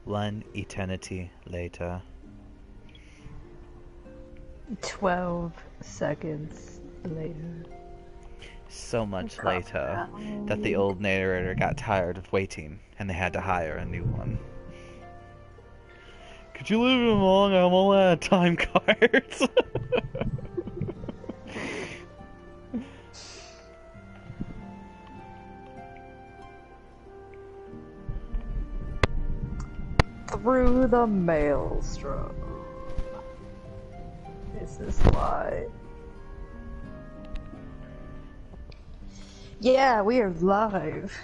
One eternity later. 12 seconds later. So much later that the old narrator got tired of waiting and they had to hire a new one. Could you leave him alone? I'm all out of time cards. Through the Maelstrom. This is why. Yeah, we are live.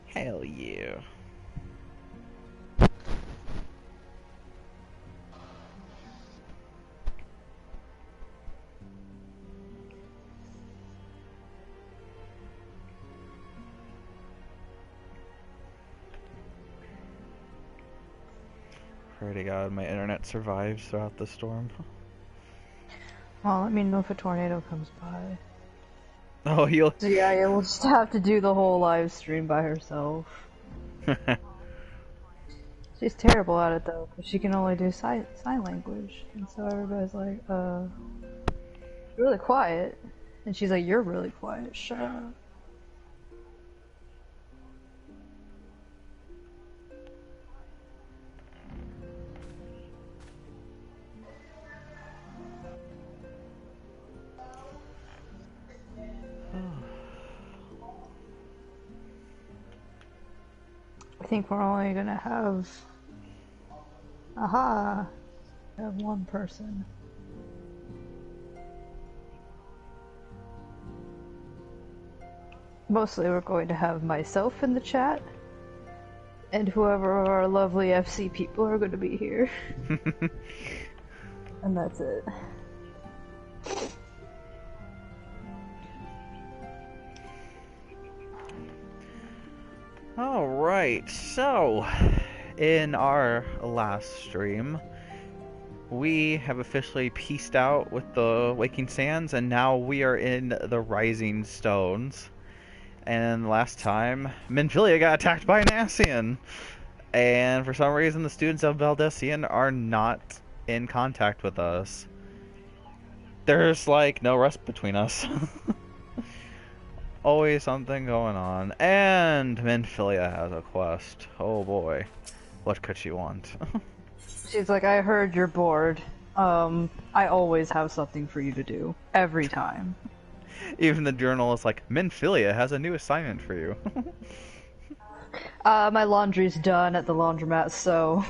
Hell yeah. Pray to God my internet survives throughout the storm. Well, let me know if a tornado comes by. Oh, you'll... So yeah, we'll just have to do the whole live stream by herself. She's terrible at it though, because she can only do sign language. And so everybody's like, really quiet. And she's like, you're really quiet, shut up. I think we're only gonna have... Aha! We have one person. Mostly we're going to have myself in the chat, and whoever our lovely FC people are going to be here. And that's it. Alright, so in our last stream, we have officially peaced out with the Waking Sands, and now we are in the Rising Stones. And last time, Minfilia got attacked by an Ascian. And for some reason, the students of Valdesian are not in contact with us. There's, like, no rest between us. Always something going on. And Minfilia has a quest. Oh boy. What could she want? She's like, I heard you're bored. I always have something for you to do. Every time. Even the journal is like, Minfilia has a new assignment for you. My laundry's done at the laundromat, so...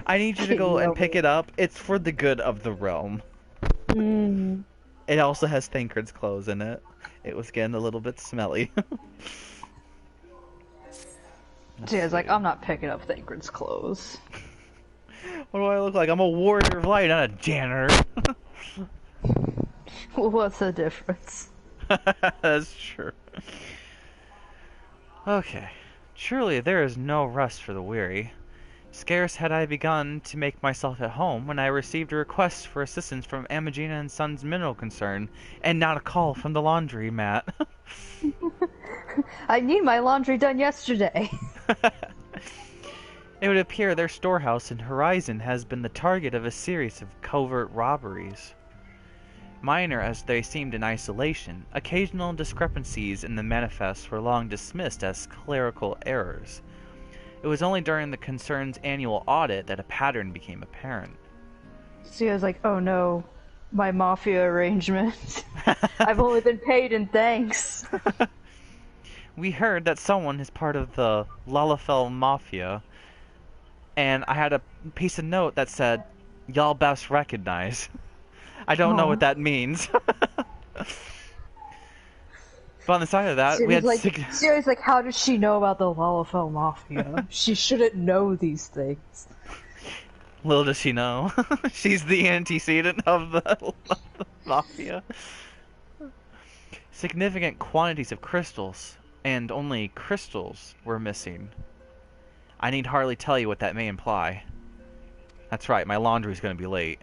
I need you to go and pick it up. It's for the good of the realm. Mm. It also has Thancred's clothes in it. It was getting a little bit smelly. She's like, I'm not picking up Thancred's clothes. What do I look like? I'm a warrior of light, not a janitor. What's the difference? That's true. Okay. Surely there is no rest for the weary. Scarce had I begun to make myself at home when I received a request for assistance from Amagina and Sons Mineral Concern, and not a call from the laundry mat. I need my laundry done yesterday. It would appear their storehouse in Horizon has been the target of a series of covert robberies. Minor as they seemed in isolation, occasional discrepancies in the manifests were long dismissed as clerical errors. It was only during the concern's annual audit that a pattern became apparent. So I was like, oh no, my mafia arrangement. I've only been paid in thanks. We heard that someone is part of the Lalafell Mafia, and I had a piece of note that said, y'all best recognize. I don't know what that means. But on the side of that, we had Siri's like, how does she know about the Lalafell Mafia? She shouldn't know these things. Little does she know. She's the antecedent of the Mafia. Significant quantities of crystals, and only crystals, were missing. I need hardly tell you what that may imply. That's right, my laundry's gonna be late.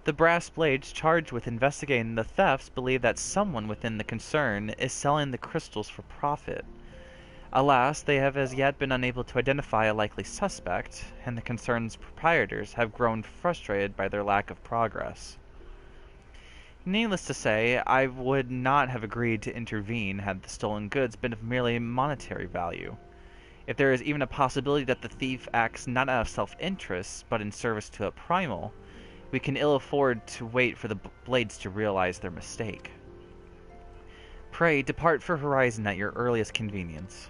The brass blades charged with investigating the thefts believe that someone within the concern is selling the crystals for profit. Alas, they have as yet been unable to identify a likely suspect, and the concern's proprietors have grown frustrated by their lack of progress. Needless to say, I would not have agreed to intervene had the stolen goods been of merely monetary value. If there is even a possibility that the thief acts not out of self-interest, but in service to a primal, we can ill afford to wait for the blades to realize their mistake. Pray, depart for Horizon at your earliest convenience.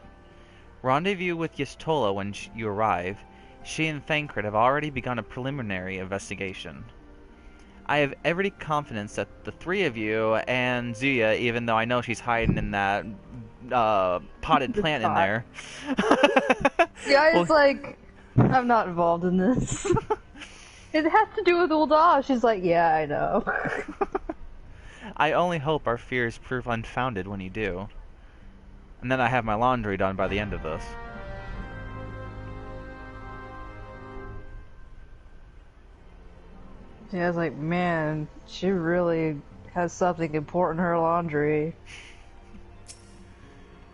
Rendezvous with Y'shtola when you arrive. She and Thancred have already begun a preliminary investigation. I have every confidence that the three of you, and Zuya, even though I know she's hiding in that potted plant in there. Yeah, it's like, I'm not involved in this. It has to do with Ul'dah. She's like, yeah, I know. I only hope our fears prove unfounded when you do. And then I have my laundry done by the end of this. Yeah, I was like, man, she really has something important in her laundry.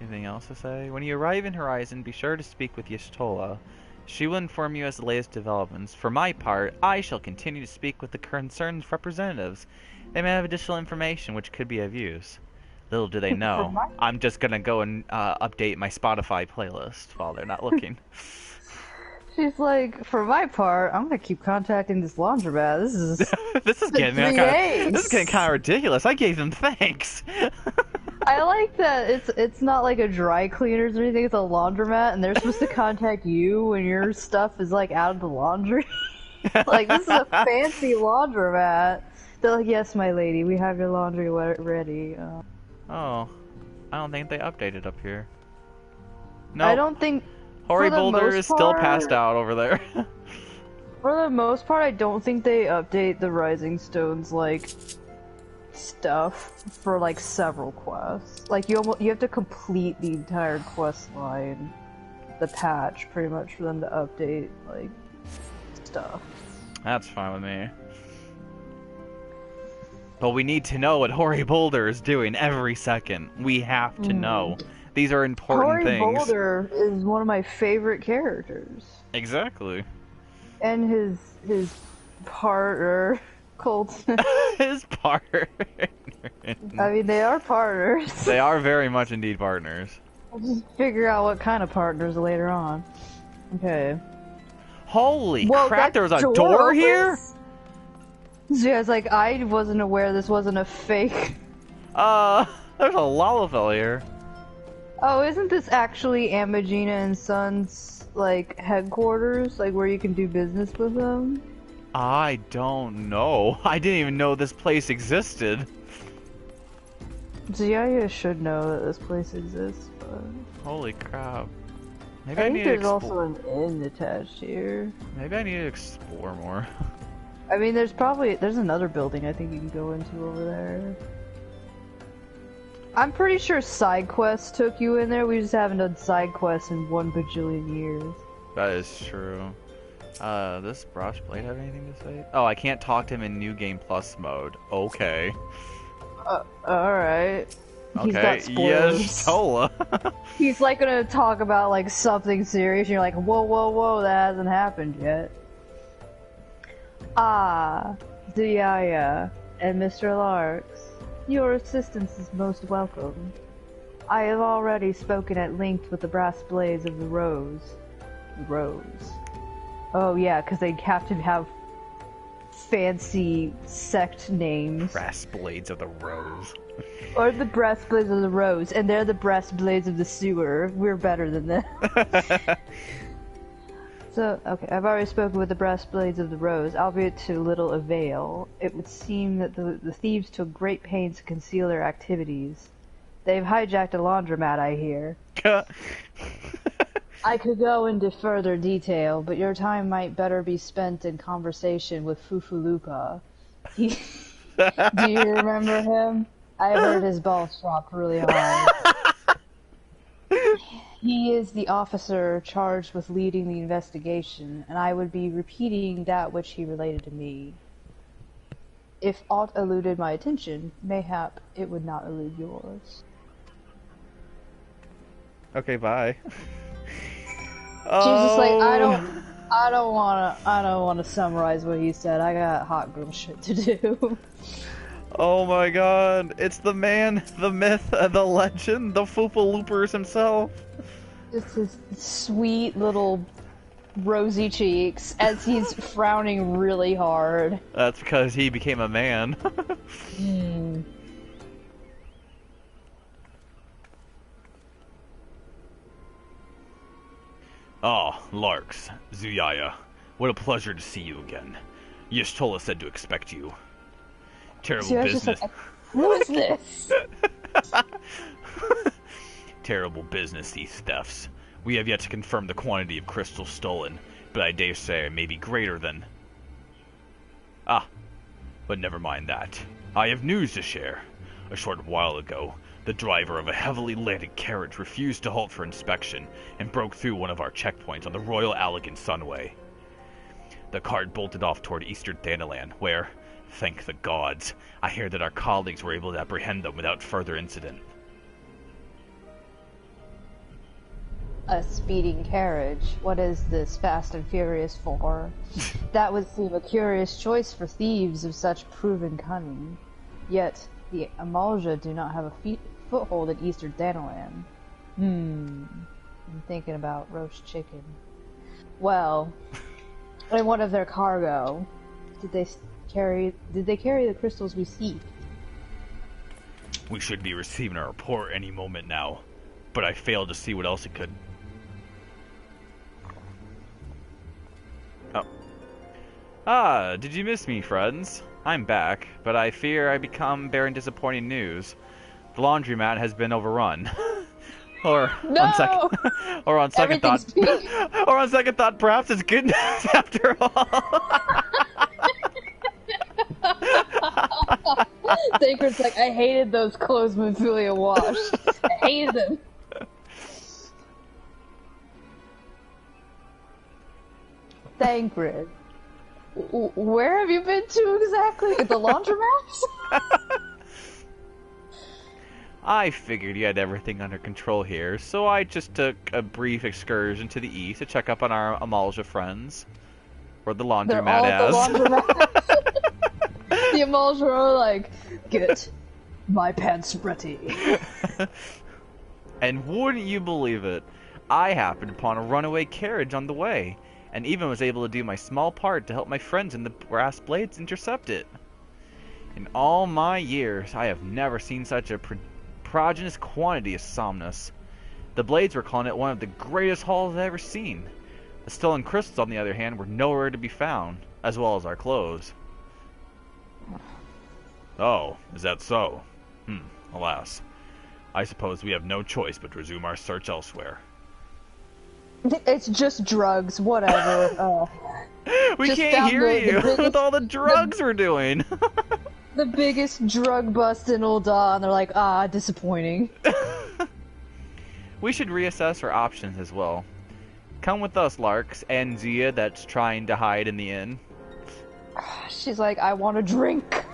Anything else to say? When you arrive in Horizon, be sure to speak with Y'shtola. She will inform you as the latest developments. For my part, I shall continue to speak with the concerned representatives. They may have additional information which could be of use. Little do they know, I'm just gonna go and update my Spotify playlist while they're not looking. She's like, for my part, I'm gonna keep contacting this laundromat. This is this is getting kind of ridiculous. I gave them thanks. I like that it's not like a dry cleaners or anything. It's a laundromat, and they're supposed to contact you when your stuff is like out of the laundry. Like, this is a fancy laundromat. They're like, yes, my lady, we have your laundry ready. Oh, I don't think they updated up here. No, I don't think. Hoary Boulder is still passed out over there. For the most part, I don't think they update the Rising Stones like stuff for like several quests. Like you have to complete the entire quest line, the patch, pretty much, for them to update like stuff. That's fine with me. But we need to know what Hoary Boulder is doing every second. We have to know. These are important things. Hoary Boulder is one of my favorite characters. Exactly. And his partner, Colton. His partner. I mean, they are partners. They are very much indeed partners. I'll just figure out what kind of partners later on. Okay. Holy crap, there was a door here? Yeah, it's like, I wasn't aware this wasn't a fake. There's a Lalafell here. Oh, isn't this actually Amagina and Sons, like, headquarters? Like, where you can do business with them? I don't know. I didn't even know this place existed. Zia should know that this place exists, but... Holy crap. Maybe I think there's also an inn attached here. Maybe I need to explore more. I mean, there's another building I think you can go into over there. I'm pretty sure side quests took you in there. We just haven't done side quests in 1 bajillion years. That is true. Does Brush Blade have anything to say? Oh, I can't talk to him in New Game Plus mode. Okay. Alright. He's got spoilers. Yes, Tola. He's like gonna talk about like something serious, and you're like, whoa, whoa, whoa, that hasn't happened yet. Ah, Diaya and Mr. Larks, your assistance is most welcome. I have already spoken at length with the brass blades of the Rose. Oh yeah, because they'd have to have fancy sect names. Brass blades of the Rose. Or the breastblades of the Rose, and they're the breastblades of the sewer. We're better than that. So, okay, I've already spoken with the breastblades of the Rose, albeit to little avail. It would seem that the thieves took great pains to conceal their activities. They've hijacked a laundromat, I hear. I could go into further detail, but your time might better be spent in conversation with Fufulupa. Do you remember him? I heard his balls dropped really hard. He is the officer charged with leading the investigation, and I would be repeating that which he related to me. If aught eluded my attention, mayhap it would not elude yours. Okay, bye. She's just like, Oh. I don't wanna summarize what he said. I got hot girl shit to do. Oh my god, it's the man, the myth, the legend, the Foopa Loopers himself. Just his sweet little rosy cheeks as he's frowning really hard. That's because he became a man. Hmm. Oh, Larks, Zuyaya, what a pleasure to see you again. Yishtola said to expect you. Terrible So I was just business. like, who is this? Terrible business, these thefts. We have yet to confirm the quantity of crystals stolen, but I dare say it may be greater than... Ah, but never mind that. I have news to share. A short while ago, the driver of a heavily laden carriage refused to halt for inspection and broke through one of our checkpoints on the Royal Allegan Sunway. The cart bolted off toward Eastern Thanalan, where, thank the gods, I hear that our colleagues were able to apprehend them without further incident. A speeding carriage. What is this Fast and Furious for? That would seem a curious choice for thieves of such proven cunning. Yet, the Amalja do not have a foothold in Eastern Thanalan. I'm thinking about roast chicken. Well, in one of their cargo, did they carry the crystals we seek? We should be receiving a report any moment now, but I failed to see what else it could. Oh. Ah, did you miss me, friends? I'm back, but I fear I become bearing disappointing news. The laundromat has been overrun. Or No! on second thought, or on second thought, perhaps it's good news after all. Sacred's like, I hated those clothes Mephilia washed. I hated them. Thancred. Where have you been to exactly? At the laundromats? I figured you had everything under control here, so I just took a brief excursion to the east to check up on our Amalja friends. Or the They're laundromat all at as. the laundromat. The Amalja are like, get my pants ready. And wouldn't you believe it, I happened upon a runaway carriage on the way, and even was able to do my small part to help my friends in the Brass Blades intercept it. In all my years, I have never seen such a prodigious quantity of somnus. The Blades were calling it one of the greatest hauls I've ever seen. The stolen crystals, on the other hand, were nowhere to be found, as well as our clothes. Oh, is that so? Alas. I suppose we have no choice but to resume our search elsewhere. It's just drugs, whatever. We just can't hear the you biggest, with all the drugs we're doing. the biggest drug bust in Ul'dah, and they're like, disappointing. We should reassess our options as well. Come with us, Larks, and Zia that's trying to hide in the inn. She's like, I want a drink.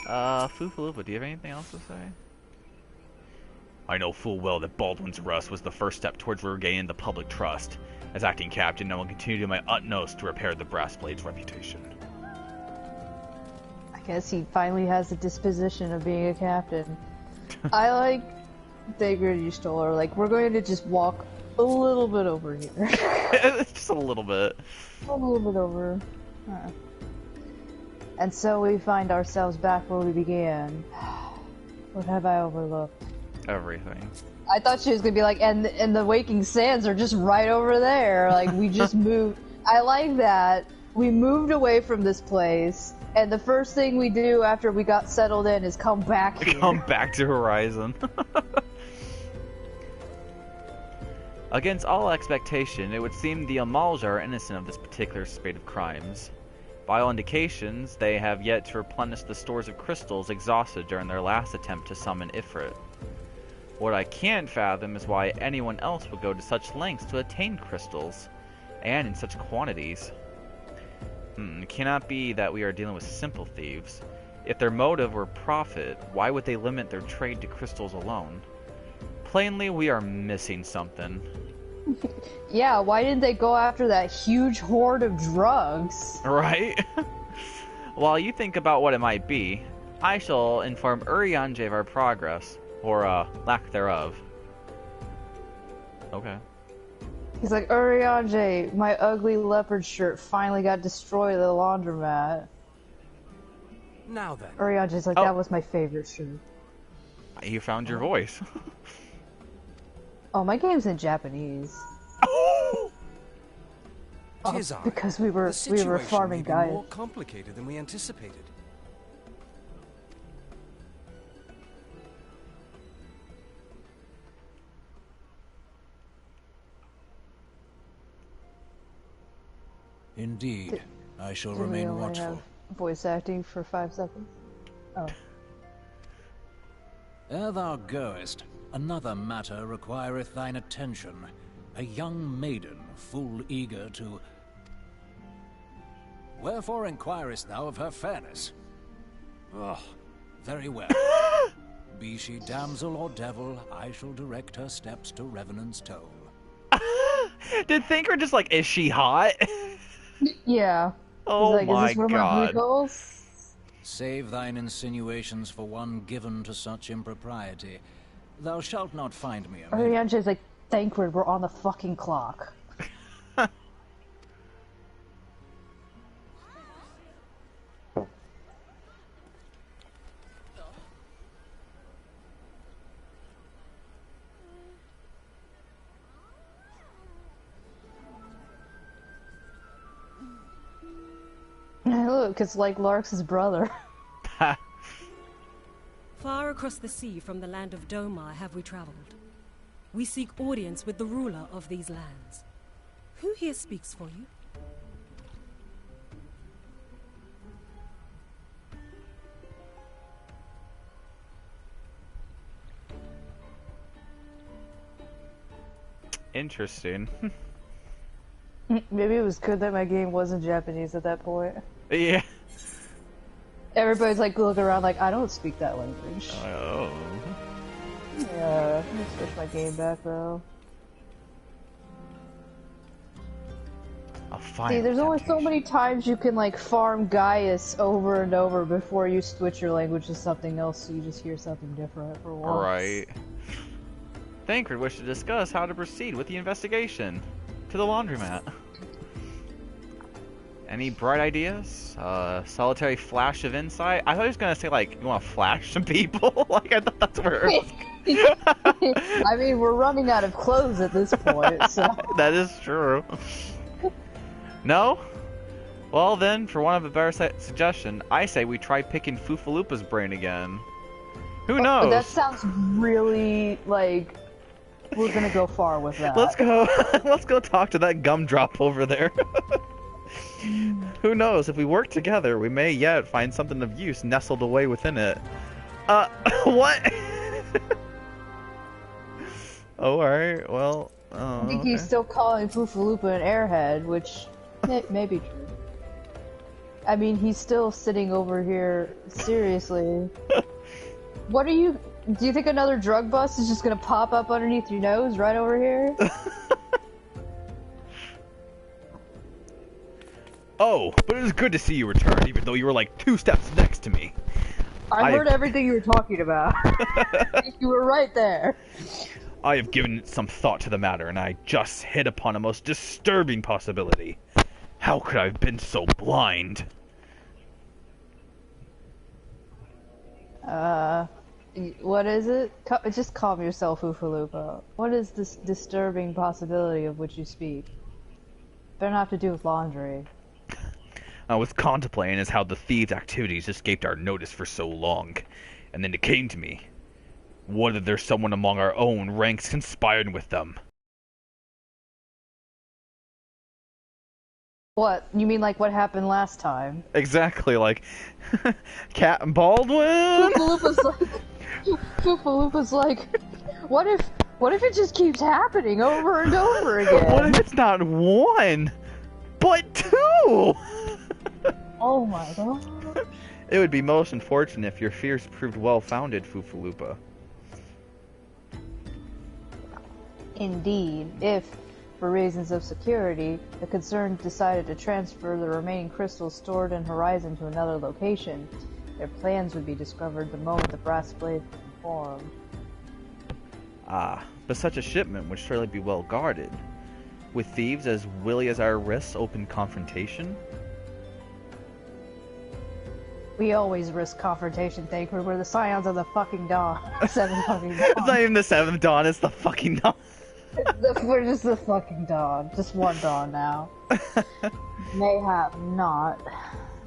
Fufalupa, do you have anything else to say? I know full well that Baldwin's arrest was the first step towards regaining the public trust. As acting captain, I will continue to do my utmost to repair the Brass Blade's reputation. I guess he finally has the disposition of being a captain. I like Thancred, you stole her. Like, we're going to just walk a little bit over here. Just a little bit. A little bit over. And so we find ourselves back where we began. What have I overlooked? Everything. I thought she was gonna be like, and the Waking Sands are just right over there. Like, we just moved. I like that. We moved away from this place, and the first thing we do after we got settled in is come back here. Come back to Horizon. Against all expectation, it would seem the Amalja are innocent of this particular spate of crimes. By all indications, they have yet to replenish the stores of crystals exhausted during their last attempt to summon Ifrit. What I can't fathom is why anyone else would go to such lengths to attain crystals, and in such quantities. It cannot be that we are dealing with simple thieves. If their motive were profit, why would they limit their trade to crystals alone? Plainly, we are missing something. Yeah, why didn't they go after that huge horde of drugs? Right? While you think about what it might be, I shall inform Urianger of our progress, or lack thereof. Okay. He's like, Urianger, my ugly leopard shirt finally got destroyed at the laundromat. Now then. Urianger's like, that was my favorite shirt. You found your voice. Oh, my game's in Japanese. Oh! Because we were farming Gaia. More complicated than we anticipated. Indeed, I shall Do we remain only watchful. have voice acting for 5 seconds? Oh. Ere thou goest, another matter requireth thine attention. A young maiden, full eager to... Wherefore inquirest thou of her fairness? Oh, very well. Be she damsel or devil, I shall direct her steps to Revenant's Toll. Did Thinker just like, is she hot? Yeah. Oh He's like, my is this one god. of my goals? Save thine insinuations for one given to such impropriety. Thou shalt not find me a maid. Urianger's like, Thancred, we're on the fucking clock. Look, it's like Lark's brother. Far across the sea from the land of Domar have we traveled. We seek audience with the ruler of these lands. Who here speaks for you? Interesting. Maybe it was good that my game wasn't Japanese at that point. Yeah. Everybody's like looking around like, I don't speak that language. Oh. Yeah, let me switch my game back though. I'll find See, there's only so temptation. many times you can like farm Gaius over and over before you switch your language to something else so you just hear something different for once. Right. Thancred wished to discuss how to proceed with the investigation to the laundromat. Any bright ideas? Solitary flash of insight? I thought he was gonna say like, you want to flash some people? Like I thought that's where. I mean, we're running out of clothes at this point, so. That is true. No? Well then, for one of a better suggestion, I say we try picking Fufalupa's brain again. Who knows? That sounds really like we're gonna go far with that. Let's go. Let's go talk to that gumdrop over there. Who knows? If we work together, we may yet find something of use nestled away within it. What? Oh, alright. Well, I think he's still calling Fufalupa an airhead, which may be true. I mean, he's still sitting over here. Seriously. What are you... Do you think another drug bust is just gonna pop up underneath your nose right over here? Oh, but it was good to see you return, even though you were like 2 steps next to me. I heard everything you were talking about. You were right there. I have given some thought to the matter, and I just hit upon a most disturbing possibility. How could I have been so blind? What is it? Just calm yourself, Ufalupa. What is this disturbing possibility of which you speak? Better not have to do with laundry. I was contemplating as how the thieves' activities escaped our notice for so long, and then it came to me. What if there's someone among our own ranks conspiring with them? What? You mean like what happened last time? Exactly, like Cat and Baldwin. Fufalupa's like, what if it just keeps happening over and over again? What if it's not 1, but 2? Oh my god. It would be most unfortunate if your fears proved well-founded, Fufalupa. Indeed, if, for reasons of security, the concerned decided to transfer the remaining crystals stored in Horizon to another location, their plans would be discovered the moment the brass blade was formed. Ah, but such a shipment would surely be well guarded. With thieves as willy as our wrists open confrontation? We always risk confrontation, Thancred. We're the Scions of the fucking Dawn. Seven fucking Dawn. It's not even the 7th Dawn, it's the fucking Dawn. We're just the fucking Dawn. Just one Dawn now. Mayhap not.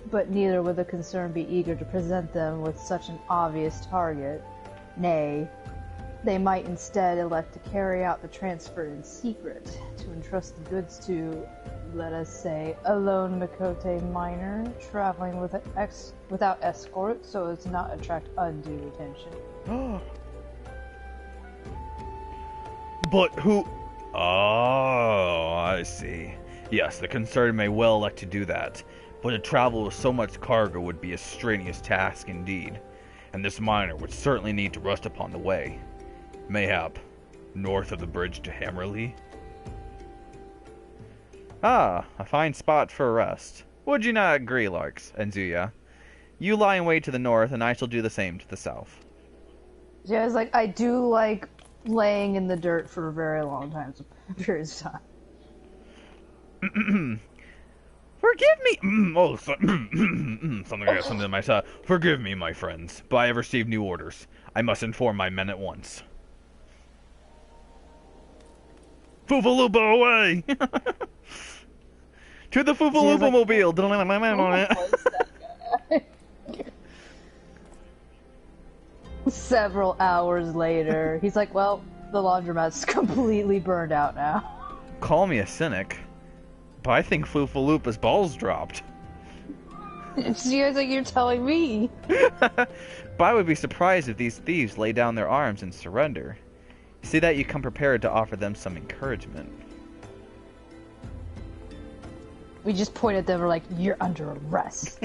But neither would the concerned be eager to present them with such an obvious target. Nay, they might instead elect to carry out the transfer in secret, to entrust the goods to, let us say, a lone Makote miner traveling without escort so as to not attract undue attention. But who... Oh, I see. Yes, the concerned may well elect to do that, but to travel with so much cargo would be a strenuous task indeed, and this miner would certainly need to rest upon the way. Mayhap, north of the bridge to Hammerley. Ah, a fine spot for a rest. Would you not agree, Larks and Zuya? You lie in wait to the north, and I shall do the same to the south. Yeah, it's like, I do like laying in the dirt for a very long time, periods of time. Forgive me. Something in my tongue. Forgive me, my friends, but I have received new orders. I must inform my men at once. Foofaloopa away! To the Foofaloopa mobile! Several hours later, he's like, well, the laundromat's completely burned out now. Call me a cynic, but I think Foofaloopa's balls dropped. She was like, you're telling me. But I would be surprised if these thieves lay down their arms and surrender. See that you come prepared to offer them some encouragement. We just point at them, we're like, you're under arrest.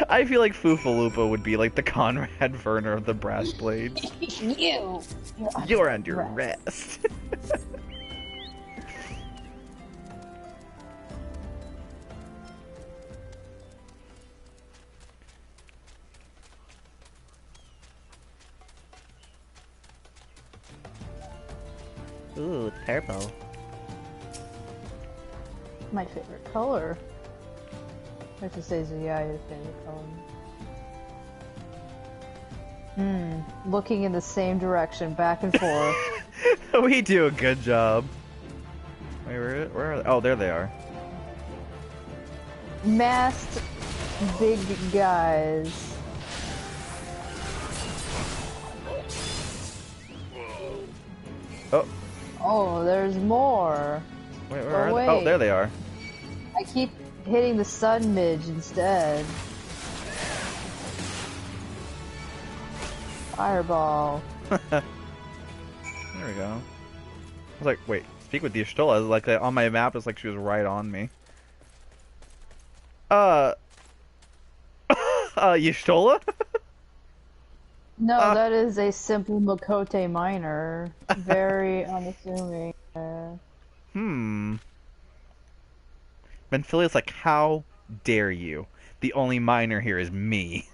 I feel like Foofaloopa would be like the Conrad Werner of the Brass Blades. You're under arrest. Ooh, it's purple. My favorite color. I have to say Zuyaya's favorite color. Looking in the same direction, back and forth. We do a good job. Wait, where are they? Oh, there they are. Masked big guys. Oh. Oh, there's more. Wait, where are they? Oh, there they are. I keep hitting the sun midge instead. Fireball. There we go. I was like, wait, speak with the Y'shtola. Like, on my map, it's like she was right on me. Y'shtola? No, that is a simple Makote miner. Very unassuming. Benfilia's like, how dare you? The only miner here is me.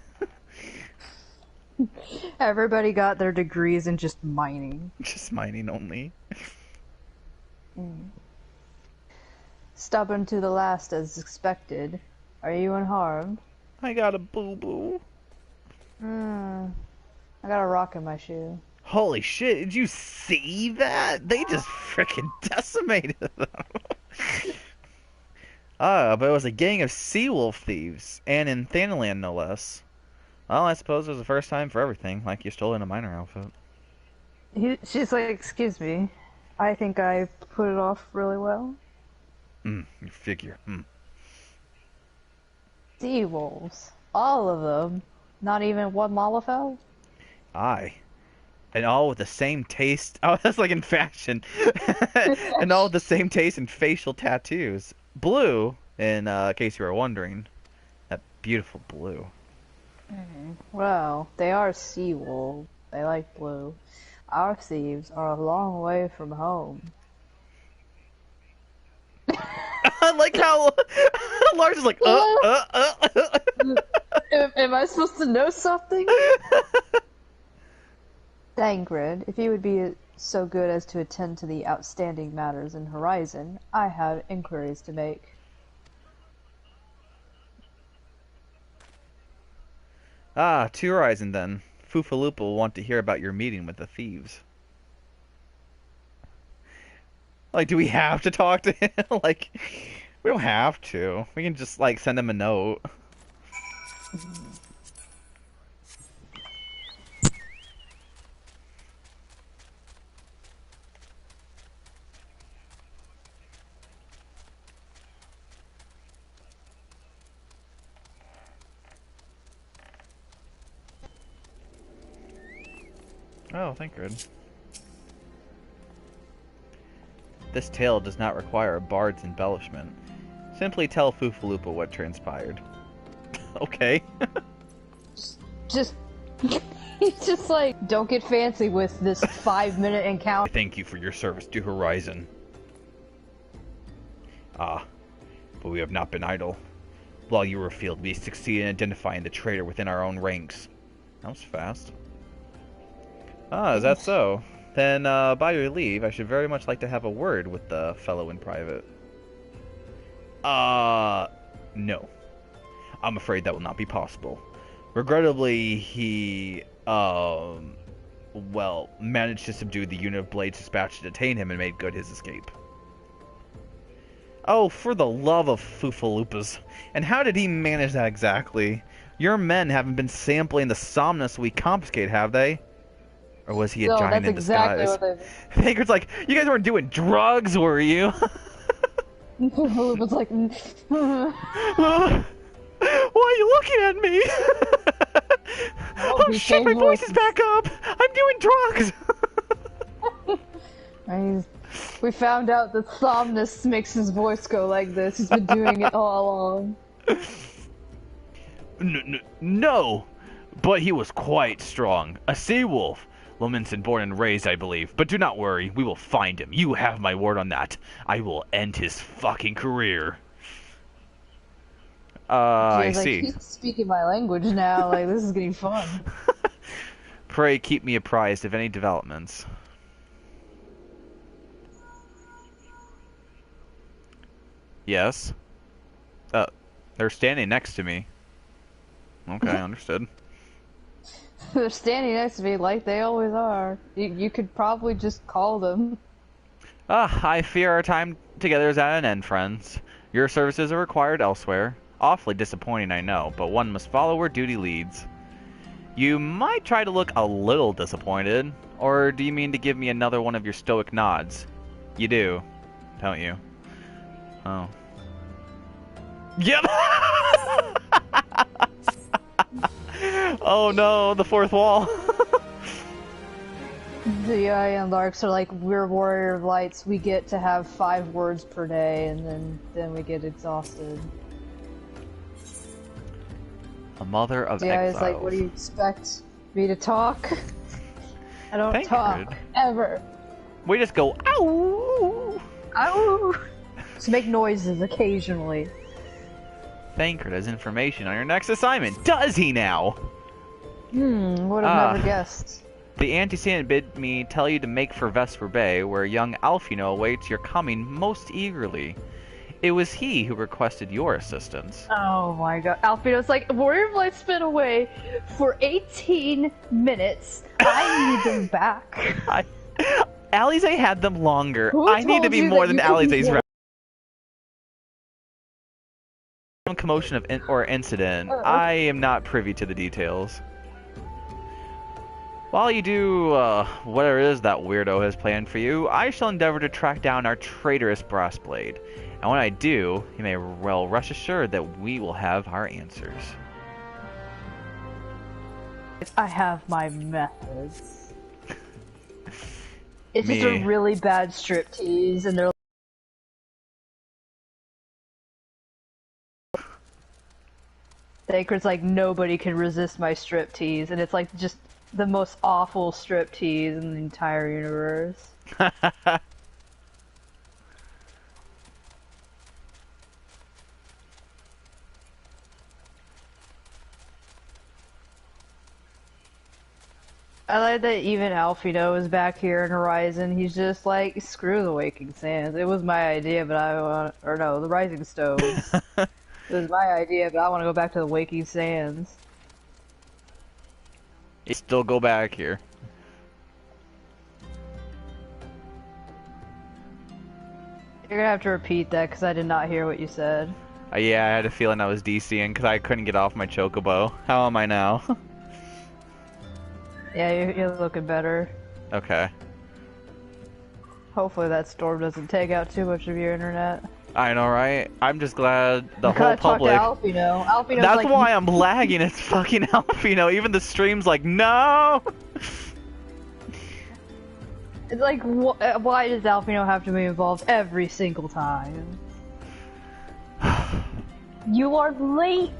Everybody got their degrees in just mining. Just mining only. Stubborn to the last as expected. Are you unharmed? I got a boo-boo. I got a rock in my shoe. Holy shit, did you see that? They just freaking decimated them. But it was a gang of sea-wolf thieves, and in Thanalan no less. Well, I suppose it was the first time for everything, like you stole in a miner outfit. She's like, excuse me, I think I put it off really well. You figure. Sea wolves. All of them. Not even one Malafell? Aye. And all with the same taste. Oh, that's like in fashion. And all with the same taste and facial tattoos. Blue, in case you were wondering. That beautiful blue. Well, they are sea wolves. They like blue. Our thieves are a long way from home. I like how Lars is like, Am I supposed to know something? Dangrid, if you would be so good as to attend to the outstanding matters in Horizon, I have inquiries to make. Ah, to Horizon then. Foofaloop will want to hear about your meeting with the thieves. Like, do we have to talk to him? Like, we don't have to. We can just, like, send him a note. Oh, thank God. This tale does not require a bard's embellishment. Simply tell Foofaloopa what transpired. Okay. Just... He's just like, don't get fancy with this 5-minute encounter. Thank you for your service to Horizon. Ah, but we have not been idle. While you were afield, we succeeded in identifying the traitor within our own ranks. That was fast. Ah, is that so? Then, by your leave, I should very much like to have a word with the fellow in private. No. I'm afraid that will not be possible. Regrettably, he, well, managed to subdue the unit of blades dispatched to detain him and made good his escape. Oh, for the love of Foofaloopas. And how did he manage that exactly? Your men haven't been sampling the somnus we confiscate, have they? Or was he a giant in exactly disguise? Fagrid's like, you guys weren't doing drugs, were you? Foofaloopa's like... Why are you looking at me? Oh shit, my voice is back up! I'm doing drugs! We found out that Somnus makes his voice go like this. He's been doing it all along. No! But he was quite strong. A sea wolf. Lominsa born and raised, I believe. But do not worry, we will find him. You have my word on that. I will end his fucking career. I see. He's speaking my language now. Like, this is getting fun. Pray keep me apprised of any developments. Yes. They're standing next to me. Okay, understood. They're standing next to me like they always are. You could probably just call them. I fear our time together is at an end, friends. Your services are required elsewhere. Awfully disappointing, I know, but one must follow where duty leads. You might try to look a little disappointed, or do you mean to give me another one of your stoic nods? You do, don't you? Oh. Yep! Oh no, the fourth wall. The and Larks are like, we're Warrior of Lights, we get to have 5 words per day, and then we get exhausted. A mother of The exiles. is like, what do you expect me to talk? I don't talk, ever. We just go, ow! Ow! Just make noises occasionally. Thancred has information on your next assignment. Does he now? Would have never guessed. The antecedent bid me tell you to make for Vesper Bay, where young Alfino awaits your coming most eagerly. It was he who requested your assistance. Oh my god. Alfino's like, Warrior of Light's been away for 18 minutes. I need them back. Alize had them longer. Who I need to told be you more that than you could Alize's be- commotion of or incident. I am not privy to the details. While you do whatever it is that weirdo has planned for you, I shall endeavor to track down our traitorous Brassblade. And when I do, you may well rest assured that we will have our answers. I have my methods. It's just a really bad striptease, and they're say, because like nobody can resist my striptease, and it's like just the most awful striptease in the entire universe. I like that even Alfino is back here in Horizon. He's just like, screw the Waking Sands. It was my idea, but I want, or no, the Rising Stones. It was my idea, but I want to go back to the Waking Sands. You still go back here. You're gonna have to repeat that because I did not hear what you said. Yeah, I had a feeling I was DCing because I couldn't get off my chocobo. How am I now? Yeah, you're looking better. Okay. Hopefully that storm doesn't take out too much of your internet. I know, right? I'm just glad the You whole gotta talk to public... Alfino. Alfino's That's like, why I'm lagging, it's fucking Alfino. Even the stream's like, no! It's like, why does Alfino have to be involved every single time? You are late!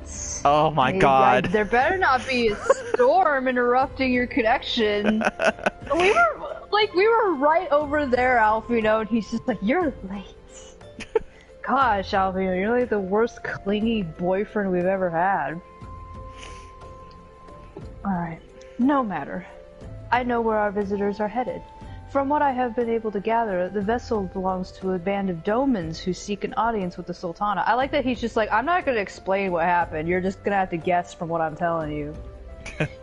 Oh my god. There better not be a storm interrupting your connection. We were right over there, Alfino, and he's just like, you're late. Gosh, Alfino, you're like the worst clingy boyfriend we've ever had. Alright, no matter. I know where our visitors are headed. From what I have been able to gather, the vessel belongs to a band of Domans who seek an audience with the Sultana. I like that he's just like, I'm not going to explain what happened, you're just going to have to guess from what I'm telling you.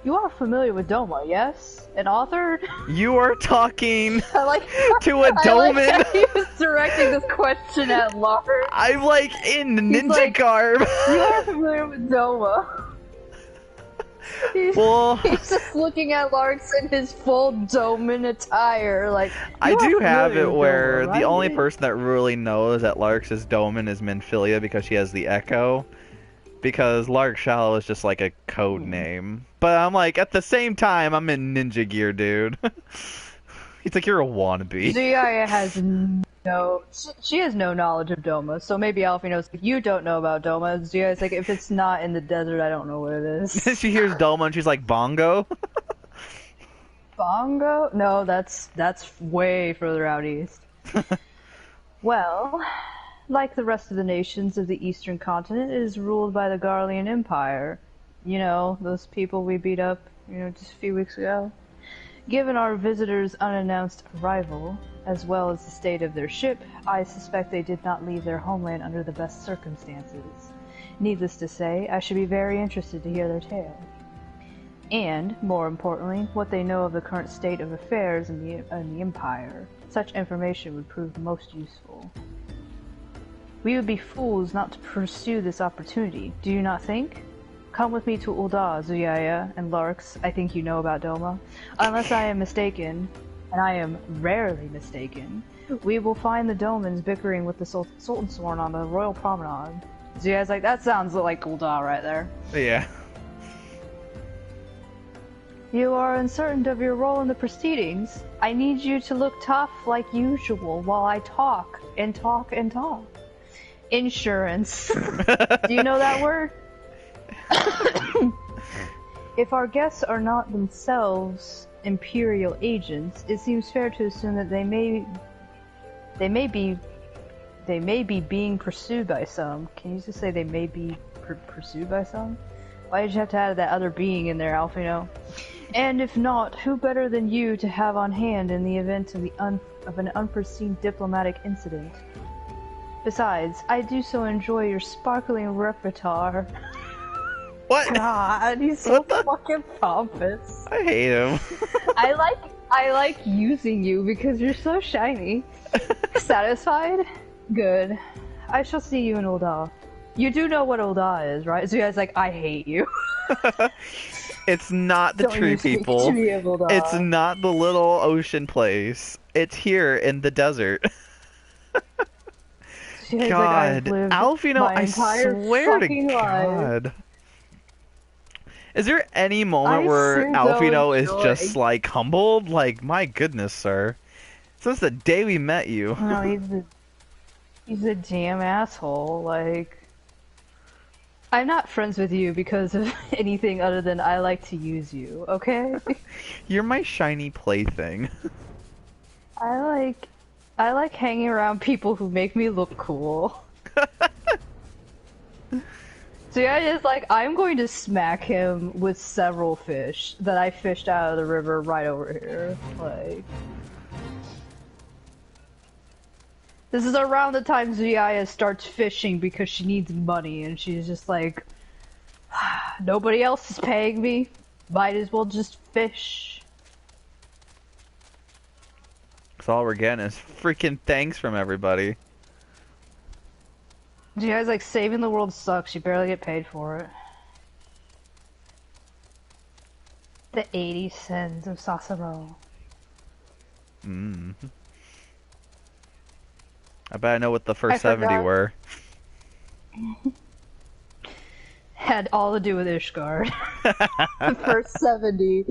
You are familiar with Doma, yes? An author? You are talking I like, to a I Doman! like that he was directing this question at Lars. I'm like in ninja like, garb! You are familiar with Doma. He's just looking at Larks in his full Doman attire, like... I do have it with where Doma, the right? only person that really knows that Lark's is Doman is Minfilia because she has the Echo. Because Lark Shallow is just like a code name. But I'm like, at the same time, I'm in ninja gear, dude. He's like, you're a wannabe. Zia has no... She has no knowledge of Doma, so maybe Alfie knows. If you don't know about Doma, Zia is like, if it's not in the desert, I don't know what it is. She hears Doma and she's like, Bongo? Bongo? No, that's way further out east. Well, like the rest of the nations of the eastern continent, it is ruled by the Garlean Empire. You know, those people we beat up, just a few weeks ago. Given our visitors' unannounced arrival, as well as the state of their ship, I suspect they did not leave their homeland under the best circumstances. Needless to say, I should be very interested to hear their tale. And, more importantly, what they know of the current state of affairs in the Empire. Such information would prove most useful. We would be fools not to pursue this opportunity, do you not think? Come with me to Ul'dah, Zuyaya, and Larks. I think you know about Doma. Unless I am mistaken, and I am rarely mistaken, we will find the Domans bickering with the Sultan Sworn on the Royal Promenade. Zuyaya's like, that sounds like Ul'dah right there. Yeah. You are uncertain of your role in the proceedings. I need you to look tough like usual while I talk and talk and talk. Insurance. Do you know that word? If our guests are not themselves Imperial agents, it seems fair to assume that they may be being pursued by some. Can you just say they may be pursued by some? Why did you have to add that other being in there, Alfino? And if not, who better than you to have on hand in the event of an unforeseen diplomatic incident? Besides, I do so enjoy your sparkling repertoire. What? God, he's so fucking pompous. I hate him. I like using you because you're so shiny. Satisfied? Good. I shall see you in Ul'dah. You do know what Ul'dah is, right? So you guys like, I hate you. It's not the tree people. It's not the little ocean place. It's here in the desert. God, like, Alfino, I swear to God. Life. Is there any moment where Alfino is just like humbled? Like, my goodness, sir. Since the day we met you. No, he's a damn asshole. Like, I'm not friends with you because of anything other than I like to use you, okay? You're my shiny plaything. I like hanging around people who make me look cool. So yeah, it's like, I'm going to smack him with several fish that I fished out of the river right over here. Like... This is around the time Ziyaya starts fishing because she needs money, and she's just like, nobody else is paying me, might as well just fish. So all we're getting is freaking thanks from everybody. Ziyaya's like, saving the world sucks, you barely get paid for it. The 80 cents of Sasaro. Mm. I bet I know what the first 70 were. Had all to do with Ishgard. The first 70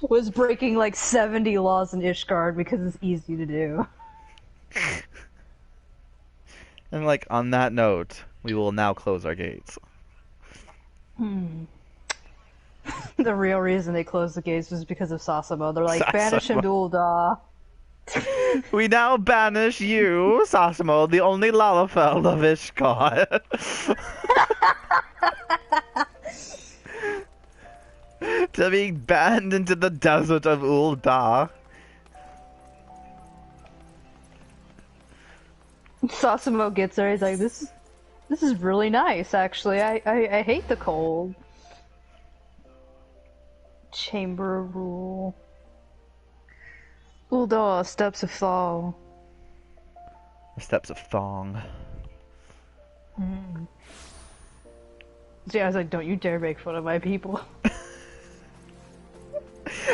was breaking like 70 laws in Ishgard because it's easy to do. And like, on that note, we will now close our gates. The real reason they closed the gates was because of Sasamo. They're like, Sasamo. banish him to Ul'dah. We now banish you, Sasamo, the only Lalafell of Ishgard. To be banned into the desert of Ul'dah. Sasamo gets there, he's like, this is really nice, actually. I hate the cold. Chamber rule. Ul'dah, steps of fall. The steps of Thong. So yeah, I was like, don't you dare make fun of my people.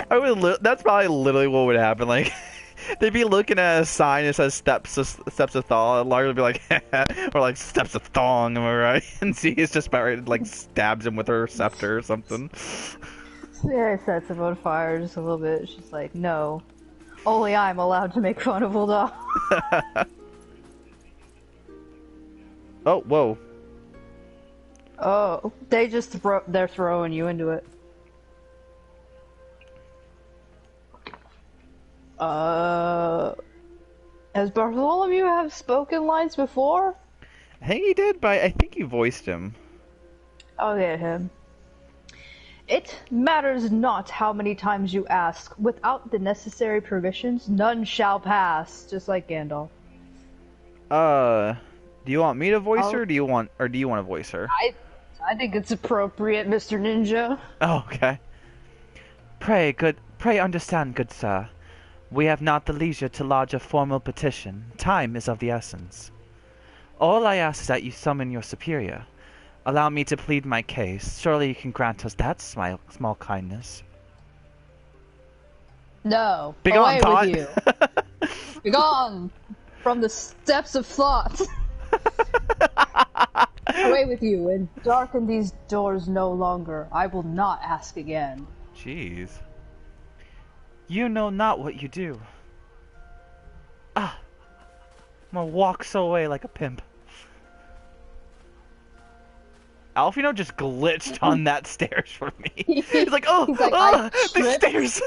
I would. That's probably literally what would happen. Like, they'd be looking at a sign that says steps of Thong, and Lara would be like, or like steps of Thong, am I right? And Z is just about ready to like stabs him with her scepter or something. Yeah, I sets him on fire just a little bit. She's like, no. Only I'm allowed to make fun of Ul'dah. Oh, whoa. Oh, they're throwing you into it. Has Bartholomew have spoken lines before? I think he did, but I think you voiced him. I'll get him. It matters not how many times you ask. Without the necessary permissions, none shall pass. Just like Gandalf. Do you want me to voice her, or do you want to voice her? I think it's appropriate, Mr. Ninja. Oh, okay. Pray understand, good sir. We have not the leisure to lodge a formal petition. Time is of the essence. All I ask is that you summon your superior. Allow me to plead my case. Surely you can grant us that small kindness. No. Begone, away Todd. with you. Begone from the steps of thought. Away with you, and darken these doors no longer. I will not ask again. Jeez. You know not what you do. I'm gonna walk so away like a pimp. Alfino just glitched on that stairs for me. He's like, the stairs!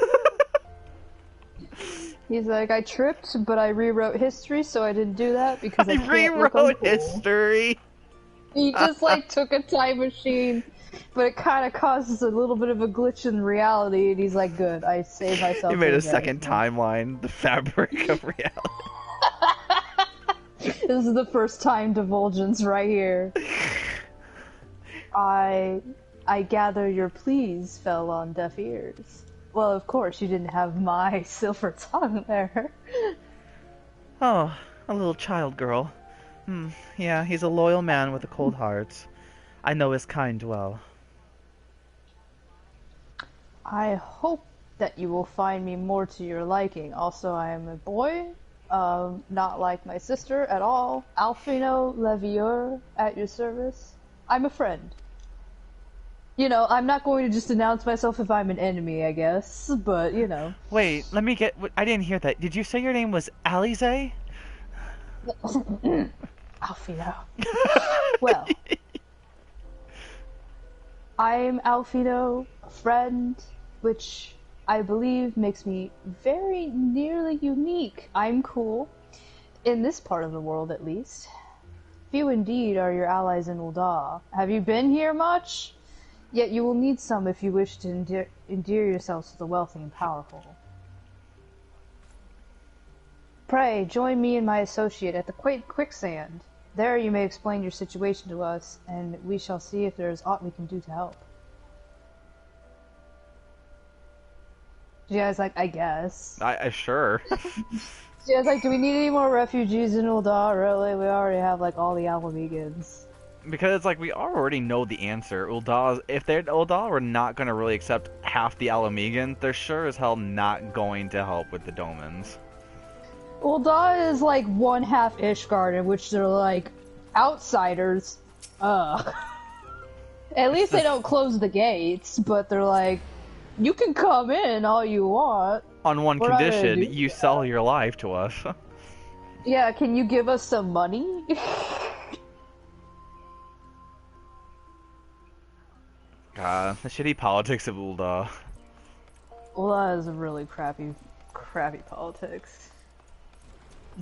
He's like, I tripped, but I rewrote history, so I didn't do that because I can't rewrote look uncool. history! He just, like, took a time machine, but it kind of causes a little bit of a glitch in reality, and he's like, good, I saved myself. He made a second timeline, the fabric of reality. This is the first time divulgence right here. I gather your pleas fell on deaf ears. Well, of course, you didn't have my silver tongue there. Oh, a little child girl. Yeah, he's a loyal man with a cold heart. I know his kind well. I hope that you will find me more to your liking. Also, I am a boy, not like my sister at all. Alfino Levieur at your service. I'm a friend. You know, I'm not going to just announce myself if I'm an enemy, I guess, but, you know. Wait, let me get... I didn't hear that. Did you say your name was Alize? Alfino. Well, I'm Alfino, a friend, which I believe makes me very nearly unique. I'm cool, in this part of the world at least. Few indeed are your allies in Ul'dah. Have you been here much? Yet you will need some if you wish to endear yourselves to the wealthy and powerful. Pray, join me and my associate at the quicksand. There you may explain your situation to us, and we shall see if there is aught we can do to help. You guys like, I guess. I sure. You guys like, do we need any more refugees in Ul'dah? Really? We already have, like, all the Alamegans. Because it's like we already know the answer. Ul'dah were not going to really accept half the Alamegans, they're sure as hell not going to help with the Domans. Ul'dah is like one half Ishgard, in which they're like outsiders. At least they don't close the gates, but they're like, you can come in all you want. On one condition, you sell your life to us. Yeah, can you give us some money? God, the shitty politics of Ul'dah. Ul'dah is a really crappy politics.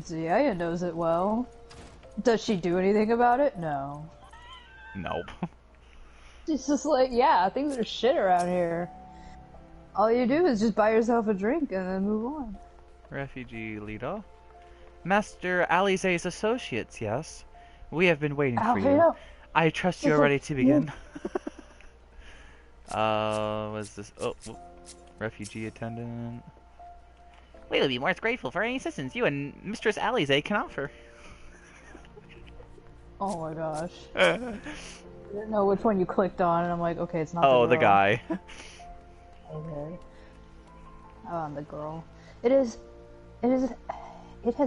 Zaya knows it well. Does she do anything about it? No. Nope. She's just like, yeah, things are shit around here. All you do is just buy yourself a drink and then move on. Refugee leader. Master Alize's associates, yes. We have been waiting for you. I trust you are ready to begin. What's this? Oh, refugee attendant. We will be most grateful for any assistance you and Mistress Alize can offer. Oh my gosh. I didn't know which one you clicked on, and I'm like, okay, it's not Oh, the the guy. Okay. Oh, I'm the girl. It has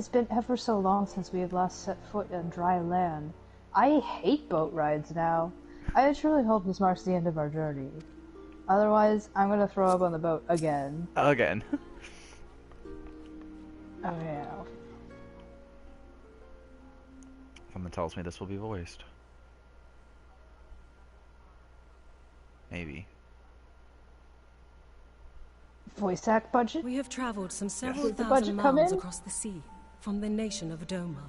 been ever so long since we have last set foot on dry land. I hate boat rides now. I truly hope this marks the end of our journey. Otherwise, I'm gonna throw up on the boat again. Again. Oh yeah. Someone tells me this will be voiced. Maybe. Voice act budget? We have traveled some several Did the thousand budget come miles in? across the sea from the nation of Doma,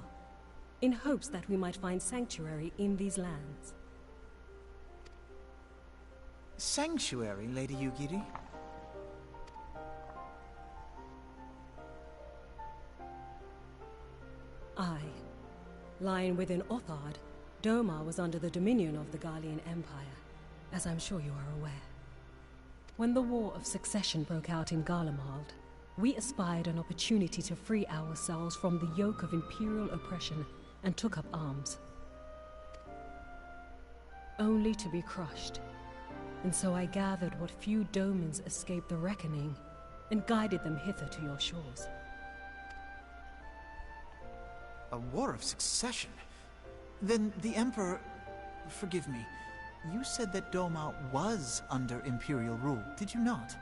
in hopes that we might find sanctuary in these lands. Sanctuary, Lady Yugiri? Aye. Lying within Othard, Doma was under the dominion of the Garlean Empire, as I'm sure you are aware. When the War of Succession broke out in Garlemald, we espied an opportunity to free ourselves from the yoke of imperial oppression and took up arms. Only to be crushed. And so I gathered what few Domans escaped the reckoning and guided them hither to your shores. A war of succession? Then the Emperor... Forgive me. You said that Doma was under Imperial rule, did you not?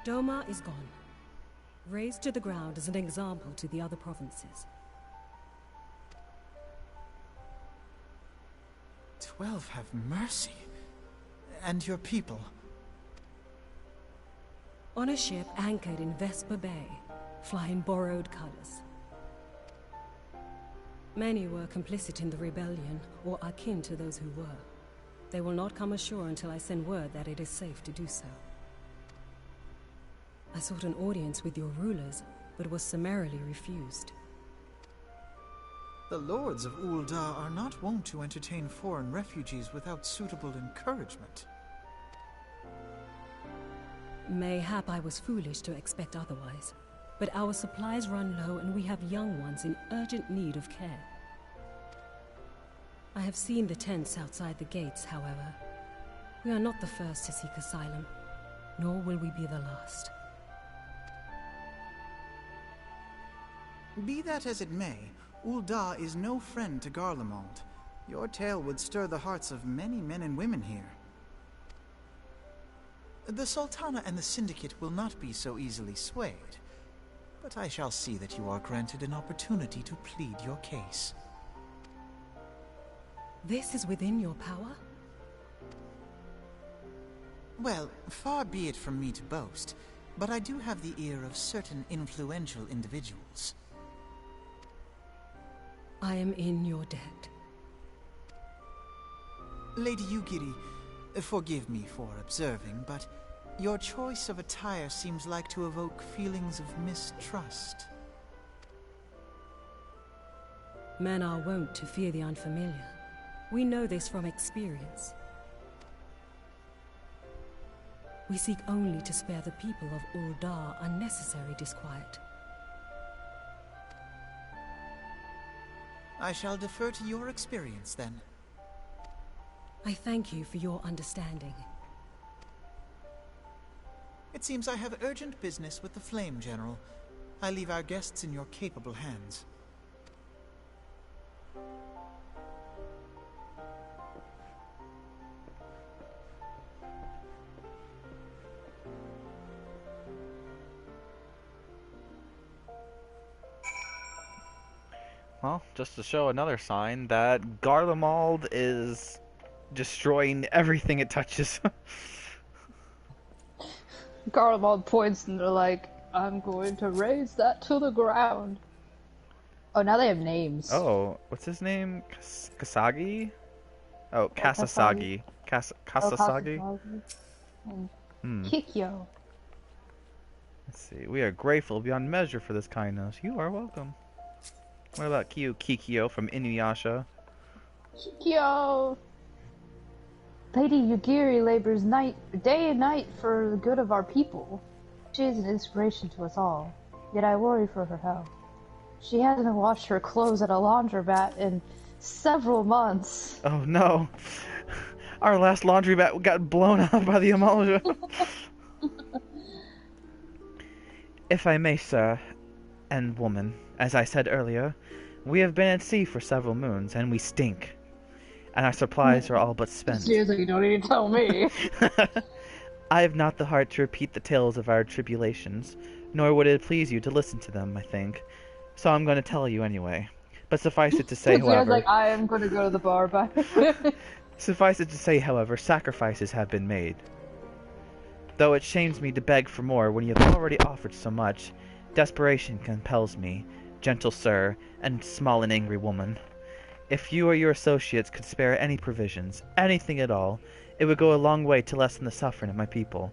Doma is gone. Razed to the ground as an example to the other provinces. 12 have mercy. And your people? On a ship anchored in Vesper Bay, flying borrowed colors. Many were complicit in the rebellion, or akin to those who were. They will not come ashore until I send word that it is safe to do so. I sought an audience with your rulers, but was summarily refused. The lords of Ul'dah are not wont to entertain foreign refugees without suitable encouragement. Mayhap I was foolish to expect otherwise, but our supplies run low and we have young ones in urgent need of care. I have seen the tents outside the gates, however. We are not the first to seek asylum, nor will we be the last. Be that as it may, Ul'dah is no friend to Garlemald. Your tale would stir the hearts of many men and women here. The Sultana and the Syndicate will not be so easily swayed, but I shall see that you are granted an opportunity to plead your case. This is within your power? Well, far be it from me to boast, but I do have the ear of certain influential individuals. I am in your debt. Lady Yugiri, forgive me for observing, but your choice of attire seems like to evoke feelings of mistrust. Men are wont to fear the unfamiliar. We know this from experience. We seek only to spare the people of Ul'dah unnecessary disquiet. I shall defer to your experience, then. I thank you for your understanding. It seems I have urgent business with the Flame General. I leave our guests in your capable hands. Well, just to show another sign that Garlemald is destroying everything it touches. Garlemald points and they're like, I'm going to raise that to the ground. Oh, now they have names. Oh, what's his name? Kasagi? Oh, Kasagi. Kasasagi. Kasasagi. And Hmm. Kikyo. Let's see. We are grateful beyond measure for this kindness. You are welcome. What about Kikyo from Inuyasha? Kikyo! Lady Yugiri labors day and night for the good of our people. She is an inspiration to us all, yet I worry for her health. She hasn't washed her clothes at a laundromat in several months. Oh no! Our last laundromat got blown up by the Amalja. If I may, sir, and woman, as I said earlier, we have been at sea for several moons, and we stink. And our supplies are all but spent. Seriously, you don't need to tell me. I have not the heart to repeat the tales of our tribulations, nor would it please you to listen to them, I think. So I'm going to tell you anyway. But suffice it to say, however... like, I am going to go to the bar, bye. Suffice it to say, however, sacrifices have been made. Though it shames me to beg for more when you have already offered so much, desperation compels me, gentle sir, and small and angry woman. If you or your associates could spare any provisions, anything at all, it would go a long way to lessen the suffering of my people.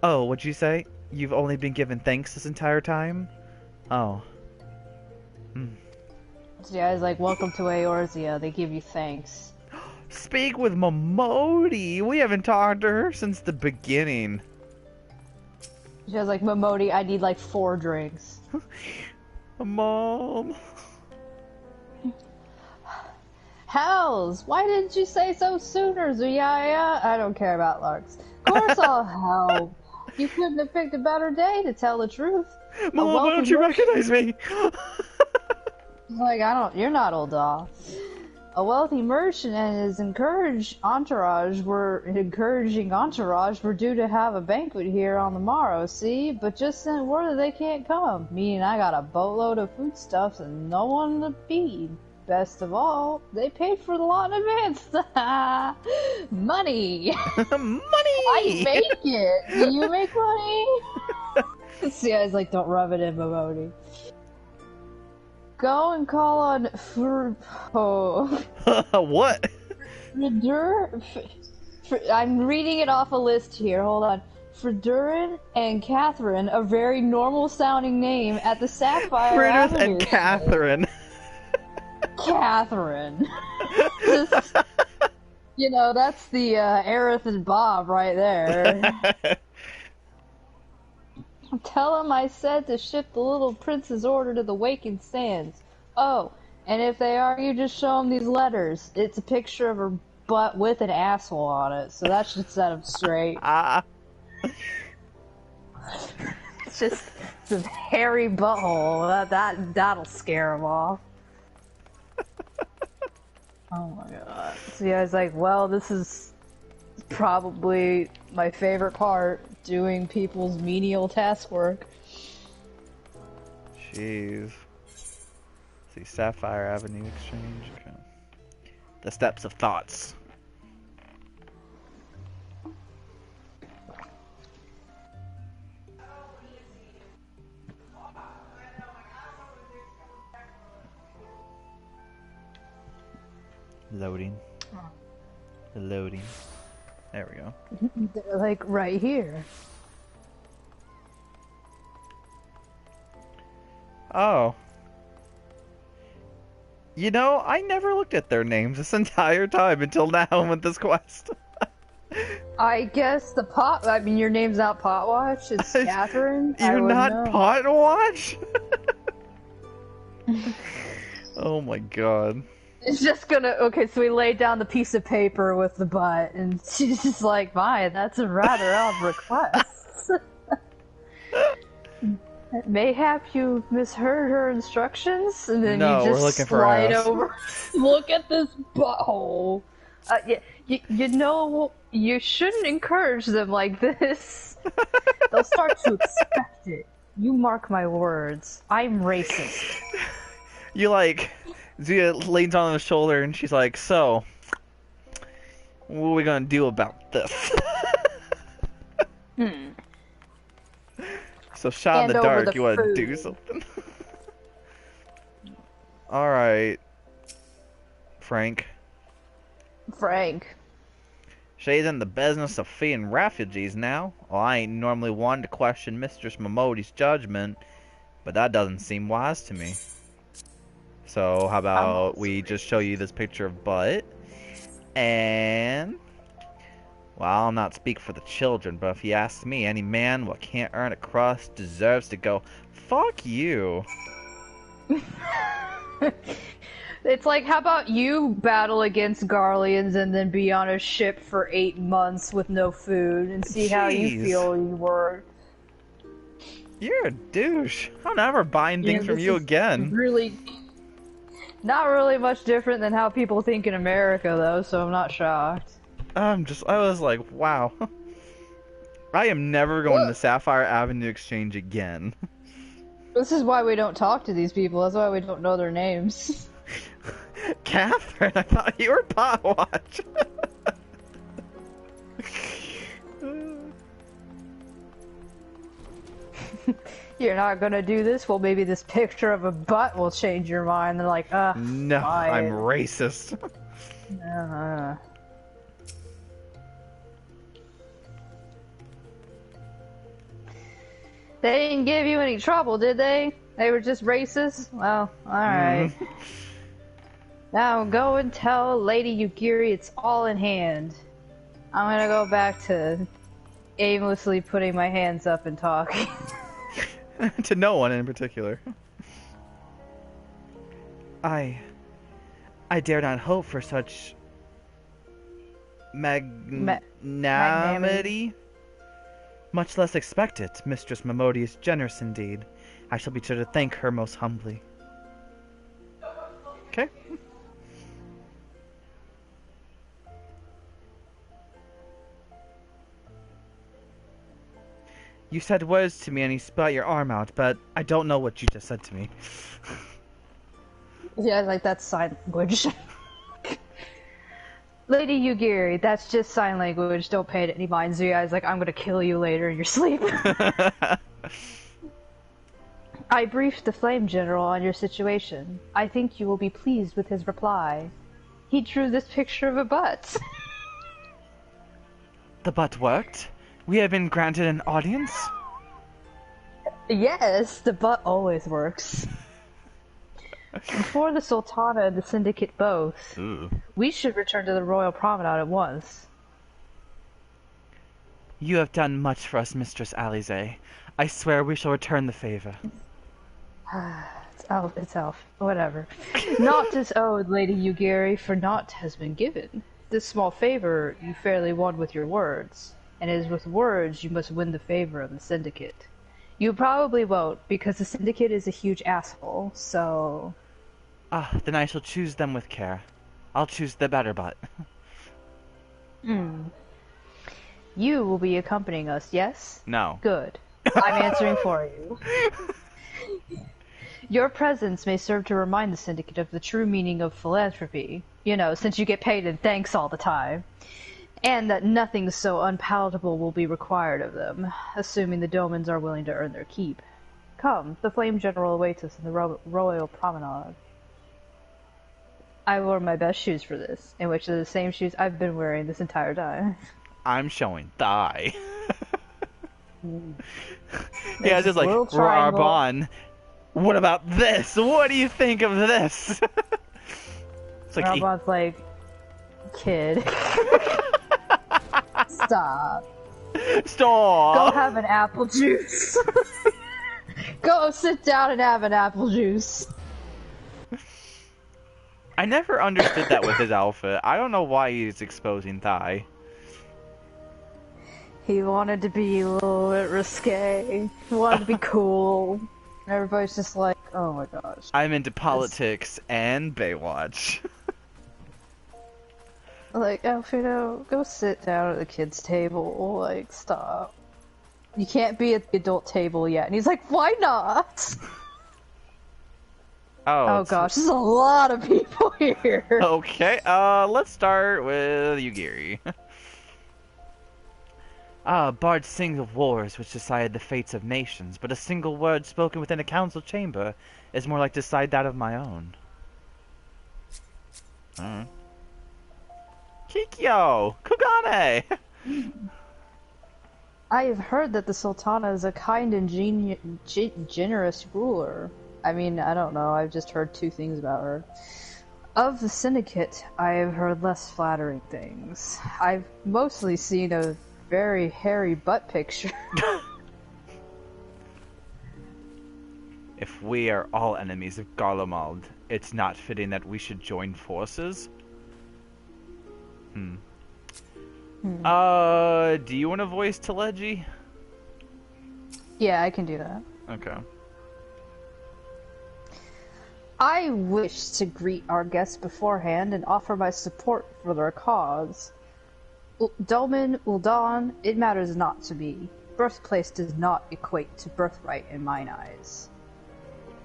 Oh, what'd you say? You've only been given thanks this entire time? Oh. So yeah, it's like, welcome to Eorzea, they give you thanks. Speak with Momodi! We haven't talked to her since the beginning. She was like, Momodi, I need like 4 drinks. Mom. Hells! Why didn't you say so sooner, Zuyaya? I don't care about larks. Of course I'll help. You couldn't have picked a better day to tell the truth. Mom, why don't you recognize me? Like, you're not Ul'dah. A wealthy merchant and his encouraging entourage were due to have a banquet here on the morrow, see? But just sent word that they can't come, meaning I got a boatload of foodstuffs and no one to feed. Best of all, they paid for the lot in advance. Money! Money! I make it! Do you make money? See, I was like, don't rub it in, Momodi. Go and call on What? I'm reading it off a list here. Hold on. Fridurin and Catherine, a very normal sounding name at the Sapphire Fridith Avenue. and Catherine. Catherine. Just, that's the Aerith and Bob right there. Tell him I said to ship the little prince's order to the Waking Sands. Oh, and if they argue, just show them these letters. It's a picture of her butt with an asshole on it, so that should set them straight. It's just some hairy butthole. That'll scare them off. Oh my god. So yeah, I was like, well, this is probably my favorite part. Doing people's menial task work. Jeez. See, Sapphire Avenue Exchange. Okay. The Steps of Thoughts. Loading. Loading. There we go. They're like right here. Oh. You know, I never looked at their names this entire time until now with this quest. I guess the pot. I mean, your name's not Potwatch. It's Catherine. You're not Potwatch? Oh my god. It's just gonna. Okay, so we laid down the piece of paper with the butt, and she's just like, "My, that's a rather odd request." Mayhap you misheard her instructions, and then No, you just we're looking for slide ass. over. Look at this butthole. You know, you shouldn't encourage them like this. They'll start to expect it. You mark my words. I'm racist. You like, Zia leans on his shoulder and she's like, so, what are we gonna do about this? So shot in Hand the over dark, the you wanna food. do something? Alright. Frank. She's in the business of feeding refugees now. Well, I ain't normally one to question Mistress Momodi's judgment, but that doesn't seem wise to me. So, how about we just show you this picture of butt? And, well, I'll not speak for the children, but if you ask me, any man what can't earn a crust deserves to go, fuck you. It's like, how about you battle against Garleans and then be on a ship for 8 months with no food and see how you Jeez. feel you were. You're a douche. I'm never buying things from this you is again. Really, not really much different than how people think in America, though, so I'm not shocked. I was like, wow. I am never going to the Sapphire Avenue Exchange again. This is why we don't talk to these people. That's why we don't know their names. Catherine, I thought you were Potwatch. You're not gonna do this? Well, maybe this picture of a butt will change your mind. They're like, No, fine. I'm racist. They didn't give you any trouble, did they? They were just racist? Well, alright. Now go and tell Lady Yugiri it's all in hand. I'm gonna go back to aimlessly putting my hands up and talking. To no one in particular. I dare not hope for such magnanimity. Much less expect it. Mistress Momodi is generous indeed. I shall be sure to thank her most humbly. Okay. You said words to me and you spat your arm out, but I don't know what you just said to me. Yeah, like that's sign language. Lady Yugiri, that's just sign language. Don't pay it any mind. Zuya's like, I'm gonna kill you later in your sleep. I briefed the Flame General on your situation. I think you will be pleased with his reply. He drew this picture of a butt. The butt worked? We have been granted an audience? Yes, the butt always works. Before the Sultana and the Syndicate both, we should return to the Royal Promenade at once. You have done much for us, Mistress Alize. I swear we shall return the favor. It's elf. Whatever. Naught is owed, Lady Yugiri, for naught has been given. This small favor you fairly won with your words, and it is with words you must win the favor of the Syndicate. You probably won't, because the Syndicate is a huge asshole, so... Ah, then I shall choose them with care. I'll choose the better butt. You will be accompanying us, yes? No. Good. I'm answering for you. Your presence may serve to remind the Syndicate of the true meaning of philanthropy. You know, since you get paid in thanks all the time. And that nothing so unpalatable will be required of them, assuming the Domans are willing to earn their keep. Come, the Flame General awaits us in the Royal Promenade. I wore my best shoes for this, in which are the same shoes I've been wearing this entire time. I'm showing thigh. Yeah, There's just a like, little triangle. Rabon, what about this? What do you think of this? It's like, Robot's like, kid. Stop. stop! Go have an apple juice. Go sit down and have an apple juice. I never understood that with his outfit. I don't know why he's exposing thigh. He wanted to be a little bit risque. He wanted to be cool. And everybody's just like, oh my gosh. I'm into politics and Baywatch. Like, Alfredo, go sit down at the kids' table. Like, stop. You can't be at the adult table yet. And he's like, why not? Oh gosh, there's a lot of people here. Okay, let's start with Yugiri. Bards sing of wars which decide the fates of nations, but a single word spoken within a council chamber is more like to decide that of my own. Kikyo! Kugane! I have heard that the Sultana is a kind and generous ruler. I mean, I don't know, I've just heard two things about her. Of the Syndicate, I have heard less flattering things. I've mostly seen a very hairy butt picture. If we are all enemies of Garlemald, it's not fitting that we should join forces? Do you want to voice Teleji? Yeah, I can do that. Okay. I wish to greet our guests beforehand and offer my support for their cause. Dolmen, Ul'dah, it matters not to me. Birthplace does not equate to birthright in mine eyes.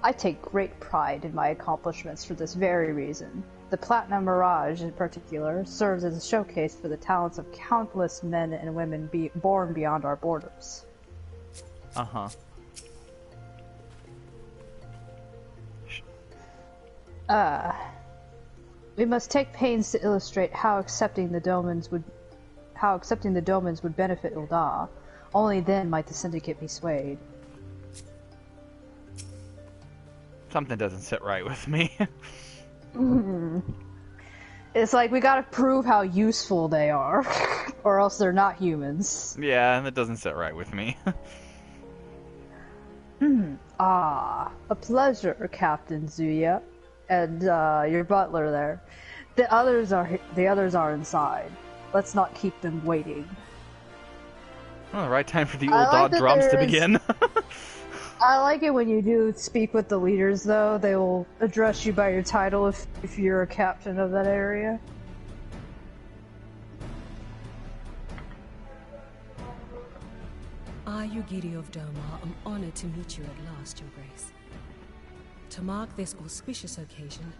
I take great pride in my accomplishments for this very reason. The Platinum Mirage, in particular, serves as a showcase for the talents of countless men and women born beyond our borders. Uh-huh. We must take pains to illustrate how accepting the domens would benefit Ul'dah. Only then might the Syndicate be swayed. Something doesn't sit right with me. It's like, we gotta prove how useful they are, or else they're not humans. Yeah, that doesn't sit right with me. A pleasure, Captain Zuya, and your butler there. The others are inside. Let's not keep them waiting. Oh, right time for the I Ul'dah like that drums to there's- begin. I like it when you do speak with the leaders, though. They will address you by your title if you're a captain of that area. I, Yugiri of Doma, am honored to meet you at last, Your Grace. To mark this auspicious occasion,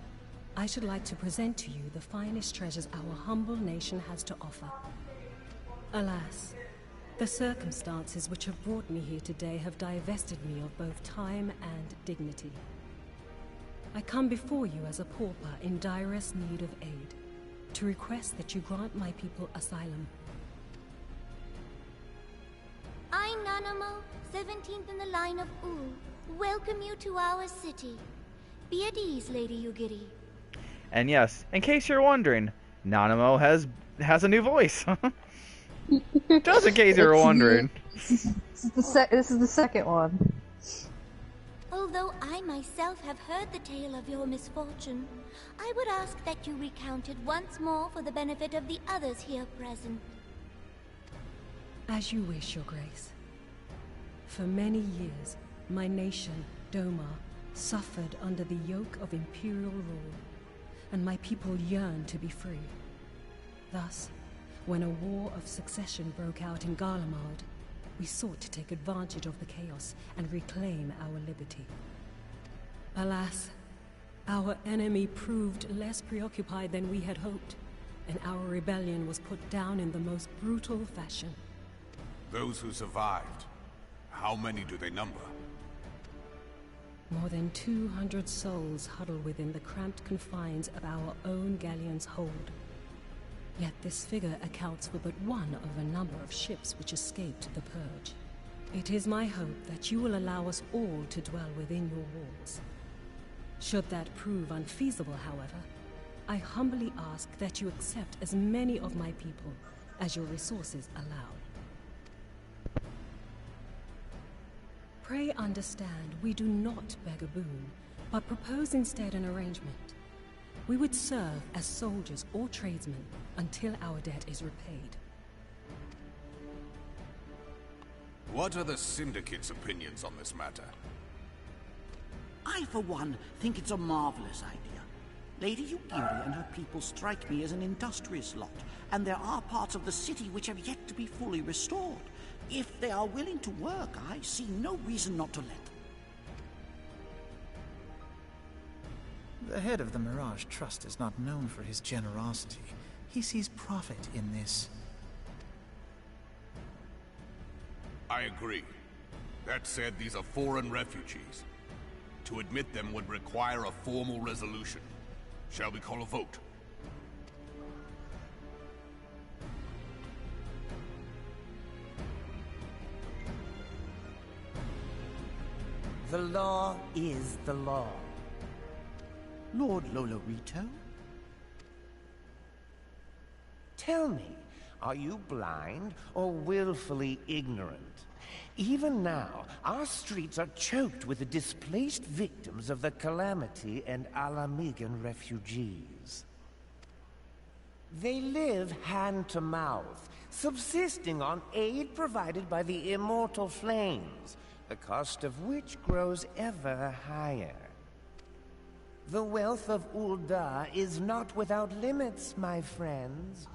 I should like to present to you the finest treasures our humble nation has to offer. Alas, the circumstances which have brought me here today have divested me of both time and dignity. I come before you as a pauper in direst need of aid, to request that you grant my people asylum. I, Nanamo, 17th in the line of welcome you to our city. Be at ease, Lady Yugiri. And yes, in case you're wondering, Nanamo has a new voice. Just in case you were wondering. This is the second one. Although I myself have heard the tale of your misfortune, I would ask that you recount it once more for the benefit of the others here present. As you wish, Your Grace. For many years, my nation, Doma, suffered under the yoke of imperial rule, and my people yearned to be free. Thus, when a war of succession broke out in Garlemald, we sought to take advantage of the chaos and reclaim our liberty. Alas, our enemy proved less preoccupied than we had hoped, and our rebellion was put down in the most brutal fashion. Those who survived, how many do they number? More than 200 souls huddle within the cramped confines of our own galleon's hold. Yet this figure accounts for but one of a number of ships which escaped the Purge. It is my hope that you will allow us all to dwell within your walls. Should that prove unfeasible, however, I humbly ask that you accept as many of my people as your resources allow. Pray understand, we do not beg a boon, but propose instead an arrangement. We would serve as soldiers or tradesmen until our debt is repaid. What are the Syndicate's opinions on this matter? I, for one, think it's a marvelous idea. Lady Yugiri and her people strike me as an industrious lot, and there are parts of the city which have yet to be fully restored. If they are willing to work, I see no reason not to let them. The head of the Mirage Trust is not known for his generosity. He sees profit in this. I agree. That said, these are foreign refugees. To admit them would require a formal resolution. Shall we call a vote? The law is the law. Lord Lolorito? Tell me, are you blind or willfully ignorant? Even now, our streets are choked with the displaced victims of the Calamity and Alamigan refugees. They live hand to mouth, subsisting on aid provided by the immortal flames, the cost of which grows ever higher. The wealth of Ul'dah is not without limits, my friends.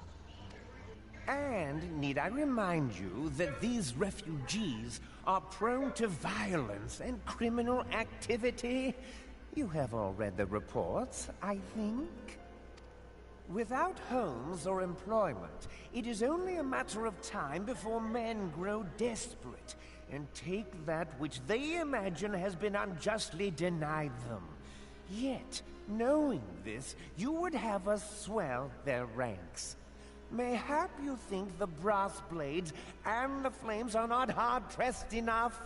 And need I remind you that these refugees are prone to violence and criminal activity? You have all read the reports, I think. Without homes or employment, it is only a matter of time before men grow desperate and take that which they imagine has been unjustly denied them. Yet, knowing this, you would have us swell their ranks. Mayhap you think the brass blades and the flames are not hard-pressed enough?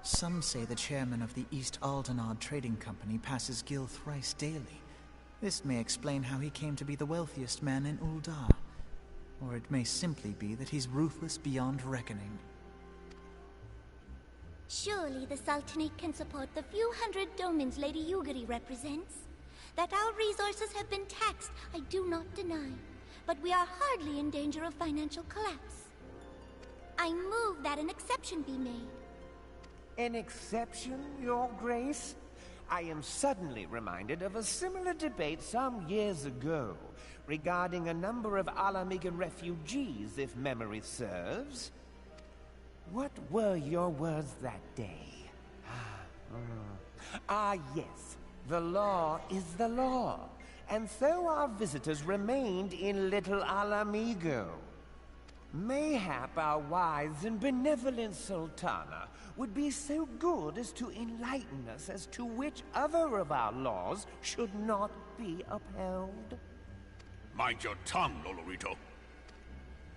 Some say the chairman of the East Aldenard Trading Company passes Gil thrice daily. This may explain how he came to be the wealthiest man in Ul'dah. Or it may simply be that he's ruthless beyond reckoning. Surely the Sultanate can support the few hundred domins Lady Yugiri represents. That our resources have been taxed, I do not deny. But we are hardly in danger of financial collapse. I move that an exception be made. An exception, Your Grace? I am suddenly reminded of a similar debate some years ago regarding a number of Alamigan refugees, if memory serves. What were your words that day? Yes. The law is the law, and so our visitors remained in Little Alamigo. Mayhap our wise and benevolent Sultana would be so good as to enlighten us as to which other of our laws should not be upheld. Mind your tongue, Lolorito.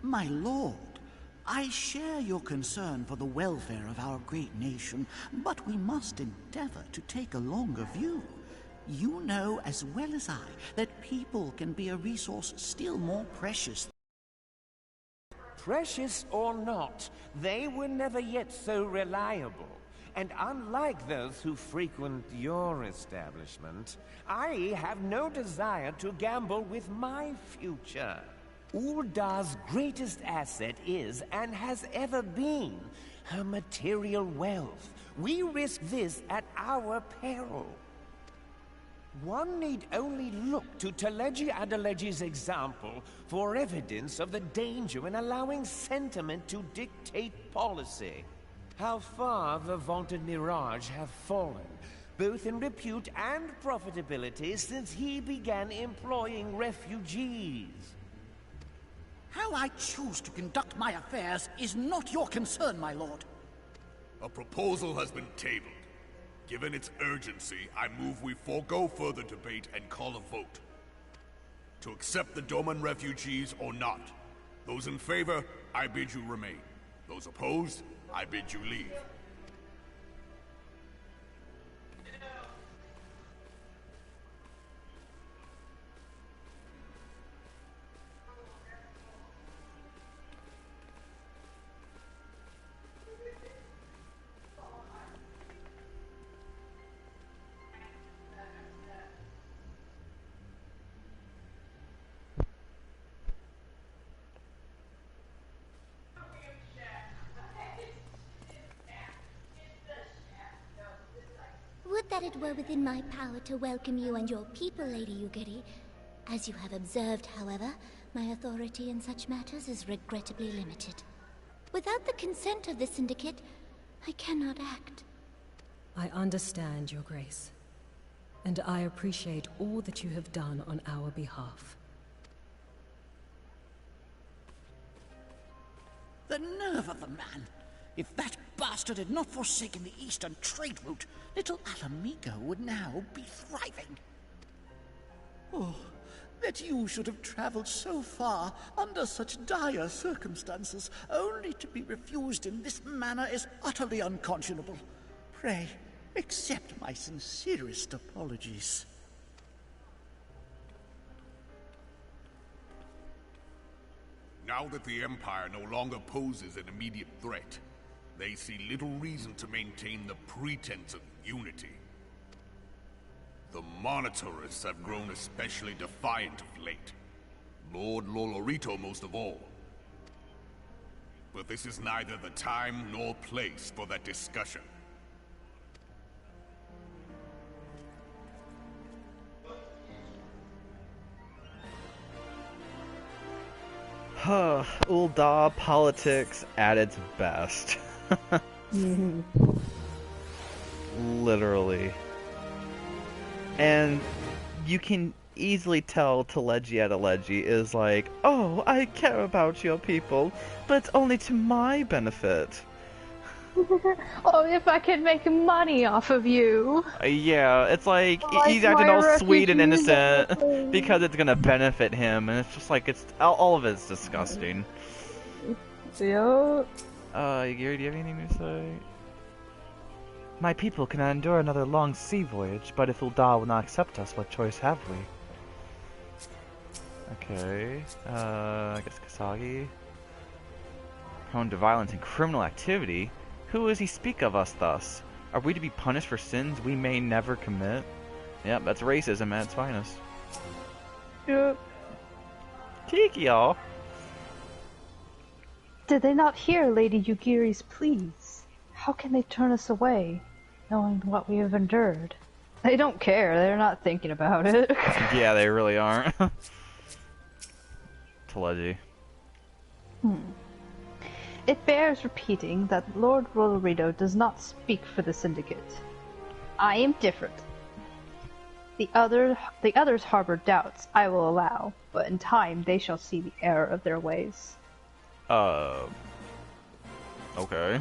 My lord, I share your concern for the welfare of our great nation, but we must endeavor to take a longer view. You know as well as I that people can be a resource still more precious. Precious or not, they were never yet so reliable. And unlike those who frequent your establishment, I have no desire to gamble with my future. Ul'dah's greatest asset is, and has ever been, her material wealth. We risk this at our peril. One need only look to Teleji Adeleji's example for evidence of the danger in allowing sentiment to dictate policy. How far the vaunted Mirage have fallen, both in repute and profitability, since he began employing refugees. How I choose to conduct my affairs is not your concern, my lord. A proposal has been tabled. Given its urgency, I move we forego further debate and call a vote. To accept the Doman refugees or not. Those in favor, I bid you remain. Those opposed, I bid you leave. Would that it were within my power to welcome you and your people, Lady Yugiri. As you have observed, however, my authority in such matters is regrettably limited. Without the consent of the Syndicate, I cannot act. I understand, Your Grace. And I appreciate all that you have done on our behalf. The nerve of the man! If that bastard had not forsaken the eastern trade route, little Alamigo would now be thriving. Oh, that you should have traveled so far under such dire circumstances, only to be refused in this manner is utterly unconscionable. Pray, accept my sincerest apologies. Now that the Empire no longer poses an immediate threat, they see little reason to maintain the pretense of unity. The Monitorists have grown especially defiant of late. Lord Lolorito most of all. But this is neither the time nor place for that discussion. Ul'dah politics at its best. Literally. And you can easily tell Teleji is like, oh, I care about your people, but only to my benefit. Oh, if I can make money off of you. Yeah, it's like, he's acting all sweet and innocent because it's gonna benefit him, and it's just like, it's all of it's disgusting. Yep. Gary, do you have anything to say? My people can endure another long sea voyage, but if Ul'dah will not accept us, what choice have we? Okay, I guess Kasagi. Prone to violence and criminal activity? Who does he speak of us thus? Are we to be punished for sins we may never commit? Yep, that's racism at its finest. Yep. Tiki, y'all. Did they not hear Lady Yugiri's pleas? How can they turn us away, knowing what we have endured? They don't care, they're not thinking about it. Yeah, they really aren't. Teleji. It bears repeating that Lord Lolorito does not speak for the Syndicate. I am different. The others harbor doubts, I will allow, but in time they shall see the error of their ways. Okay.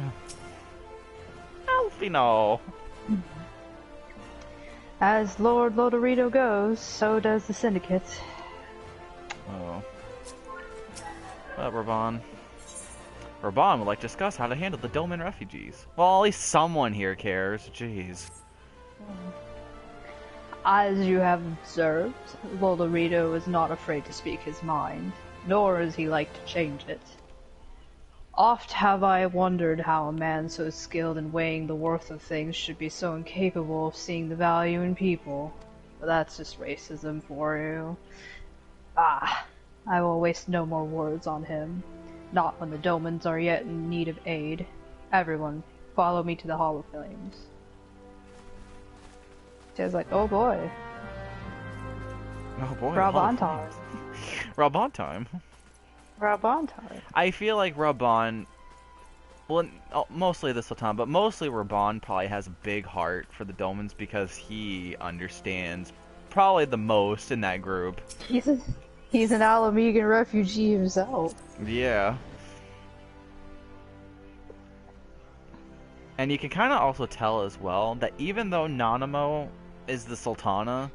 Alfino. As Lord Lolorito goes, so does the Syndicate. Oh. Raban. Raban would like to discuss how to handle the Doman refugees. Well, at least someone here cares. Jeez. As you have observed, Lolorito is not afraid to speak his mind, nor is he like to change it. Oft have I wondered how a man so skilled in weighing the worth of things should be so incapable of seeing the value in people. But that's just racism for you. Ah, I will waste no more words on him. Not when the Domans are yet in need of aid. Everyone, follow me to the Hall of Flames. She's like, oh boy. Oh boy. Raban time. Raban time. Raban time. I feel like Raban, well, mostly this time, but mostly Raban probably has a big heart for the Domans because he understands probably the most in that group. He's an Alamegan refugee himself. Yeah. And you can kind of also tell as well that even though Nanamo is the Sultana,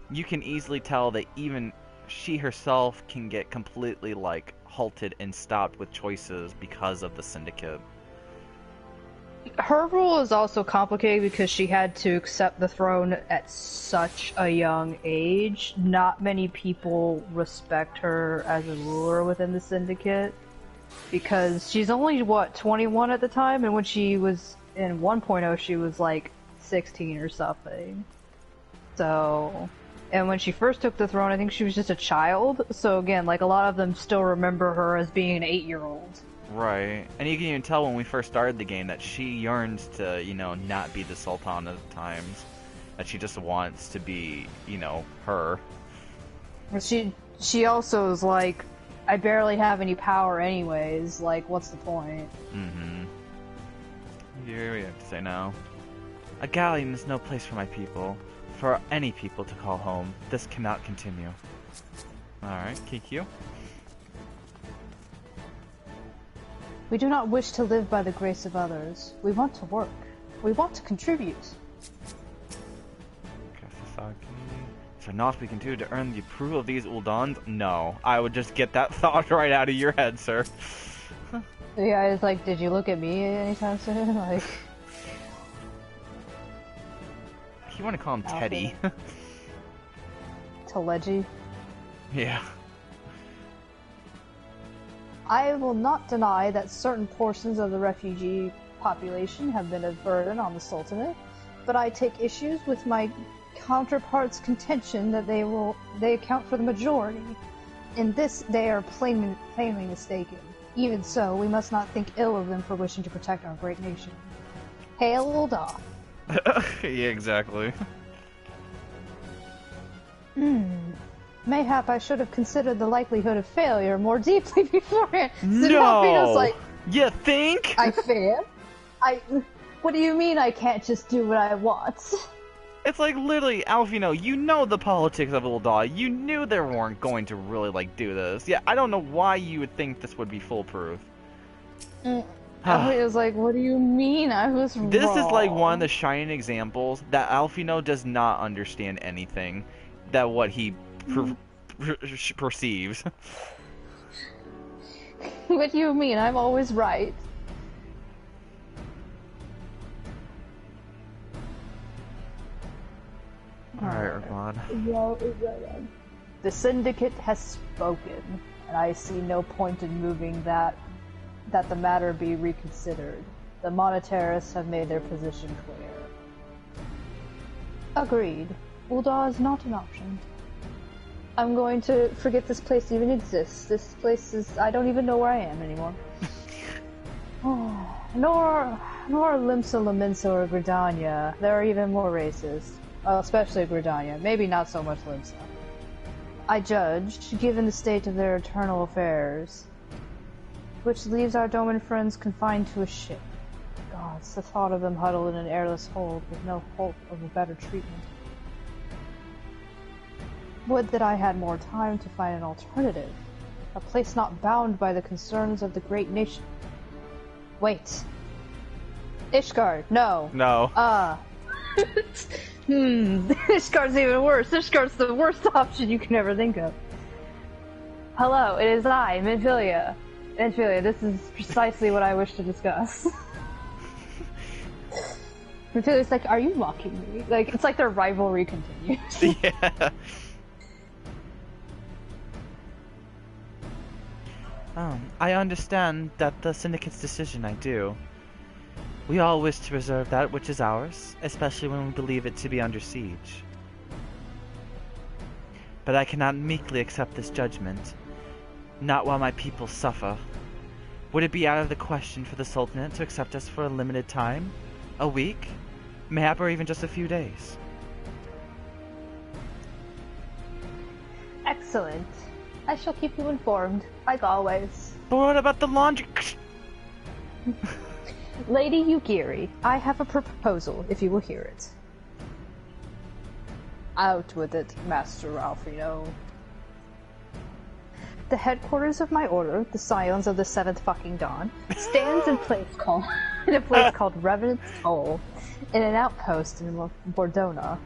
you can easily tell that even she herself can get completely, like, halted and stopped with choices because of the Syndicate. Her rule is also complicated because she had to accept the throne at such a young age. Not many people respect her as a ruler within the Syndicate. Because she's only, what, 21 at the time? And when she was in 1.0, she was like 16 or something. So... And when she first took the throne, I think she was just a child. So again, like, a lot of them still remember her as being an 8-year-old. Right. And you can even tell when we first started the game that she yearns to, not be the Sultana at times. That she just wants to be, her. She also is like, I barely have any power anyways, like, what's the point? Mm-hmm. Here we have to say no. A galleon is no place for my people. For any people to call home. This cannot continue. Alright, KQ. We do not wish to live by the grace of others. We want to work. We want to contribute. Kasasaki. Is there naught we can do to earn the approval of these Ul'dahs? No. I would just get that thought right out of your head, sir. Yeah, it's like, did you look at me anytime soon? Like... You want to call him Teddy. Telegy? Yeah. I will not deny that certain portions of the refugee population have been a burden on the Sultanate, but I take issues with my counterparts' contention that they account for the majority. In this, they are plainly mistaken. Even so, we must not think ill of them for wishing to protect our great nation. Hail Ul'dah! Yeah, exactly. Mayhap I should have considered the likelihood of failure more deeply beforehand. No! Like, you think? I fail? What do you mean I can't just do what I want? It's like, literally, Alfino, you know the politics of Ul'dah. You knew they weren't going to really, like, do this. Yeah, I don't know why you would think this would be foolproof. I was like, what do you mean I was wrong? This is like one of the shining examples that Alfino does not understand anything that what he perceives. What do you mean? I'm always right. Alright, Urban. The Syndicate has spoken, and I see no point in moving that the matter be reconsidered. The monetarists have made their position clear. Agreed. Ul'dah is not an option. I'm going to forget this place even exists. This place is... I don't even know where I am anymore. Nor Limsa Lominsa or Gridania. There are even more races. Especially Gridania. Maybe not so much Limsa. I judge, given the state of their internal affairs, which leaves our Doman friends confined to a ship. Gods, the thought of them huddled in an airless hold with no hope of a better treatment. Would that I had more time to find an alternative. A place not bound by the concerns of the great nation. Wait. Ishgard, no. No. Ishgard's even worse. Ishgard's the worst option you can ever think of. Hello, it is I, Minfilia. Minfilia, this is precisely what I wish to discuss. Minfilia's like, are you mocking me? Like, it's like their rivalry continues. Yeah. I understand that the Syndicate's decision, I do. We all wish to preserve that which is ours, especially when we believe it to be under siege. But I cannot meekly accept this judgment, not while my people suffer. Would it be out of the question for the Sultanate to accept us for a limited time? A week? Mayhap or even just a few days? Excellent. I shall keep you informed, like always. But what about the laundry? Lady Yugiri, I have a proposal, if you will hear it. Out with it, Master Alfino. The headquarters of my order, the Scions of the Seventh fucking Dawn, stands in place called... in a place called Revenant's Toll, in an outpost in Bordona.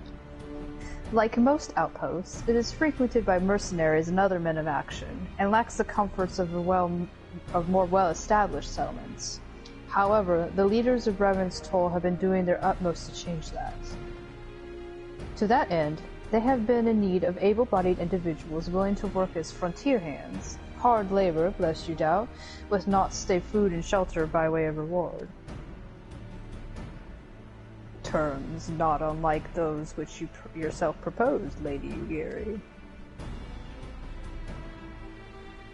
Like most outposts, it is frequented by mercenaries and other men of action, and lacks the comforts of more well-established settlements. However, the leaders of Revenant's Toll have been doing their utmost to change that. To that end, they have been in need of able-bodied individuals willing to work as frontier hands, hard labor, lest you doubt, with not stay food and shelter by way of reward. Terms not unlike those which you yourself proposed, Lady Ugiri.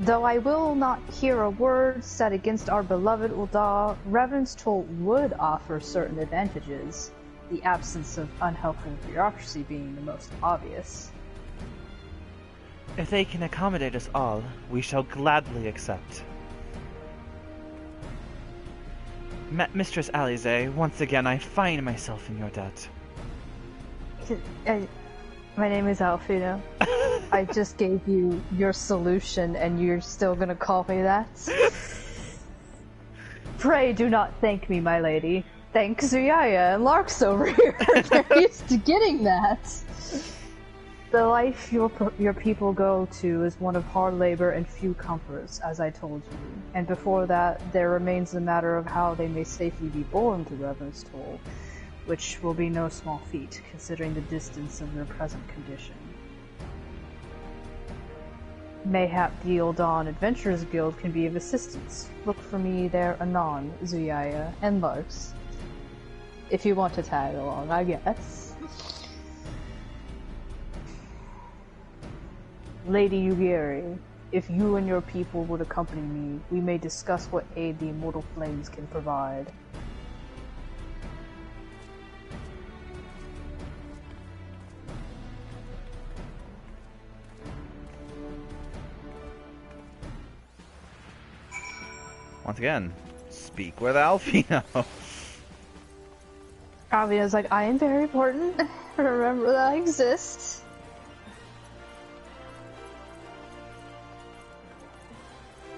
Though I will not hear a word said against our beloved Ul'dah, Revenant's Toll would offer certain advantages, the absence of unhelpful bureaucracy being the most obvious. If they can accommodate us all, we shall gladly accept. Mistress Alize, once again I find myself in your debt. My name is Alfina. I just gave you your solution and you're still gonna call me that? Pray do not thank me, my lady. Thank Zuyaya and Larks over here. They're used to getting that. The life your people go to is one of hard labor and few comforts, as I told you. And before that, there remains the matter of how they may safely be borne to Revenant's Toll, which will be no small feat, considering the distance of their present condition. Mayhap the Ul'dah Adventurers Guild can be of assistance. Look for me there anon, Zuyaya, and Larks. If you want to tag along, I guess. Lady Ugiri, if you and your people would accompany me, we may discuss what aid the immortal flames can provide. Once again, speak with Alfino. Alfino's like, I am very important. Remember that I exist.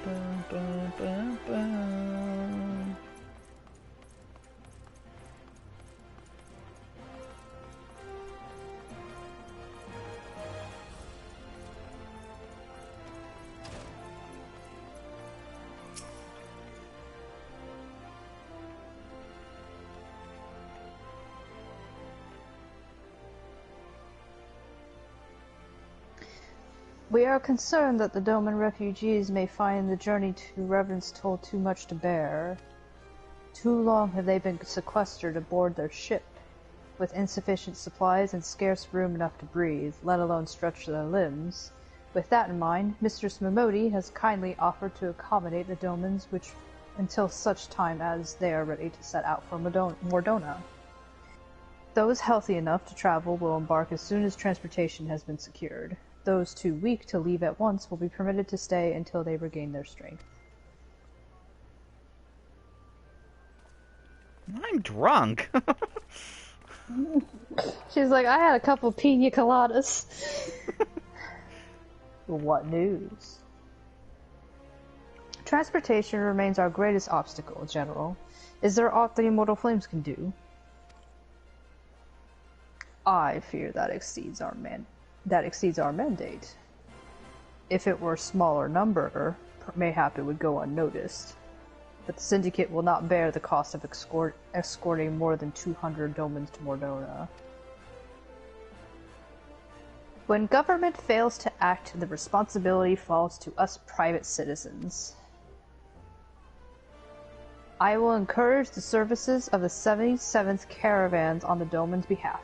Bum, bum, bum, bum. We are concerned that the Doman refugees may find the journey to Revenant's Toll too much to bear. Too long have they been sequestered aboard their ship, with insufficient supplies and scarce room enough to breathe, let alone stretch their limbs. With that in mind, Mistress Momodi has kindly offered to accommodate the Domans until such time as they are ready to set out for Mordona. Those healthy enough to travel will embark as soon as transportation has been secured. Those too weak to leave at once will be permitted to stay until they regain their strength. I'm drunk. She's like, I had a couple pina coladas. What news? Transportation remains our greatest obstacle, General. Is there aught the Immortal Flames can do? I fear that exceeds our mandate. If it were a smaller number, mayhap it would go unnoticed. But the Syndicate will not bear the cost of escorting more than 200 Domans to Mordona. When government fails to act, the responsibility falls to us private citizens. I will encourage the services of the 77th Caravans on the Doman's behalf.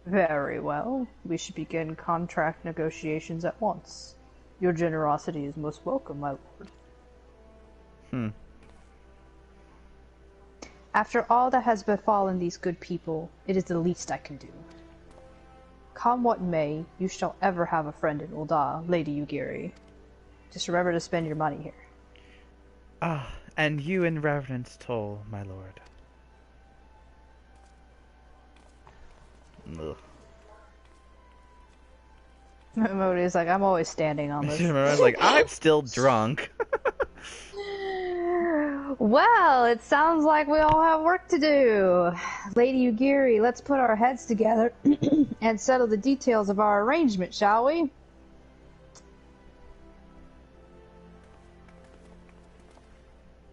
Very well. We should begin contract negotiations at once. Your generosity is most welcome, my lord. After all that has befallen these good people, it is the least I can do. Come what may, you shall ever have a friend in Ul'dah, Lady Ugiri. Just remember to spend your money here. Ah, and you in Revenant's Toll, my lord. Ugh. Modi's like, I'm always standing on this. I was like, I'm still drunk. Well, it sounds like we all have work to do. Lady Ugiri, let's put our heads together and settle the details of our arrangement, shall we?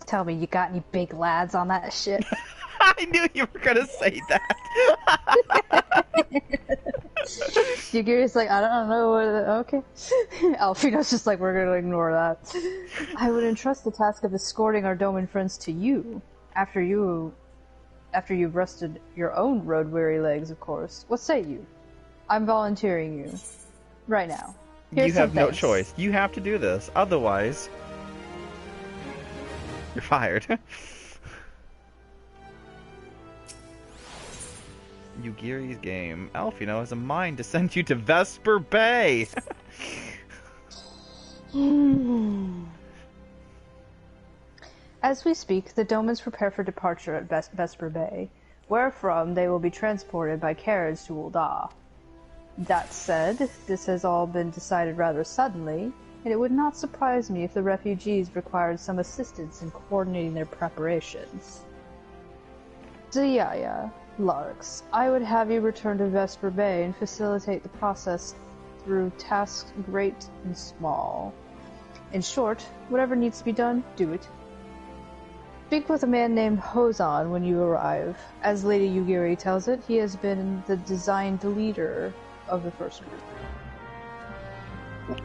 Tell me, you got any big lads on that shit? I knew you were gonna say that. Ugiri's like, I don't know what. Okay. Alfino's just like, we're gonna ignore that. I would entrust the task of escorting our Doman friends to you after you've rested your own road-weary legs, of course. What say you? I'm volunteering you right now. Here's You have some no thanks. choice. You have to do this. Otherwise, you're fired. Ugiri's game. Alfino has a mind to send you to Vesper Bay! As we speak, the Domans prepare for departure at Vesper Bay, wherefrom they will be transported by carriage to Ul'dah. That said, this has all been decided rather suddenly, and it would not surprise me if the refugees required some assistance in coordinating their preparations. Ziyaya, Larks, I would have you return to Vesper Bay and facilitate the process through tasks great and small. In short, whatever needs to be done, do it. Speak with a man named Hozan when you arrive. As Lady Ugiri tells it, he has been the designed leader of the first group.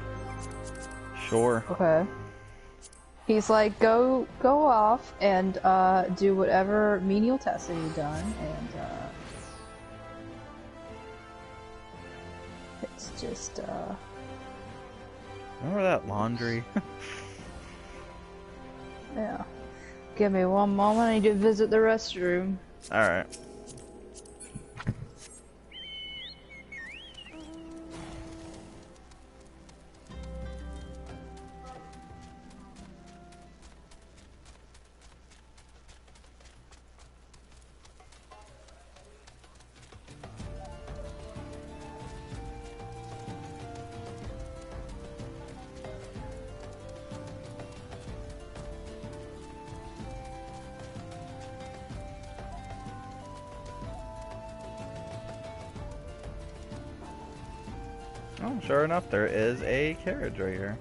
Sure. Okay. He's like, go off and do whatever menial tasks that you've done, and it's just Remember that laundry? yeah. Give me one moment, I need to visit the restroom. Alright. Oh, sure enough, there is a carriage right here.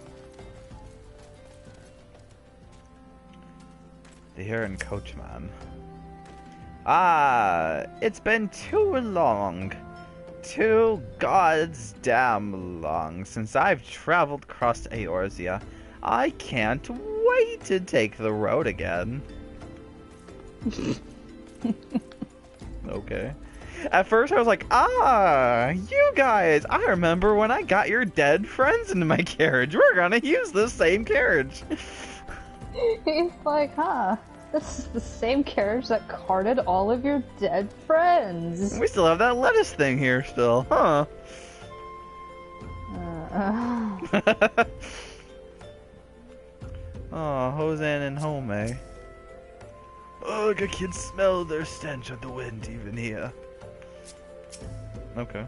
The Heron Coachman. Ah, it's been too long. Too gods damn long since I've traveled across Eorzea. I can't wait to take the road again. Okay. At first I was like, you guys, I remember when I got your dead friends into my carriage. We're gonna use this same carriage. He's like, this is the same carriage that carted all of your dead friends. We still have that lettuce thing here still, huh? Oh, Hosan and Home. Ugh, I can smell their stench of the wind even here. Okay.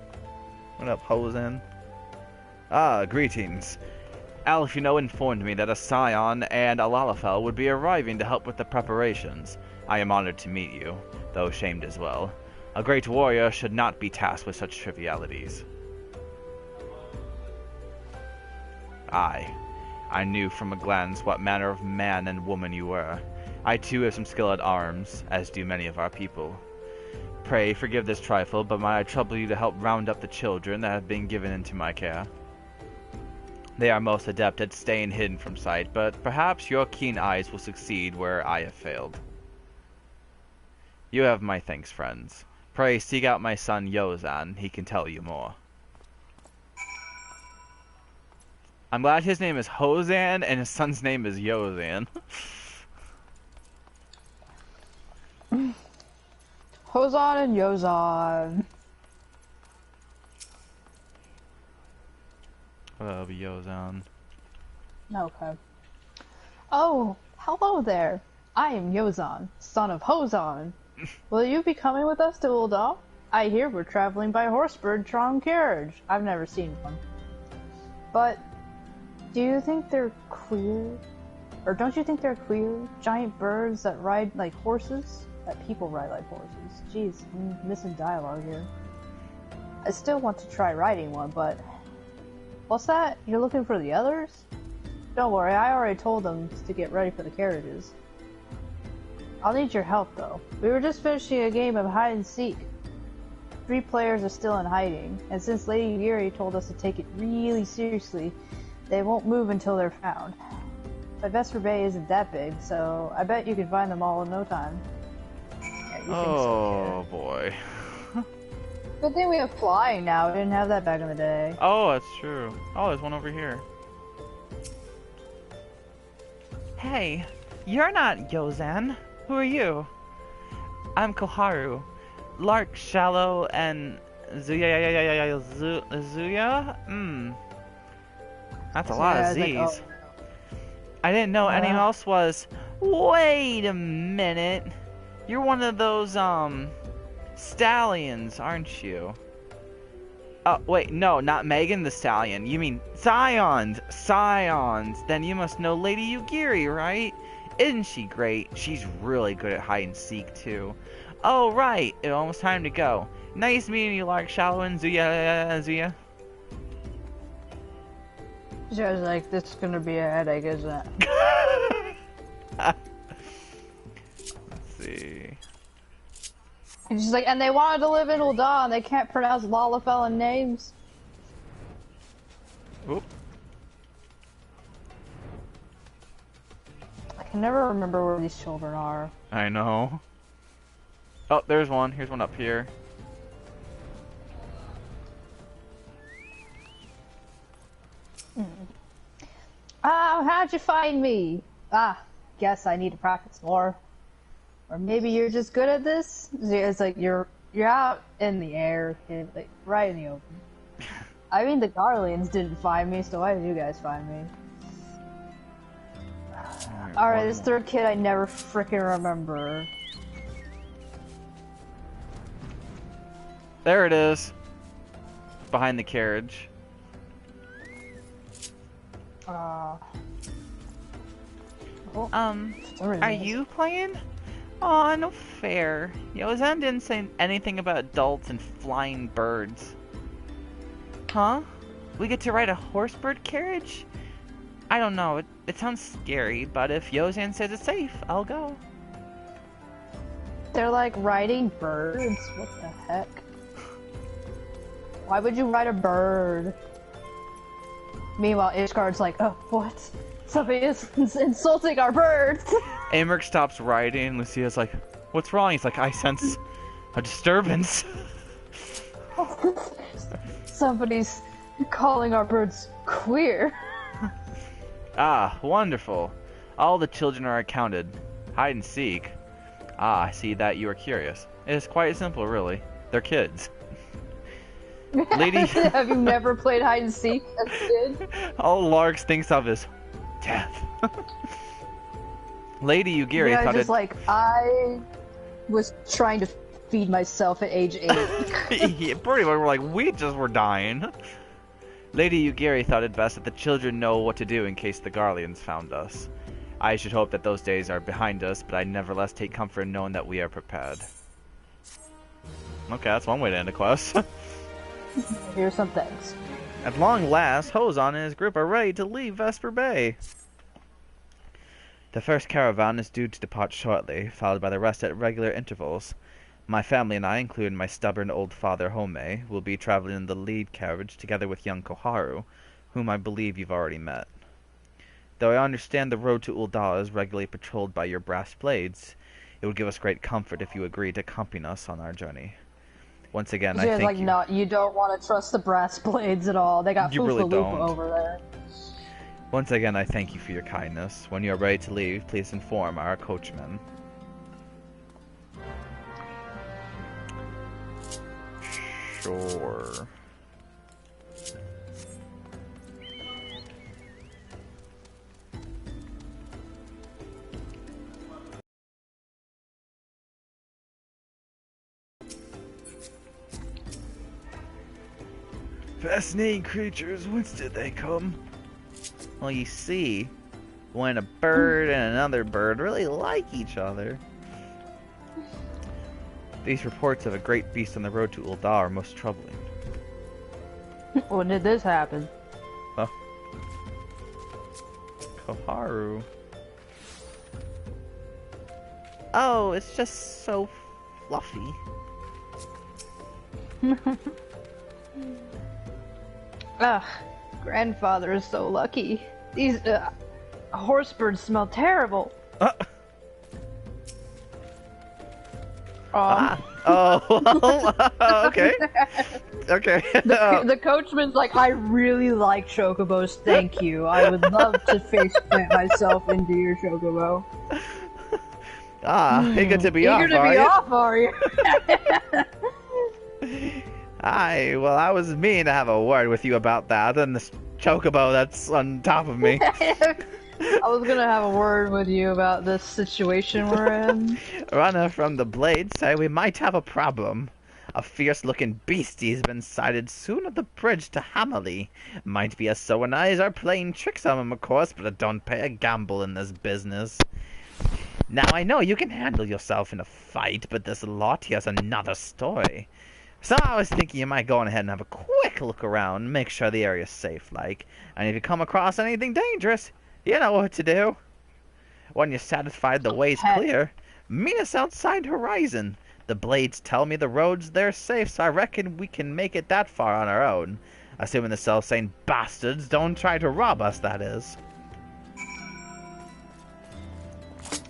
What up, Hosan? Greetings. Alfino informed me that a Scion and a Lalafell would be arriving to help with the preparations. I am honored to meet you, though shamed as well. A great warrior should not be tasked with such trivialities. I knew from a glance what manner of man and woman you were. I too have some skill at arms, as do many of our people. Pray forgive this trifle, but might I trouble you to help round up the children that have been given into my care? They are most adept at staying hidden from sight, but perhaps your keen eyes will succeed where I have failed. You have my thanks, friends. Pray seek out my son Yozan, he can tell you more. I'm glad his name is Hosan and his son's name is Yozan. Hozan and Yozan. Oh, Yozan. Okay. Oh, hello there. I am Yozan, son of Hozan. Will you be coming with us to Ul'dah? I hear we're traveling by horsebird-drawn carriage. I've never seen one. But, do you think they're queer? Or don't you think they're queer? Giant birds that ride like horses? That people ride like horses. Jeez, I'm missing dialogue here. I still want to try riding one, but... What's that? You're looking for the others? Don't worry, I already told them to get ready for the carriages. I'll need your help, though. We were just finishing a game of hide and seek. 3 players are still in hiding, and since Lady Yuri told us to take it really seriously, they won't move until they're found. But Vesper Bay isn't that big, so I bet you can find them all in no time. Yeah, you think so, boy. Good thing we have flying now. We didn't have that back in the day. Oh, that's true. Oh, there's one over here. Hey, you're not Yozan. Who are you? I'm Koharu. Lark, Shallow, and Zuya. Zuya? That's a lot of Z's. Like, oh. I didn't know anyone else was. Wait a minute. You're one of those, stallions, aren't you? Oh, wait, no, not Megan the Stallion. You mean Scions. Scions. Then you must know Lady Yugiri, right? Isn't she great? She's really good at hide and seek, too. Oh, right. It's almost time to go. Nice meeting you, Lark, Shallow, and Zuya. She was like, this is gonna be a headache, isn't it? Let's see. And she's like, and they wanted to live in Ul'dah, and they can't pronounce Lalafellan names. Oop. I can never remember where these children are. I know. Oh, there's one. Here's one up here. How'd you find me? Guess I need to practice more. Or maybe you're just good at this? It's like you're out in the air, like right in the open. I mean, the Garleans didn't find me, so why did you guys find me? Alright, this third kid I never frickin' remember. There it is. Behind the carriage. Are you playing? Aw, no fair. Yozan didn't say anything about adults and flying birds. Huh? We get to ride a horsebird carriage? I don't know, it sounds scary, but if Yozan says it's safe, I'll go. They're like riding birds? What the heck? Why would you ride a bird? Meanwhile, Ishgard's like, oh, what? Somebody is insulting our birds! Aymeric stops riding, Lucia's like, what's wrong? He's like, I sense a disturbance. Somebody's calling our birds queer. Ah, wonderful. All the children are accounted. Hide and seek. Ah, I see that you are curious. It is quite simple, really. They're kids. Lady... Have you never played hide and seek as a kid? All Larks thinks of is death. Lady Yugiri thought just like, I was trying to feed myself at age 8. Yeah, pretty much, we're like, we just were dying. Lady Yugiri thought it best that the children know what to do in case the Garleans found us. I should hope that those days are behind us, but I nevertheless take comfort in knowing that we are prepared. Okay, that's one way to end a quest. Here's some things. At long last, Hozan and his group are ready to leave Vesper Bay. The first caravan is due to depart shortly, followed by the rest at regular intervals. My family and I, including my stubborn old father Home, will be traveling in the lead carriage together with young Koharu, whom I believe you've already met. Though I understand the road to Ul'dah is regularly patrolled by your brass blades, it would give us great comfort if you agreed to accompany us on our journey. Once again, I thank you. No, you don't want to trust the brass blades at all. They got Foofaloopa over there. Once again, I thank you for your kindness. When you are ready to leave, please inform our coachman. Sure. Fascinating creatures, whence did they come? Well, you see, when a bird and another bird really like each other. These reports of a great beast on the road to Ul'dah are most troubling. When did this happen? Huh? Koharu. Oh, it's just so fluffy. Ugh, grandfather is so lucky. These horse birds smell terrible. Oh, well, okay. Okay. The coachman's like, I really like chocobos, thank you. I would love to face plant myself into your chocobo. Eager to be off, are you? Aye, well, I was meaning to have a word with you about that, and this chocobo that's on top of me. I was gonna have a word with you about this situation we're in. Runner from the blade say we might have a problem. A fierce-looking beastie's been sighted soon at the bridge to Hammerley. Might be a Soanais are playing tricks on him, of course, but I don't pay a gamble in this business. Now, I know you can handle yourself in a fight, but this lot here's another story. So I was thinking you might go on ahead and have a quick look around, make sure the area's safe, like. And if you come across anything dangerous, you know what to do. When you're satisfied the way's clear, meet us outside Horizon. The blades tell me the road's there safe, so I reckon we can make it that far on our own. Assuming the self-same bastards don't try to rob us, that is.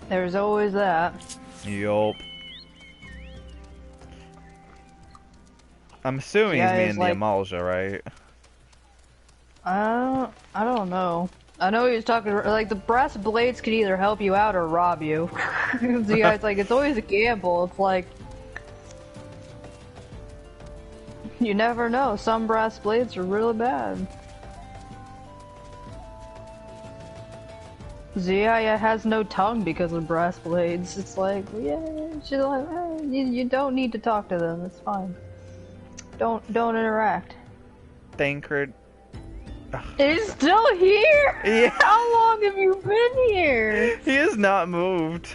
There's always that. Yup. I'm assuming he's being the Amalja, right? I don't know. I know he was talking, like, the brass blades can either help you out or rob you. So yeah, it's like, it's always a gamble. It's like, you never know. Some brass blades are really bad. Zia has no tongue because of brass blades. It's like, yeah, she's like, hey, you don't need to talk to them. It's fine. Don't interact. Thancred. He's still here? Yeah. How long have you been here? He has not moved.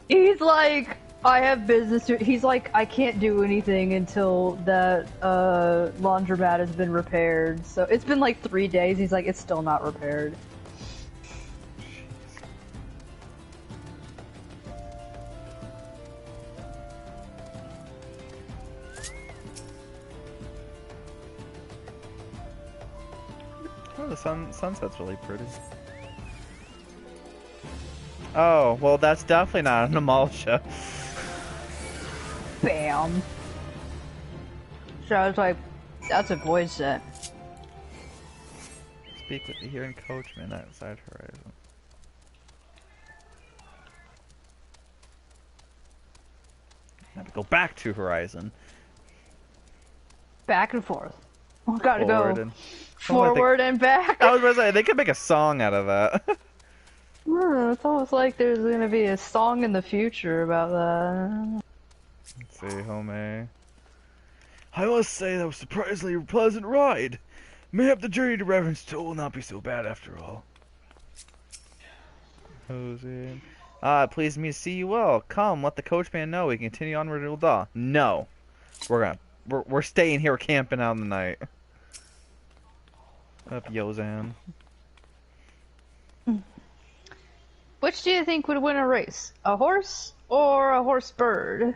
He's like, I have business to... He's like, I can't do anything until that laundromat has been repaired. So it's been like 3 days. He's like, it's still not repaired. Oh, the sunset's really pretty. Oh, well, that's definitely not an Amalja. Bam. So I was like, that's a voice set. Speak with the hearing coachman outside Horizon. Have to go back to Horizon. Back and forth. We gotta go Forward forward and back. I was gonna say, they could make a song out of that. It's almost like there's gonna be a song in the future about that. Let's see, Home. I must say that was a surprisingly pleasant ride. Mayhap the journey to Reverend's Tool will not be so bad after all. Jose. It pleased me to see you well. Come, let the coachman know we can continue onward to Ul'dah. No. We're staying here camping out in the night. Up Yozan. Which do you think would win a race? A horse or a horse bird?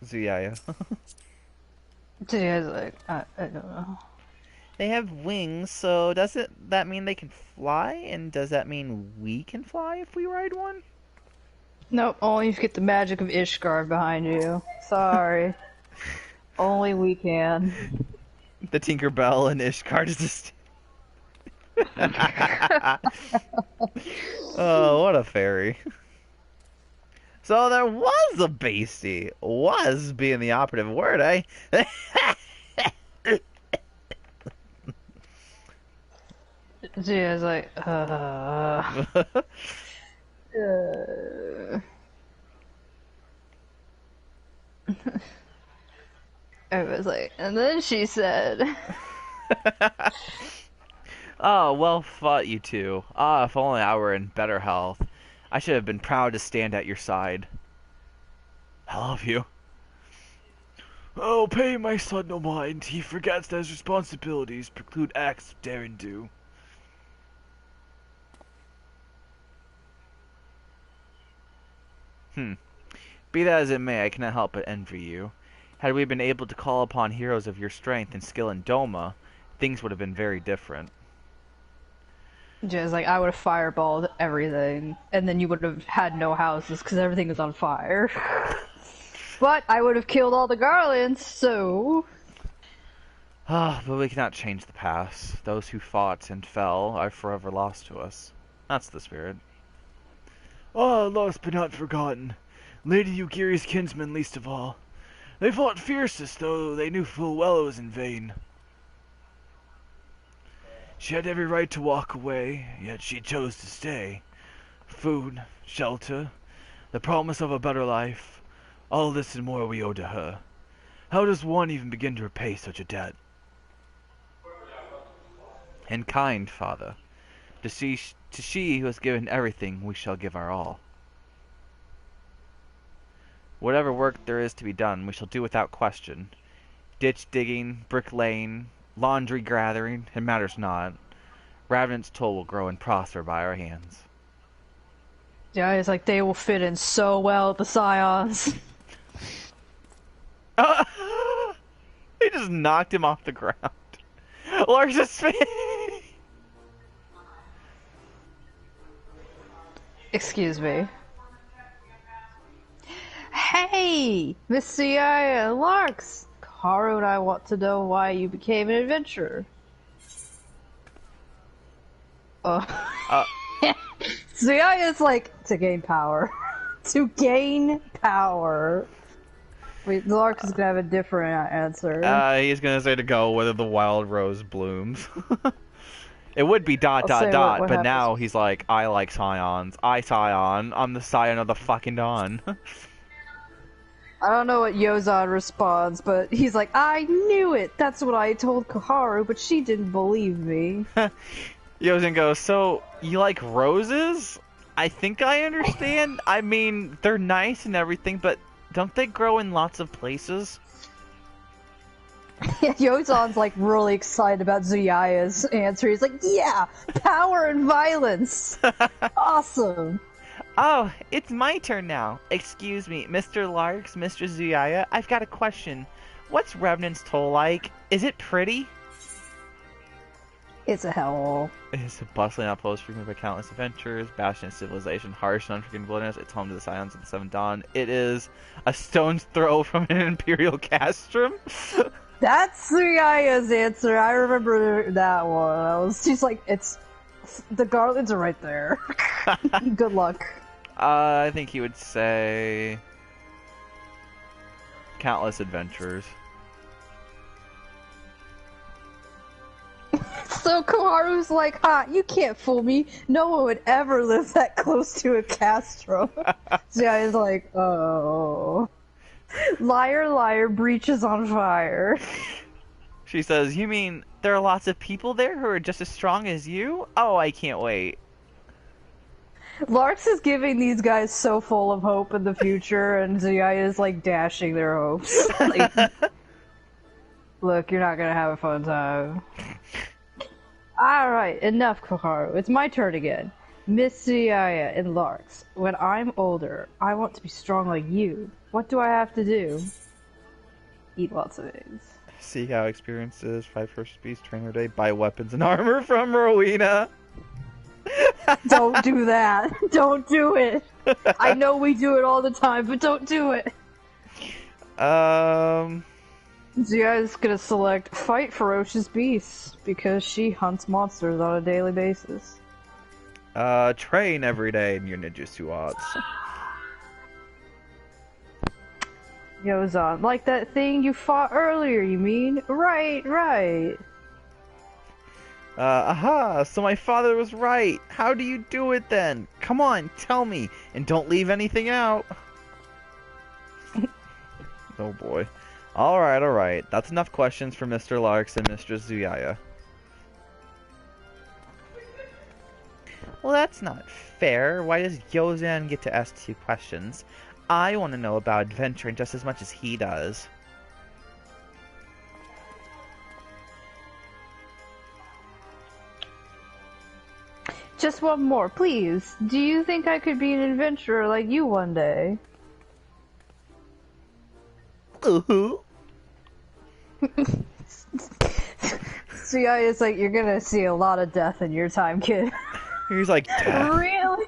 Zia. Zia's like, I don't know. They have wings, so does that mean they can fly? And does that mean we can fly if we ride one? Nope, only if you get the magic of Ishgard behind you. Sorry. Only we can. The Tinkerbell and Ishgard is just... Oh, what a fairy. So there was a beastie. Was being the operative word, eh? Zia's like, I was like, and then she said... Oh, well fought, you two. Ah, if only I were in better health. I should have been proud to stand at your side. I love you. Oh, pay my son no mind. He forgets that his responsibilities preclude acts of dare and do. Be that as it may, I cannot help but envy you. Had we been able to call upon heroes of your strength and skill in Doma, things would have been very different. Just like, I would have fireballed everything, and then you would have had no houses because everything was on fire. But I would have killed all the Garlands, so... Ah, but we cannot change the past. Those who fought and fell are forever lost to us. That's the spirit. Ah, lost but not forgotten. Lady Yugiri's kinsmen least of all. They fought fiercest, though they knew full well it was in vain. She had every right to walk away, yet she chose to stay. Food, shelter, the promise of a better life, all this and more we owe to her. How does one even begin to repay such a debt? In kind, Father. To she who has given everything, we shall give our all. Whatever work there is to be done, we shall do without question. Ditch digging, brick laying, laundry gathering, it matters not. Ravenant's toll will grow and prosper by our hands. Yeah, it's like they will fit in so well with the Scions. He just knocked him off the ground. Large's face. Excuse me. Hey, Miss Cia, Larks. Haru and I want to know why you became an adventurer. Cia is like, to gain power. To gain power. Wait, Lark is gonna have a different answer. He's gonna say to go whether the wild rose blooms. It would be ... but happens. now he's like, I like Scions. I Scion. I'm the Scion of the fucking dawn. I don't know what Yozan responds, but he's like, I knew it! That's what I told Koharu, but she didn't believe me. Yozan goes, so, you like roses? I think I understand. I mean, they're nice and everything, but don't they grow in lots of places? Yozan's like really excited about Zuyaya's answer. He's like, yeah! Power and violence! Awesome! Oh, it's my turn now. Excuse me, Mr. Larks, Mr. Zuyaya, I've got a question. What's Revenant's toll like? Is it pretty? It's a hellhole. It's a bustling outpost frequented by countless adventures, bastion of civilization, harsh and unforgiving wilderness. It's home to the Scions of the Seventh Dawn. It is a stone's throw from an Imperial castrum. That's Zuyaya's answer. I remember that one. She's like, the Garlands are right there. Good luck. I think he would say countless adventures. So Koharu's like, you can't fool me. No one would ever live that close to a castrum. Zuyaya's like, oh. Liar, liar, breach is on fire. She says, you mean there are lots of people there who are just as strong as you? Oh, I can't wait. Larks is giving these guys so full of hope in the future, and Zuyaya is like dashing their hopes. Like, look, you're not gonna have a fun time. Alright, enough, Koharu. It's my turn again. Miss Zuyaya and Larks, when I'm older, I want to be strong like you. What do I have to do? Eat lots of eggs. See how experiences 5 first beast trainer day. Buy weapons and armor from Rowena. Don't do that. Don't do it. I know we do it all the time, but don't do it. Ziya's gonna select fight ferocious beasts because she hunts monsters on a daily basis. Train every day in your ninjutsu arts. Yozan, like that thing you fought earlier, you mean? Right. Aha! So my father was right! How do you do it then? Come on, tell me! And don't leave anything out! Oh boy. Alright. That's enough questions for Mr. Larks and Mr. Zuyaya. Well, that's not fair. Why does Yozan get to ask 2 questions? I want to know about adventuring just as much as he does. Just one more, please. Do you think I could be an adventurer like you one day? Ooh. See, it's like, you're gonna see a lot of death in your time, kid. He's like, death. Really?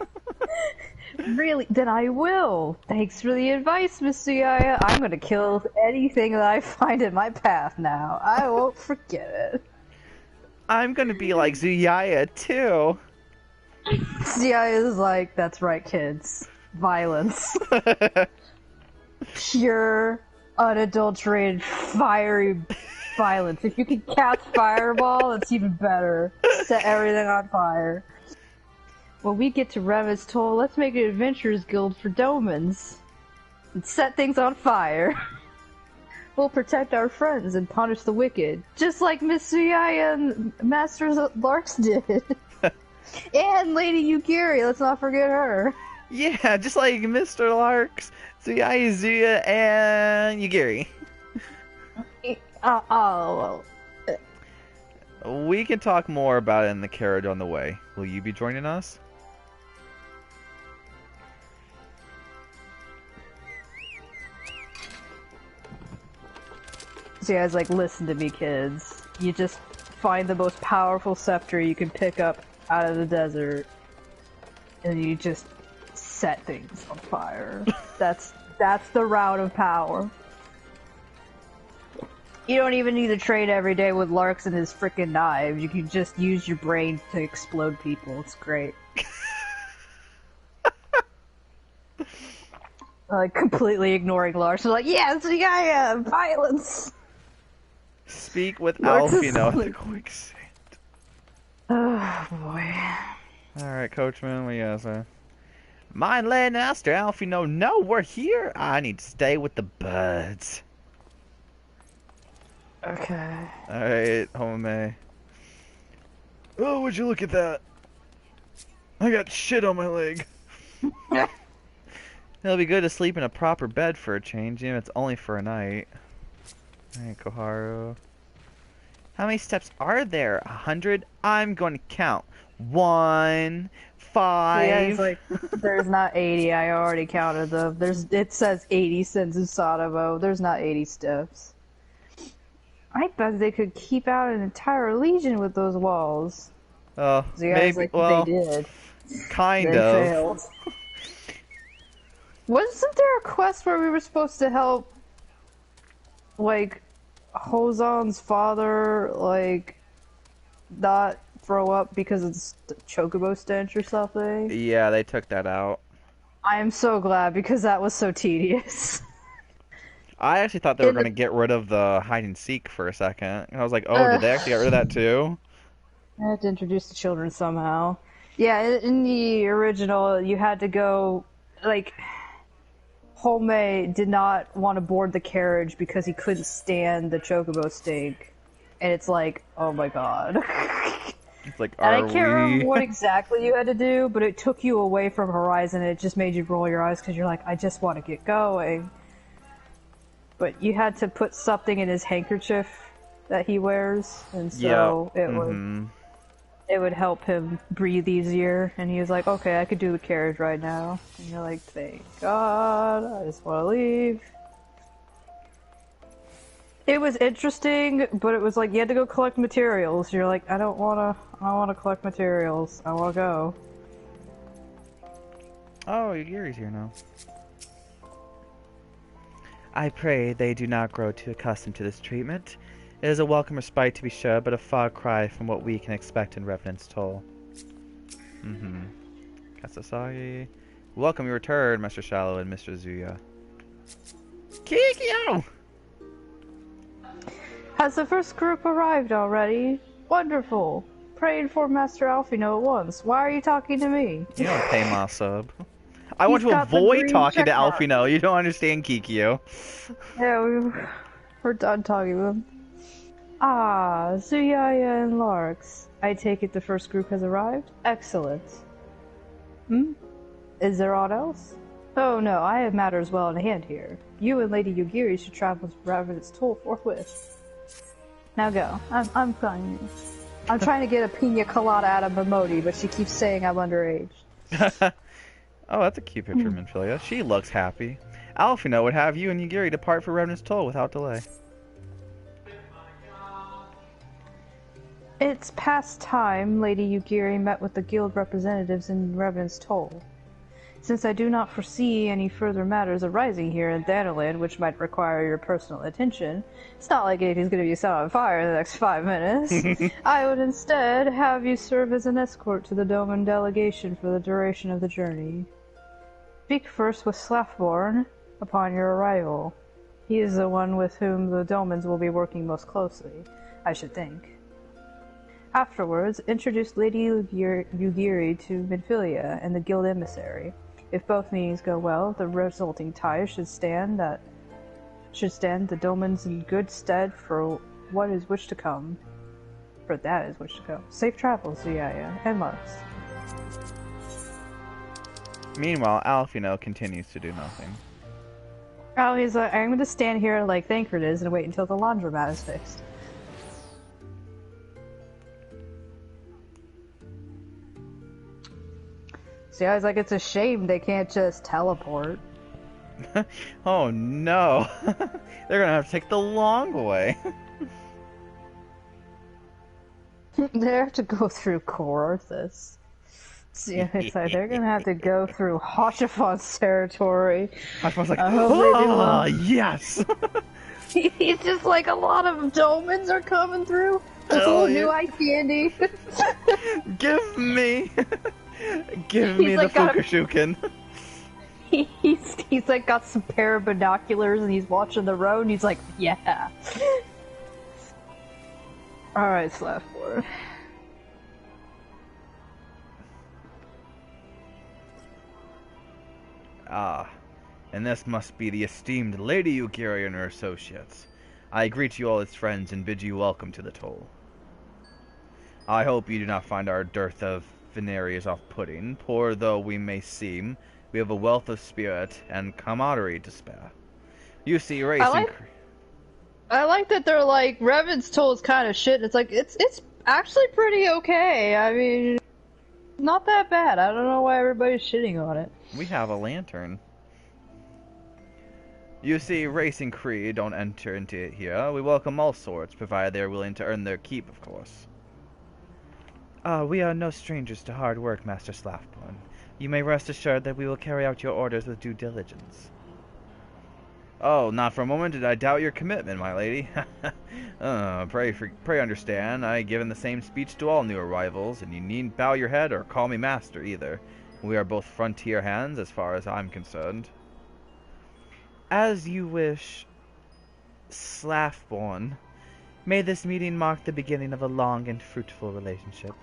Really? Then I will. Thanks for the advice, Miss Suyaya. I'm gonna kill anything that I find in my path now. I won't forget it. I'm gonna be like Zuyaya, too. Suyaya is like, that's right, kids. Violence. Pure, unadulterated, fiery violence. If you can catch Fireball, it's even better. Set everything on fire. When we get to Revis Toll, let's make an adventurers guild for Domans. And set things on fire. We'll protect our friends and punish the wicked. Just like Miss Suyaya and Master Larks did. And Lady Yugiri, let's not forget her. Yeah, just like Mr. Larks, Zuyaya, Zuya, and Yugiri. We can talk more about it in the carriage on the way. Will you be joining us? So yeah, it's like, listen to me, kids. You just find the most powerful scepter you can pick up out of the desert, and you just set things on fire. That's the route of power. You don't even need to trade every day with Larks and his frickin' knives. You can just use your brain to explode people. It's great. Like, completely ignoring Larks. Like, yes, yeah, violence! Speak with Larks Alfino at the quicksand. Oh, boy. Alright, Coachman, what do you gotta say? Mind letting Master Alfino know we're here? I need to stay with the birds. Okay. Alright, Home. Oh, would you look at that? I got shit on my leg. It'll be good to sleep in a proper bed for a change, even if it's only for a night. Alright, Koharu. How many steps are there? 100? I'm going to count. 1, 5... Yeah, it's like, there's not 80, I already counted them. It says 80 sins in Sodavo. There's not 80 steps. I bet they could keep out an entire legion with those walls. Oh, maybe, like, well, they did. Kind They of. failed. Wasn't there a quest where we were supposed to help, like, Hozan's father, like, not throw up because it's the chocobo stench or something? Yeah, they took that out. I am so glad, because that was so tedious. I actually thought they were going to get rid of the hide and seek for a second. And I was like, oh, did they actually get rid of that too? I had to introduce the children somehow. Yeah, in the original, you had to go, like, Home did not want to board the carriage because he couldn't stand the chocobo stink. And it's like, oh my god. It's like, and I can't remember what exactly you had to do, but it took you away from Horizon, and it just made you roll your eyes because you're like, I just want to get going. But you had to put something in his handkerchief that he wears, and so it would help him breathe easier. And he was like, okay, I could do the carriage right now. And you're like, thank God, I just want to leave. It was interesting, but it was like, you had to go collect materials. You're like, I don't want to collect materials. I want to go. Oh, Yugiri's here now. I pray they do not grow too accustomed to this treatment. It is a welcome respite to be sure, but a far cry from what we can expect in Revenant's Toll. Kasasagi. Welcome your return, Mr. Shallow and Mr. Zuya. Kikyo! Has the first group arrived already? Wonderful. Pray inform Master Alfino at once. Why are you talking to me? You don't pay my sub. I want to avoid talking to Alfino. You don't understand, Kikyo. Yeah, we're done talking to him. Ah, Zuyaya and Larks. I take it the first group has arrived? Excellent. Hmm? Is there aught else? Oh no, I have matters well in hand here. You and Lady Yugiri should travel to Ravenous Toll forthwith. Now go. I'm fine. I'm trying to get a pina colada out of Momodi, but she keeps saying I'm underage. Oh, that's a cute picture of Minfilia. She looks happy. Alfino would have you and Yugiri depart for Ravenous Toll without delay. It's past time Lady Yugiri met with the guild representatives in Ravenous Toll. Since I do not foresee any further matters arising here in Thanaland which might require your personal attention, it's not like anything's going to be set on fire in the next 5 minutes. I would instead have you serve as an escort to the Doman delegation for the duration of the journey. Speak first with Slafborn upon your arrival. He is the one with whom the Domans will be working most closely, I should think. Afterwards, introduce Lady Yugiri to Minfilia and the guild emissary. If both meetings go well, the resulting ties should stand the Domans in good stead for what is which to come. For that is which to come. Safe travels, Ziaya and Marks. Meanwhile, Alfino continues to do nothing. Oh, he's like, I'm going to stand here like Thancred is and wait until the laundromat is fixed. See, I was like, it's a shame they can't just teleport. Oh no! They're gonna have to take the long way. They have to go through Corthus. See, it's like they're gonna have to go through Hoshafon's territory. Hoshafon's like, oh, yes! He's just like, a lot of Domans are coming through. It's all new eye candy. Give me the like Fukushuken. He's like got some pair of binoculars and he's watching the road and he's like, yeah. Alright, Slafborn. Ah, and this must be the esteemed Lady Yugiri and her associates. I greet you all as friends and bid you welcome to the toll. I hope you do not find our dearth of veneries off-putting. Poor though we may seem, we have a wealth of spirit and camaraderie to spare. You see, racing... I like that they're like, Revan's toll is kind of shit. It's like, it's actually pretty okay. I mean, not that bad. I don't know why everybody's shitting on it. We have a lantern. You see, racing creed don't enter into it here. We welcome all sorts, provided they are willing to earn their keep, of course. We are no strangers to hard work, Master Slafborn. You may rest assured that we will carry out your orders with due diligence. Oh, not for a moment did I doubt your commitment, my lady. Pray understand, I given the same speech to all new arrivals, and you needn't bow your head or call me master either. We are both frontier hands as far as I'm concerned. As you wish, Slafborn. May this meeting mark the beginning of a long and fruitful relationship.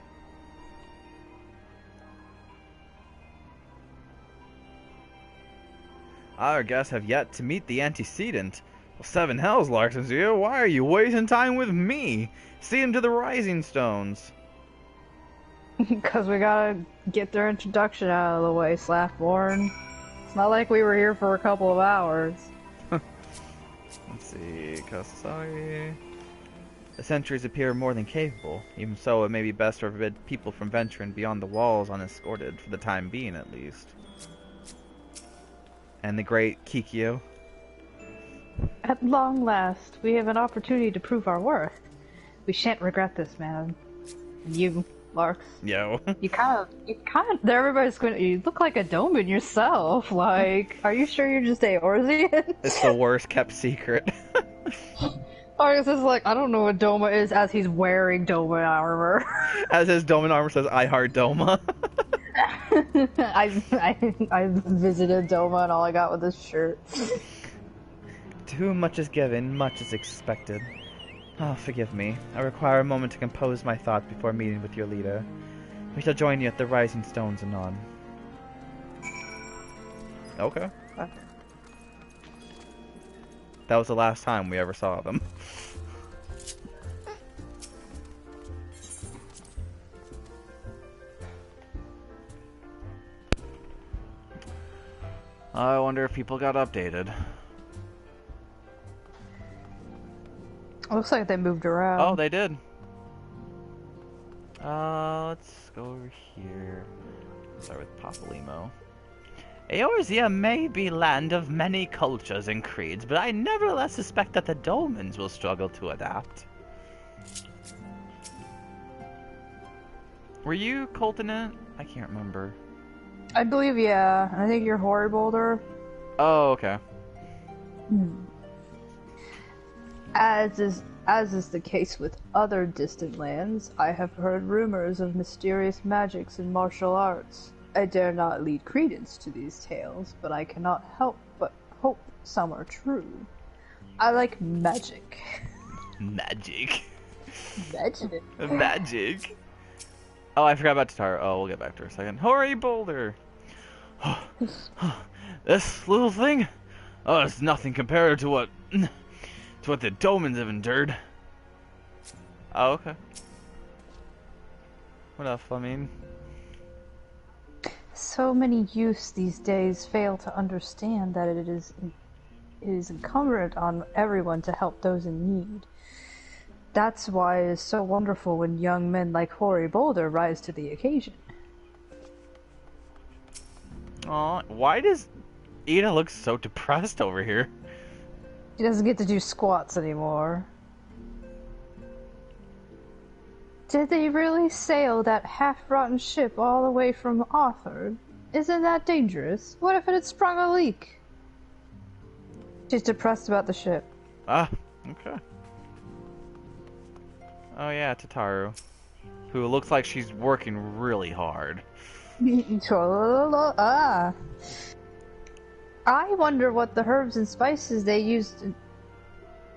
Our guests have yet to meet the antecedent. Well, 7 hells, Larkson's here. Why are you wasting time with me? See him to the Rising Stones. Because we gotta get their introduction out of the way, Slafborn. It's not like we were here for a couple of hours. Let's see, Kasasagi. The sentries appear more than capable. Even so, it may be best to forbid people from venturing beyond the walls unescorted, for the time being at least. And the great Kikyo. At long last, we have an opportunity to prove our worth. We shan't regret this, man. And you, Larks. Yo. You kind of, everybody's going to, you look like a Doman yourself. Like, are you sure you're just Eorzean? It's the worst kept secret. Larks is like, I don't know what Doma is, as he's wearing Doma armor. As his Doman armor says, I heart Doma. I visited Doma and all I got was this shirt. To whom much is given, much is expected. Oh, forgive me. I require a moment to compose my thoughts before meeting with your leader. We shall join you at the Rising Stones anon. Okay. That was the last time we ever saw them. I wonder if people got updated. Looks like they moved around. Oh, they did. Let's go over here. Start with Papalimo. Eorzea may be land of many cultures and creeds, but I nevertheless suspect that the Dolmens will struggle to adapt. Were you Coltonant? I can't remember. I believe, yeah. I think you're Horribolder. Oh, okay. As is the case with other distant lands, I have heard rumors of mysterious magics and martial arts. I dare not lead credence to these tales, but I cannot help but hope some are true. I like magic. Magic. Magic. Magic. Oh, I forgot about Tatar. Oh, we'll get back to her in a second. Hoary Boulder! This little thing? Oh, it's nothing compared to what the Dolmens have endured. Oh, okay. What else, I mean? So many youths these days fail to understand that it is incumbent on everyone to help those in need. That's why it is so wonderful when young men like Hoary Boulder rise to the occasion. Aw, why does Ida look so depressed over here? He doesn't get to do squats anymore. Did they really sail that half-rotten ship all the way from Arthur? Isn't that dangerous? What if it had sprung a leak? She's depressed about the ship. Ah, okay. Oh yeah, Tataru. Who looks like she's working really hard. Ah. I wonder what the herbs and spices they use in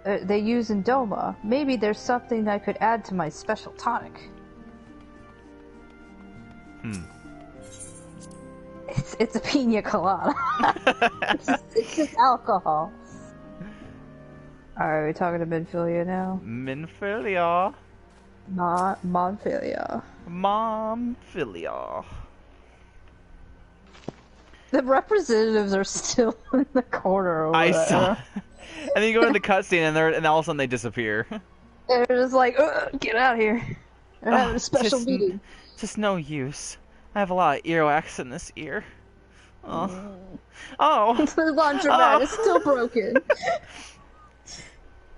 Doma. Maybe there's something I could add to my special tonic. It's a pina colada. it's just alcohol. Alright, we talking to Minfilia now? Minfilia. Not Monfilia. Momfilia. The representatives are still in the corner over I there. saw. And then you go into the cutscene, and all of a sudden they disappear. They're just like, get out of here. They're having a special meeting. Just no use. I have a lot of earwax in this ear. Oh. Oh. The laundromat is still broken.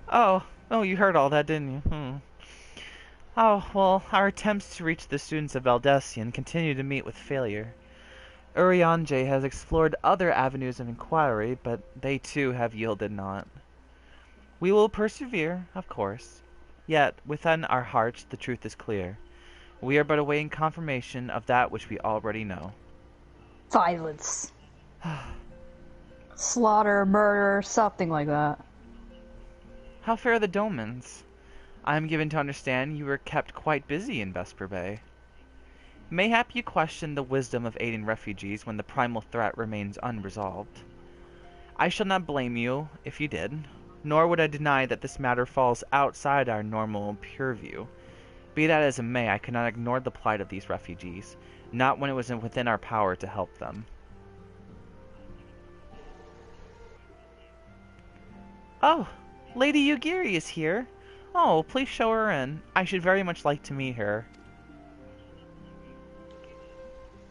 Oh, you heard all that, didn't you? Oh, well, our attempts to reach the students of Valdesian continue to meet with failure. Urianger has explored other avenues of inquiry, but they too have yielded naught. We will persevere, of course. Yet, within our hearts, the truth is clear. We are but awaiting confirmation of that which we already know. Violence. Slaughter, murder, something like that. How fare the Dolmens? I am given to understand you were kept quite busy in Vesper Bay. Mayhap you question the wisdom of aiding refugees when the primal threat remains unresolved. I shall not blame you if you did, nor would I deny that this matter falls outside our normal purview. Be that as it may, I cannot ignore the plight of these refugees, not when it was within our power to help them. Oh, Lady Yugiri is here. Oh, please show her in. I should very much like to meet her.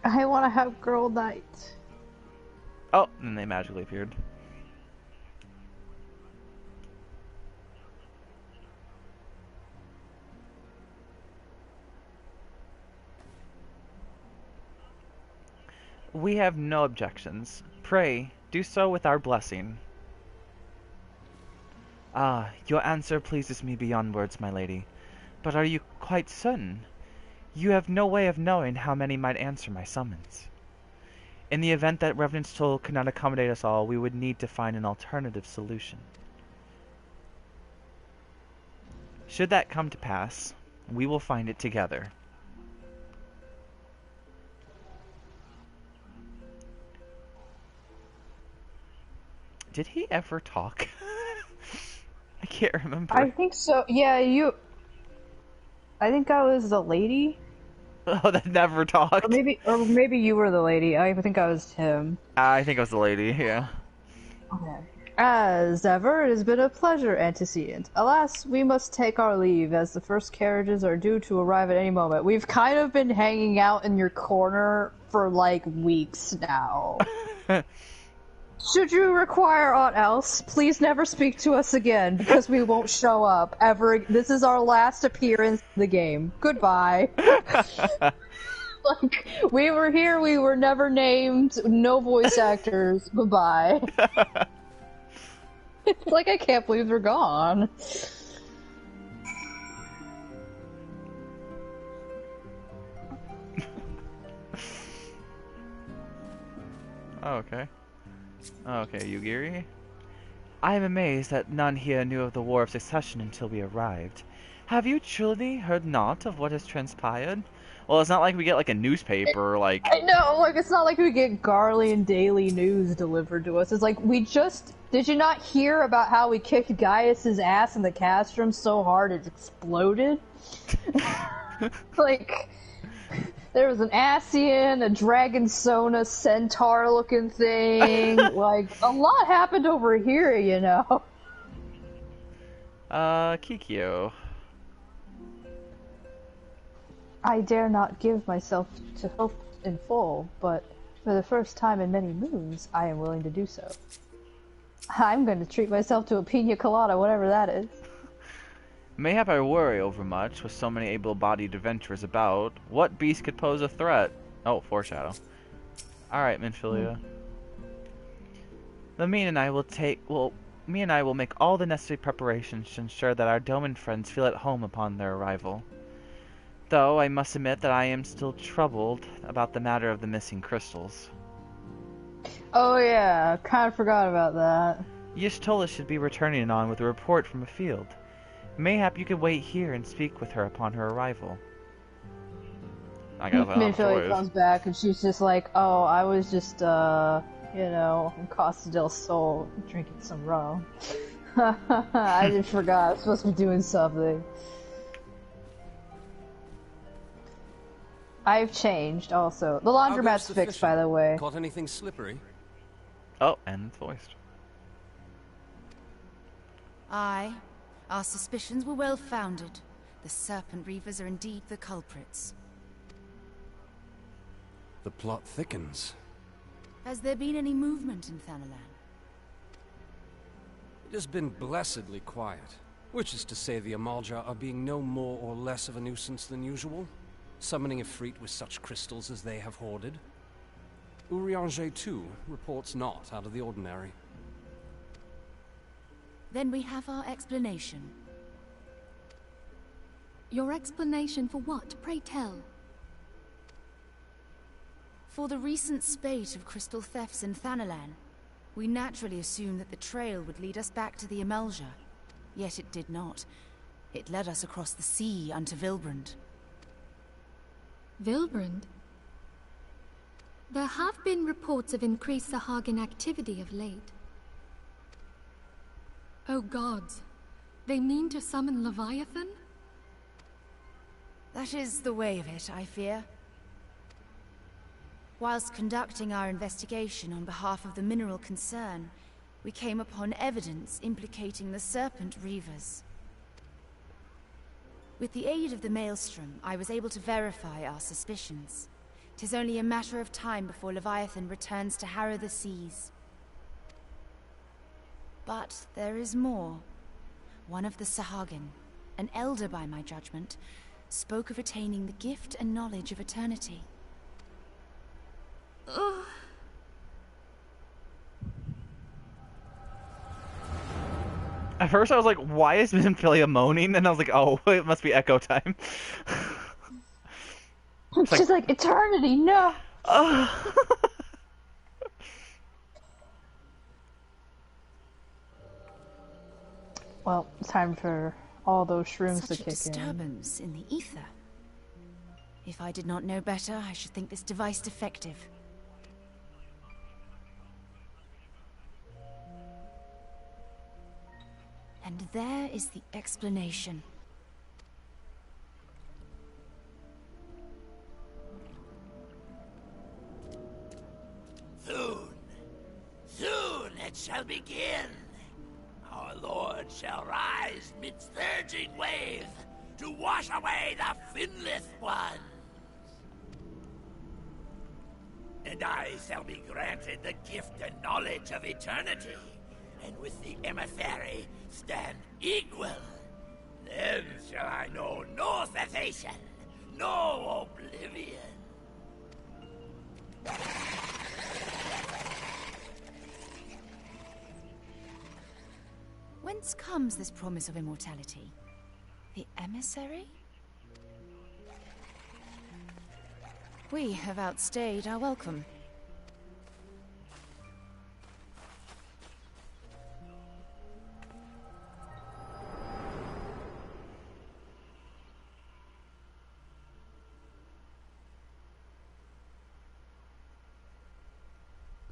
I want to have girl night. Oh, and they magically appeared. We have no objections. Pray, do so with our blessing. Ah, your answer pleases me beyond words, my lady. But are you quite certain? You have no way of knowing how many might answer my summons. In the event that Revenant's Toll could not accommodate us all, we would need to find an alternative solution. Should that come to pass, we will find it together. Did he ever talk? I can't remember. I think so. Yeah, I think I was the lady. Oh, that never talked. Or maybe you were the lady. I think I was him. I think it was the lady, yeah. Okay. As ever, it has been a pleasure, Antecedent. Alas, we must take our leave, as the first carriages are due to arrive at any moment. We've kind of been hanging out in your corner for, like, weeks now. Should you require aught else, please never speak to us again, because we won't show up ever. This is our last appearance in the game. Goodbye. Like, we were here, we were never named, no voice actors. Goodbye. It's like, I can't believe they're gone. Oh, okay. Okay, Yugiri. I am amazed that none here knew of the War of Succession until we arrived. Have you truly heard naught of what has transpired? Well, it's not like we get, like, a newspaper, like... I know, like, it's not like we get Garlean Daily News delivered to us. It's like, we just... Did you not hear about how we kicked Gaius's ass in the castrum so hard it exploded? Like... There was an Ascian, a Dragon Sona centaur-looking thing. Like, a lot happened over here, you know. Kikyo. I dare not give myself to hope in full, but for the first time in many moons, I am willing to do so. I'm going to treat myself to a pina colada, whatever that is. Mayhap I worry overmuch, with so many able-bodied adventurers about. What beast could pose a threat? Oh, foreshadow. Alright, Minfilia. Me and I will make all the necessary preparations to ensure that our Doman friends feel at home upon their arrival. Though, I must admit that I am still troubled about the matter of the missing crystals. Oh yeah, kind of forgot about that. Y'shtola should be returning on with a report from a field. Mayhap you could wait here and speak with her upon her arrival. I guess Minfilia comes back and she's just like, oh, I was just, you know, in Costa del Sol drinking some rum. I just forgot, I was supposed to be doing something. I've changed, also. The laundromat's fixed, by the way. Caught anything slippery? Oh, and it's voiced. Aye. Our suspicions were well founded. The Serpent Reavers are indeed the culprits. The plot thickens. Has there been any movement in Thanalan? It has been blessedly quiet. Which is to say the Amalja are being no more or less of a nuisance than usual, summoning Ifrit with such crystals as they have hoarded. Urianger, too, reports not out of the ordinary. Then we have our explanation. Your explanation for what, pray tell? For the recent spate of crystal thefts in Thanalan, we naturally assumed that the trail would lead us back to the Amalja. Yet it did not. It led us across the sea unto Vilbrand. Vilbrand? There have been reports of increased Sahagin activity of late. Oh gods, they mean to summon Leviathan? That is the way of it, I fear. Whilst conducting our investigation on behalf of the mineral concern, we came upon evidence implicating the Serpent Reavers. With the aid of the Maelstrom, I was able to verify our suspicions. 'Tis only a matter of time before Leviathan returns to harrow the seas. But there is more. One of the Sahagin, an elder by my judgment, spoke of attaining the gift and knowledge of eternity. Ugh. At first I was like, why is Minfilia moaning? And I was like, oh, it must be echo time. She's like, eternity, no! Well, it's time for all those shrooms Such to a kick disturbance in the ether. If I did not know better, I should think this device defective. And there is the explanation. shall begin. Our Lord shall rise mid-surging wave to wash away the finless ones. And I shall be granted the gift and knowledge of eternity, and with the emissary stand equal. Then shall I know no cessation, no oblivion. Whence comes this promise of immortality? The emissary? We have outstayed our welcome.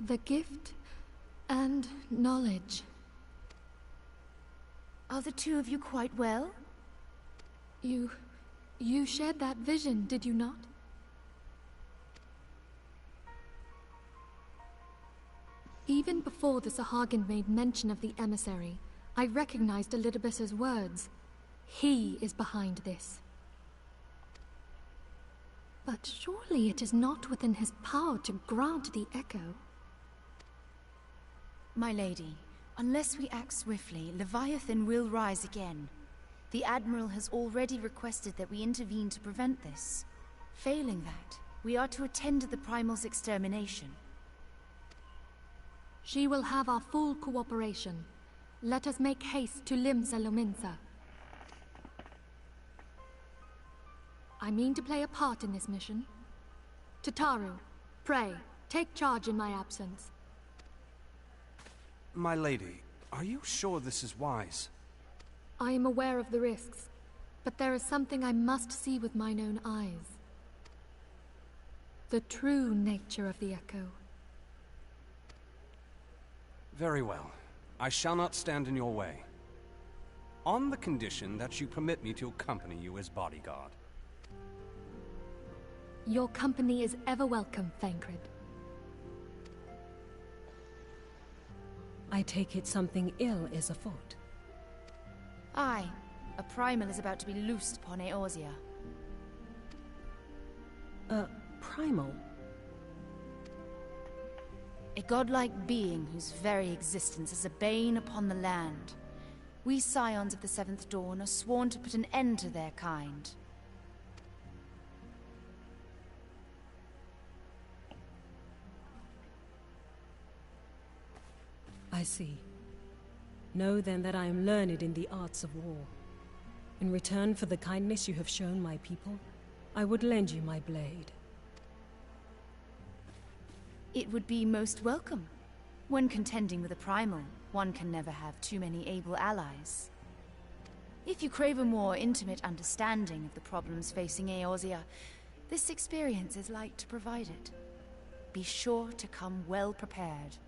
The gift and knowledge. Are the two of you quite well? You shared that vision, did you not? Even before the Sahagin made mention of the emissary, I recognized Elidibus's words. He is behind this. But surely it is not within his power to grant the echo. My lady, unless we act swiftly, Leviathan will rise again. The Admiral has already requested that we intervene to prevent this. Failing that, we are to attend to the primal's extermination. She will have our full cooperation. Let us make haste to Limsa Lominsa. I mean to play a part in this mission. Tataru, pray, take charge in my absence. My lady, are you sure this is wise? I am aware of the risks, but there is something I must see with mine own eyes. The true nature of the echo. Very well. I shall not stand in your way. On the condition that you permit me to accompany you as bodyguard. Your company is ever welcome, Thancred. I take it something ill is afoot. Aye. A primal is about to be loosed upon Eorzea. A primal? A godlike being whose very existence is a bane upon the land. We scions of the Seventh Dawn are sworn to put an end to their kind. I see. Know then that I am learned in the arts of war. In return for the kindness you have shown my people, I would lend you my blade. It would be most welcome. When contending with a primal, one can never have too many able allies. If you crave a more intimate understanding of the problems facing Eorzea, this experience is like to provide it. Be sure to come well prepared.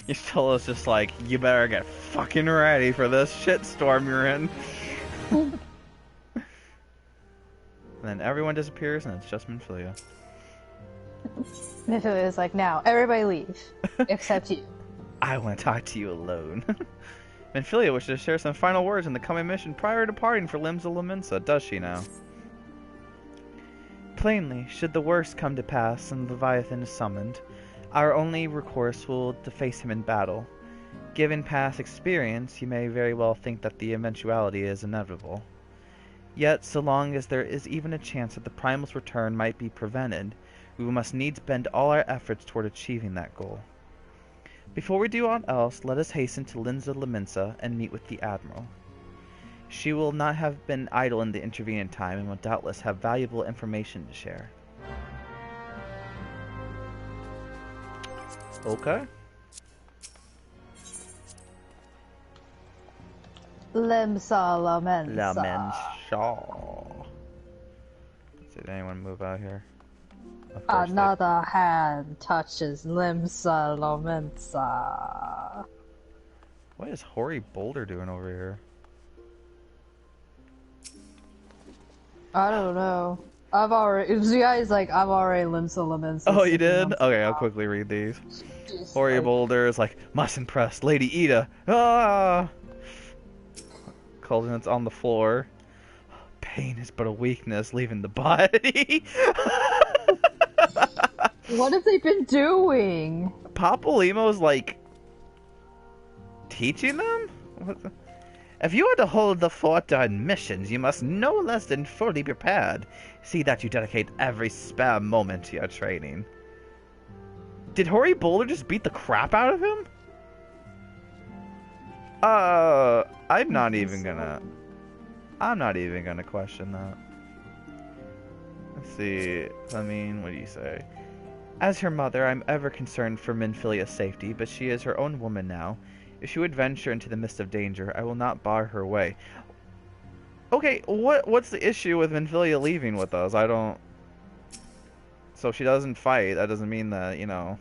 Ystella's just like, you better get fucking ready for this shitstorm you're in. And then everyone disappears and it's just Minfilia. Minfilia is like, now, everybody leave. Except you. I want to talk to you alone. Minfilia wishes to share some final words in the coming mission prior to departing for Limsa Lominsa, does she now? Plainly, should the worst come to pass and Leviathan is summoned, our only recourse will to face him in battle. Given past experience, you may very well think that the eventuality is inevitable. Yet, so long as there is even a chance that the primal's return might be prevented, we must needs bend all our efforts toward achieving that goal. Before we do aught else, let us hasten to Limsa Lominsa and meet with the Admiral. She will not have been idle in the intervening time and will doubtless have valuable information to share. Okay. Limsa Lominsa. Lominsa. Did anyone move out here? Another hand touches Limsa Lominsa. What is Hoary Boulder doing over here? I don't know. I've already. The guy's like, I've already Limsa Lominsa. Oh, you did? Okay, I'll quickly read these. Hoary Boulder is like, must impress Lady Ul'dah. Ah! Cullinan's on the floor. Pain is but a weakness leaving the body. What have they been doing? Papalymo's like teaching them? If you are to hold the fort on missions, you must no less than fully prepared. See that you dedicate every spare moment to your training. Did Hoary Boulder just beat the crap out of him? I'm not even gonna question that. Let's see. I mean, what do you say? As her mother, I'm ever concerned for Minfilia's safety, but she is her own woman now. If she would venture into the midst of danger, I will not bar her way. Okay, what's the issue with Minfilia leaving with us? I don't... So if she doesn't fight, that doesn't mean that, you know,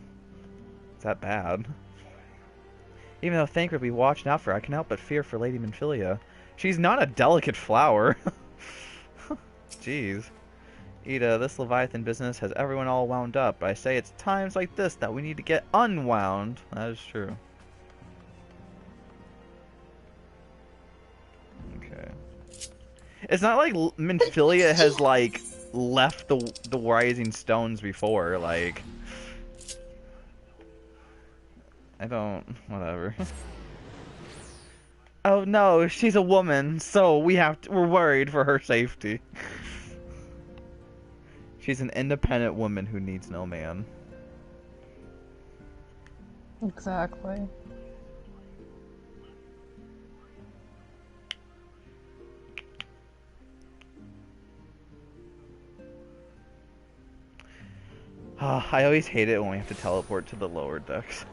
it's that bad. Even though Thancred be watching out for her, I can help but fear for Lady Minfilia. She's not a delicate flower. Jeez. Ul'dah, this Leviathan business has everyone all wound up. I say it's times like this that we need to get unwound. That is true. Okay. It's not like Minfilia has, like, left the Rising Stones before. Like, I don't... whatever. Oh no, she's a woman, so we're worried for her safety. She's an independent woman who needs no man. Exactly. I always hate it when we have to teleport to the lower decks.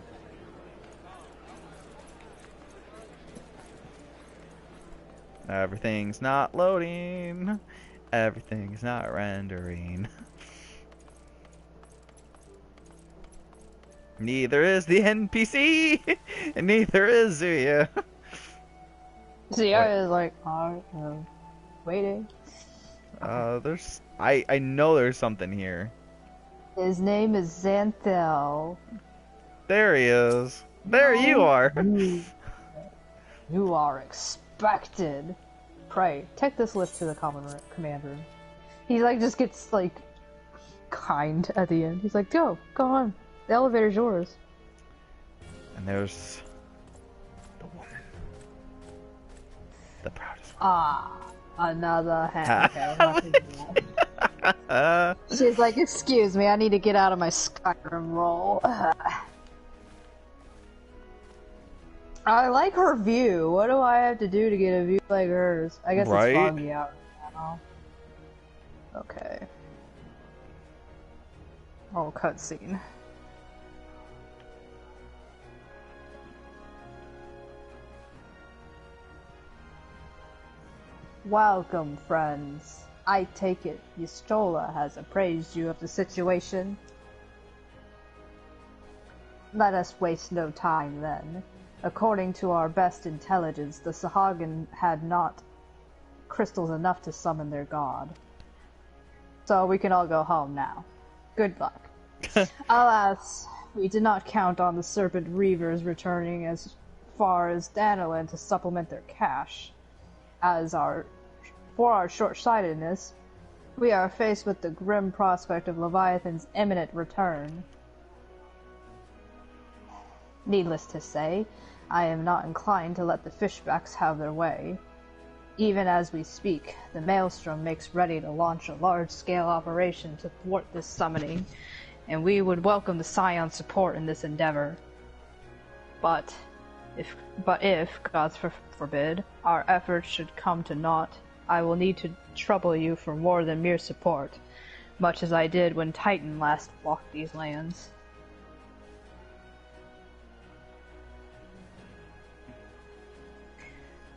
Everything's not loading. Everything's not rendering. Neither is the NPC, and neither is Zuya. Zuya is like, waiting. I know there's something here. His name is Xanthel. There he is. There you are. You are expected. Pray, take this lift to the command room. He like just gets like kind at the end. He's like, go on. The elevator's yours. And there's the woman. The proudest one. Ah, another hand. She's like, excuse me, I need to get out of my Skyrim role. I like her view. What do I have to do to get a view like hers? I guess it's foggy out now. Okay. Oh, cutscene. Welcome, friends. I take it Y'shtola has appraised you of the situation. Let us waste no time then. According to our best intelligence, the Sahagin had not crystals enough to summon their god. So we can all go home now. Good luck. Alas, we did not count on the Serpent Reavers returning as far as Danolan to supplement their cash. For our short-sightedness, we are faced with the grim prospect of Leviathan's imminent return. Needless to say, I am not inclined to let the fishbacks have their way. Even as we speak, the Maelstrom makes ready to launch a large-scale operation to thwart this summoning, and we would welcome the Scion's support in this endeavor. But if, God forbid, our efforts should come to naught, I will need to trouble you for more than mere support, much as I did when Titan last walked these lands.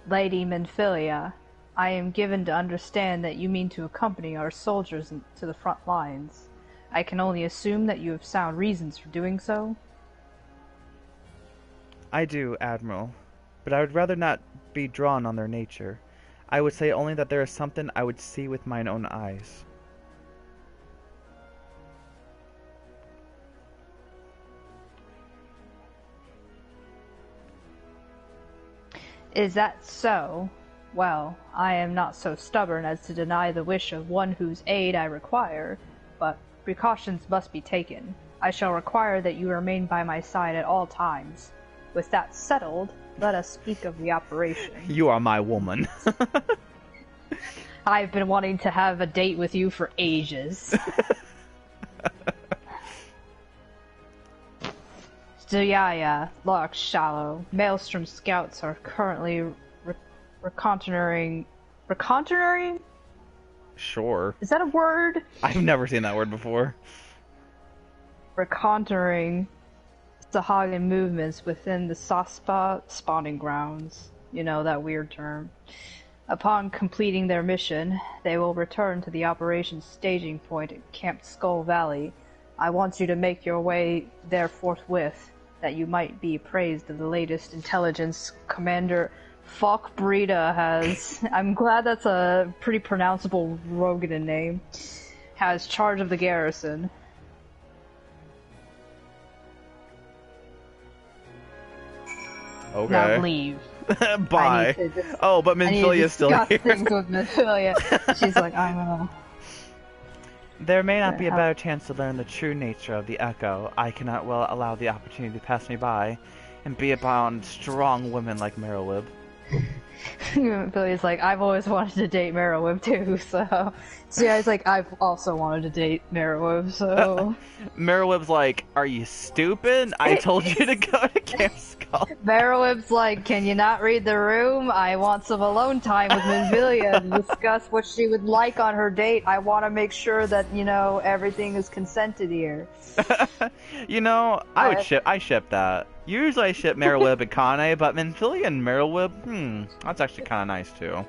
Lady Minfilia, I am given to understand that you mean to accompany our soldiers to the front lines. I can only assume that you have sound reasons for doing so? I do, Admiral, but I would rather not be drawn on their nature. I would say only that there is something I would see with mine own eyes. Is that so? Well, I am not so stubborn as to deny the wish of one whose aid I require, but precautions must be taken. I shall require that you remain by my side at all times. With that settled, let us speak of the operation. You are my woman. I've been wanting to have a date with you for ages. Dayaya, Loch Shallow. Maelstrom scouts are currently reconnoitering. Reconnoitering? Sure. Is that a word? I've never seen that word before. Reconnoitering Sahagan movements within the Saspa spawning grounds. You know, that weird term. Upon completing their mission, they will return to the operations staging point at Camp Skull Valley. I want you to make your way there forthwith, that you might be appraised of the latest intelligence Commander Falk Breda has. I'm glad that's a pretty pronounceable Rogan name. Has charge of the garrison. Okay. Now leave. Bye. Oh, but Minfilia's still here. Things with Minfilia. She's like, I'm gonna... There may not be a better chance to learn the true nature of the Echo. I cannot well allow the opportunity to pass me by, and be upon strong women like Merylwib. Billy's like, I've always wanted to date Merylwib too, so... So yeah, he's like, I've also wanted to date Merylwib, so... Merylwib's like, are you stupid? I told you to go to Camp Skull. Merylwib's like, can you not read the room? I want some alone time with Minfilia to discuss what she would like on her date. I want to make sure that, you know, everything is consented here. You know, I ship that. Usually I ship Merylwib and Kane, but Minfilia and Merylwib, that's actually kind of nice too.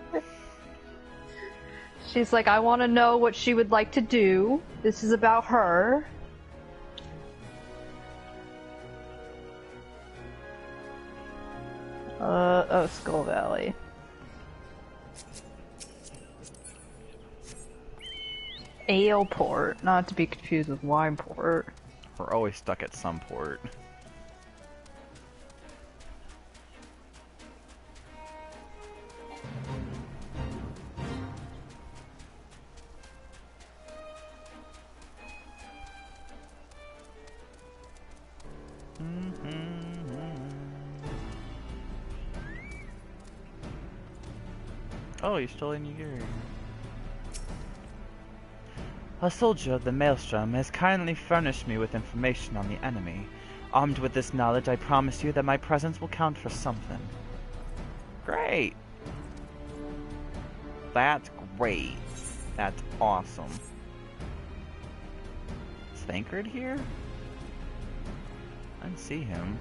She's like, I want to know what she would like to do. This is about her. Oh, Skull Valley. Ale port, not to be confused with wine port. We're always stuck at some port. Oh, you're still in here. A soldier of the Maelstrom has kindly furnished me with information on the enemy. Armed with this knowledge, I promise you that my presence will count for something. Great! That's great. That's awesome. Is Thancred here? I didn't see him.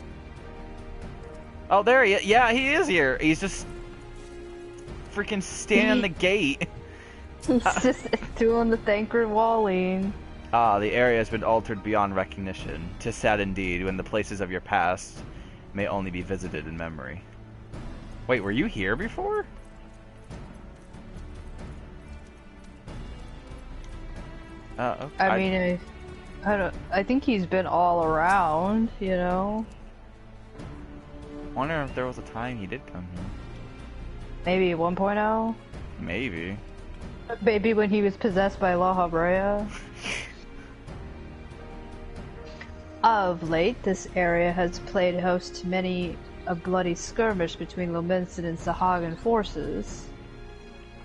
Oh, there he is. Yeah, he is here. He's just freaking standing on the gate. He's just doing the Thancred walling. Ah, the area has been altered beyond recognition. 'Tis sad indeed, when the places of your past may only be visited in memory. Wait, were you here before? Okay. I mean, I think he's been all around, you know? I wonder if there was a time he did come here. Maybe 1.0? Maybe. Maybe when he was possessed by La Habrea. Of late, this area has played host to many a bloody skirmish between Lominsa and Sahagan forces.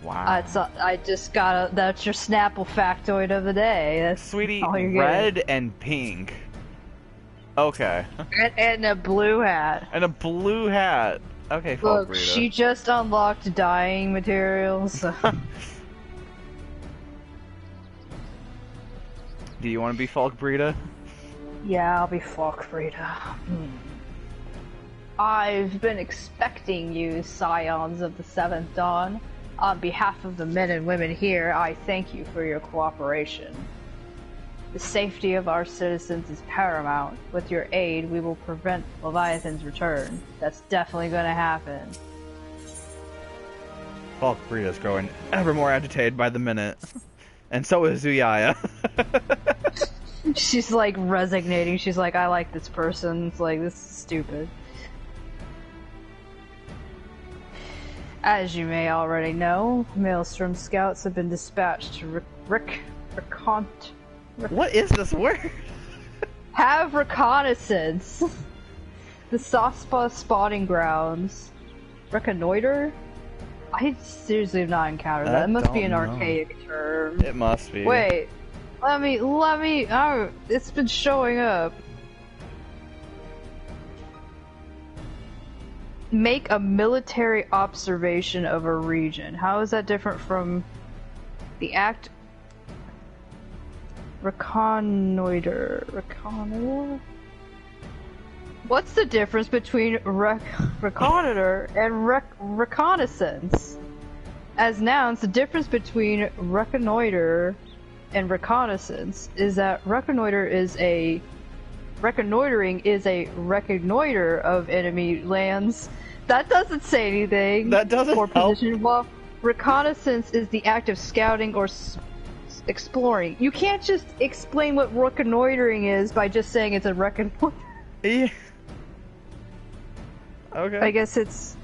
Wow. I just got that's your Snapple factoid of the day. That's Sweetie, all you're red getting. and pink. Okay. And a blue hat. And a blue hat. Okay, Look, Falkrita. she just unlocked dyeing materials. So. Do you want to be Falkbrita? Yeah, I'll be Falkbrita. I've been expecting you, Scions of the Seventh Dawn. On behalf of the men and women here, I thank you for your cooperation. The safety of our citizens is paramount. With your aid, we will prevent Leviathan's return. That's definitely gonna happen. Valkyria's growing ever more agitated by the minute. And so is Zuyaya. She's like resignating. She's like, I like this person. It's like, this is stupid. As you may already know, Maelstrom scouts have been dispatched to What is this word? Have reconnaissance. The Saspa spawning grounds. Reconnoiter? I seriously have not encountered that. It must be an archaic term. It must be. Wait. Let me, oh, it's been showing up. Make a military observation of a region. How is that different from the act? Reconnoiter. What's the difference between reconnoiter and reconnaissance? As nouns, the difference between reconnoiter and reconnaissance is that reconnoitering is a reconnoiter of enemy lands. That doesn't say anything. That doesn't help. Position. Well, reconnaissance is the act of scouting or exploring. You can't just explain what reconnoitering is by just saying it's a reconnoiter. Yeah. Okay. I guess it's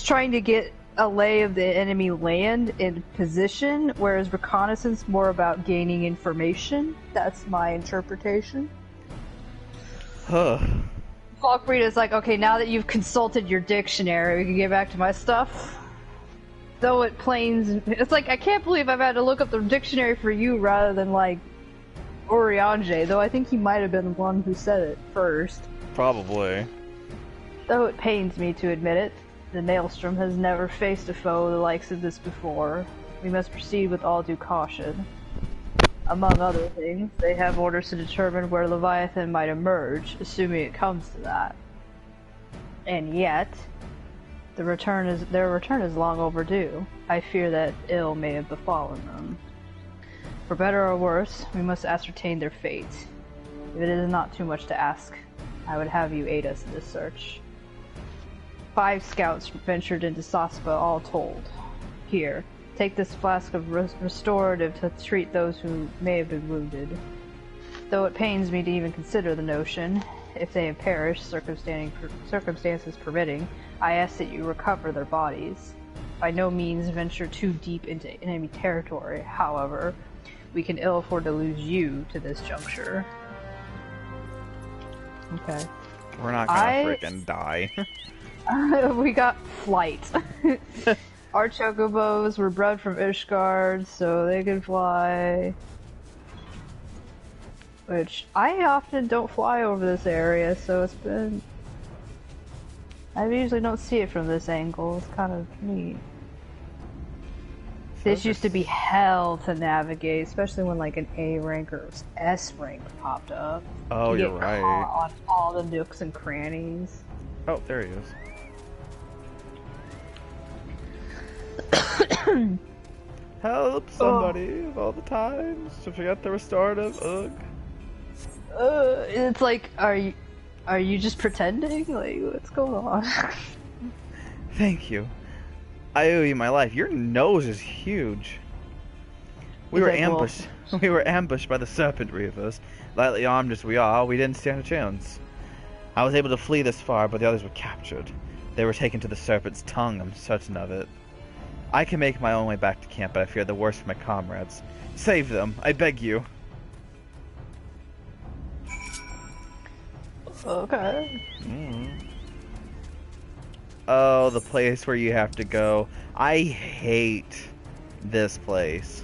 trying to get a lay of the enemy land in position, whereas reconnaissance more about gaining information. That's my interpretation. Huh. Valkyrie's like, okay, now that you've consulted your dictionary, we can get back to my stuff. Though it's like, I can't believe I've had to look up the dictionary for you rather than, like, Urianger, though I think he might have been the one who said it first. Probably. Though it pains me to admit it, the Maelstrom has never faced a foe the likes of this before. We must proceed with all due caution. Among other things, they have orders to determine where Leviathan might emerge, assuming it comes to that. And yet, their return is long overdue. I fear that ill may have befallen them. For better or worse, we must ascertain their fate. If it is not too much to ask, I would have you aid us in this search. 5 scouts ventured into Saspa, all told. Here, take this flask of restorative to treat those who may have been wounded. Though it pains me to even consider the notion, if they have perished, circumstances permitting, I ask that you recover their bodies. By no means venture too deep into enemy territory, however. We can ill afford to lose you to this juncture. Okay. We're not gonna freaking die. We got flight. Our chocobos were bred from Ishgard, so they can fly. Which, I often don't fly over this area, so it's been... I usually don't see it from this angle. It's kind of neat. This used to be hell to navigate, especially when like an A rank or S rank popped up. Oh, you you're get right. Caught on all the nooks and crannies. Oh, there he is. Help somebody all the times to forget the restorative. Ugh. It's like, are you just pretending? Like, what's going on? Thank you. I owe you my life. Your nose is huge. We were ambushed. We were ambushed by the serpent reavers. Lightly armed as we are, we didn't stand a chance. I was able to flee this far, but the others were captured. They were taken to the serpent's tongue, I'm certain of it. I can make my own way back to camp, but I fear the worst for my comrades. Save them, I beg you. Okay. Oh, the place where you have to go. I hate this place.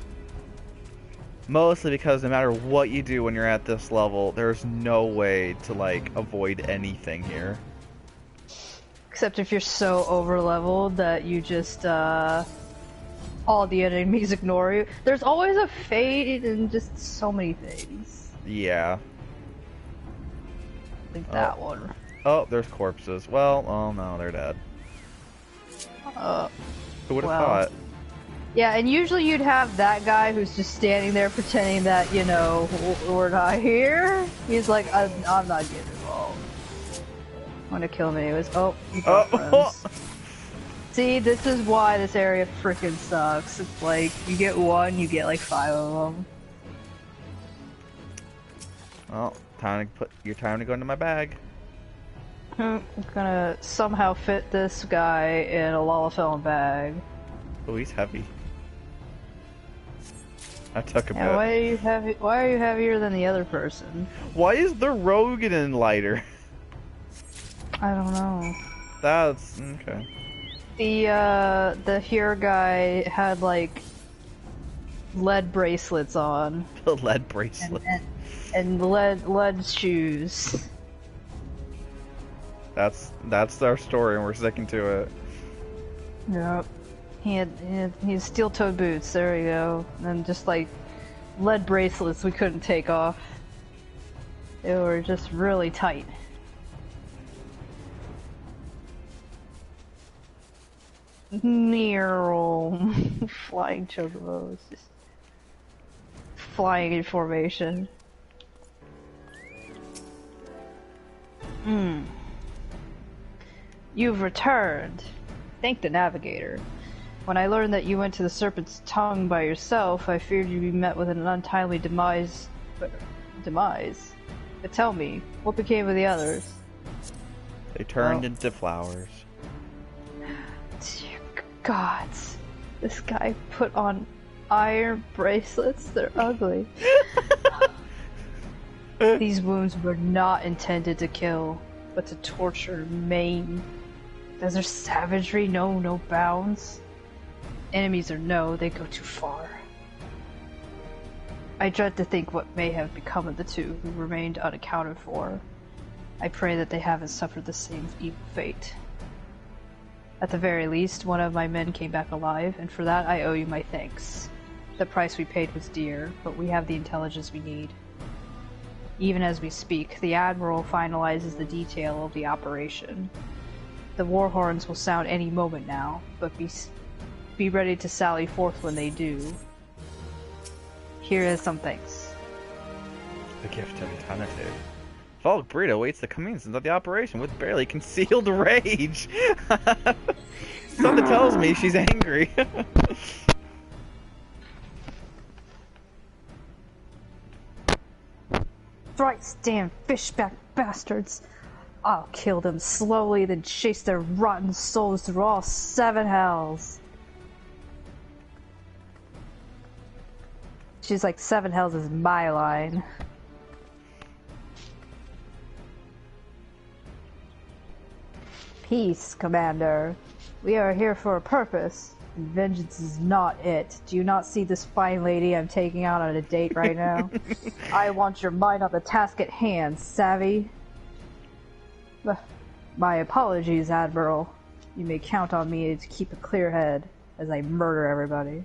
Mostly because no matter what you do when you're at this level, there's no way to, like, avoid anything here. Except if you're so over-leveled that you just, all the enemies ignore you. There's always a fate and just so many things. Yeah. Like that one. Oh, there's corpses. Well, oh no, they're dead. Who would have thought? Yeah, and usually you'd have that guy who's just standing there pretending that, you know, we're not here. He's like, I'm not getting involved. I'm gonna kill him anyways. Oh, you got friends. See, this is why this area frickin' sucks. It's like, you get one, you get like 5 of them. Well, time to go into my bag. I'm gonna somehow fit this guy in a Lalafell bag. Oh, he's heavy. I took a bit. Why are you heavy? Why are you heavier than the other person? Why is the Rogan lighter? I don't know. That's okay. The here guy had like lead bracelets on. The lead bracelet. And lead shoes. That's our story, and we're sticking to it. Yep. He had steel-toed boots. There we go. And just like lead bracelets we couldn't take off. They were just really tight. Nero. Flying chocobos. Just flying in formation. You've returned. Thank the navigator. When I learned that you went to the Serpent's Tongue by yourself, I feared you'd be met with an untimely demise. But tell me, what became of the others? They turned into flowers. Dear gods. This guy put on iron bracelets. They're ugly. These wounds were not intended to kill, but to torture and maim. Does their savagery know no bounds? Enemies or no, they go too far. I dread to think what may have become of the two who remained unaccounted for. I pray that they haven't suffered the same evil fate. At the very least, one of my men came back alive, and for that I owe you my thanks. The price we paid was dear, but we have the intelligence we need. Even as we speak, the Admiral finalizes the detail of the operation. The war horns will sound any moment now, but be ready to sally forth when they do. Here is some thanks. The gift of eternity. Volk Burrito awaits the commencement of the operation with barely concealed rage. Something tells me she's angry. Thrice damned fishback bastards! I'll kill them slowly, then chase their rotten souls through all 7 hells. She's like, 7 hells is my line. Peace, Commander. We are here for a purpose, and vengeance is not it. Do you not see this fine lady I'm taking out on a date right now? I want your mind on the task at hand, savvy? My apologies, Admiral. You may count on me to keep a clear head as I murder everybody.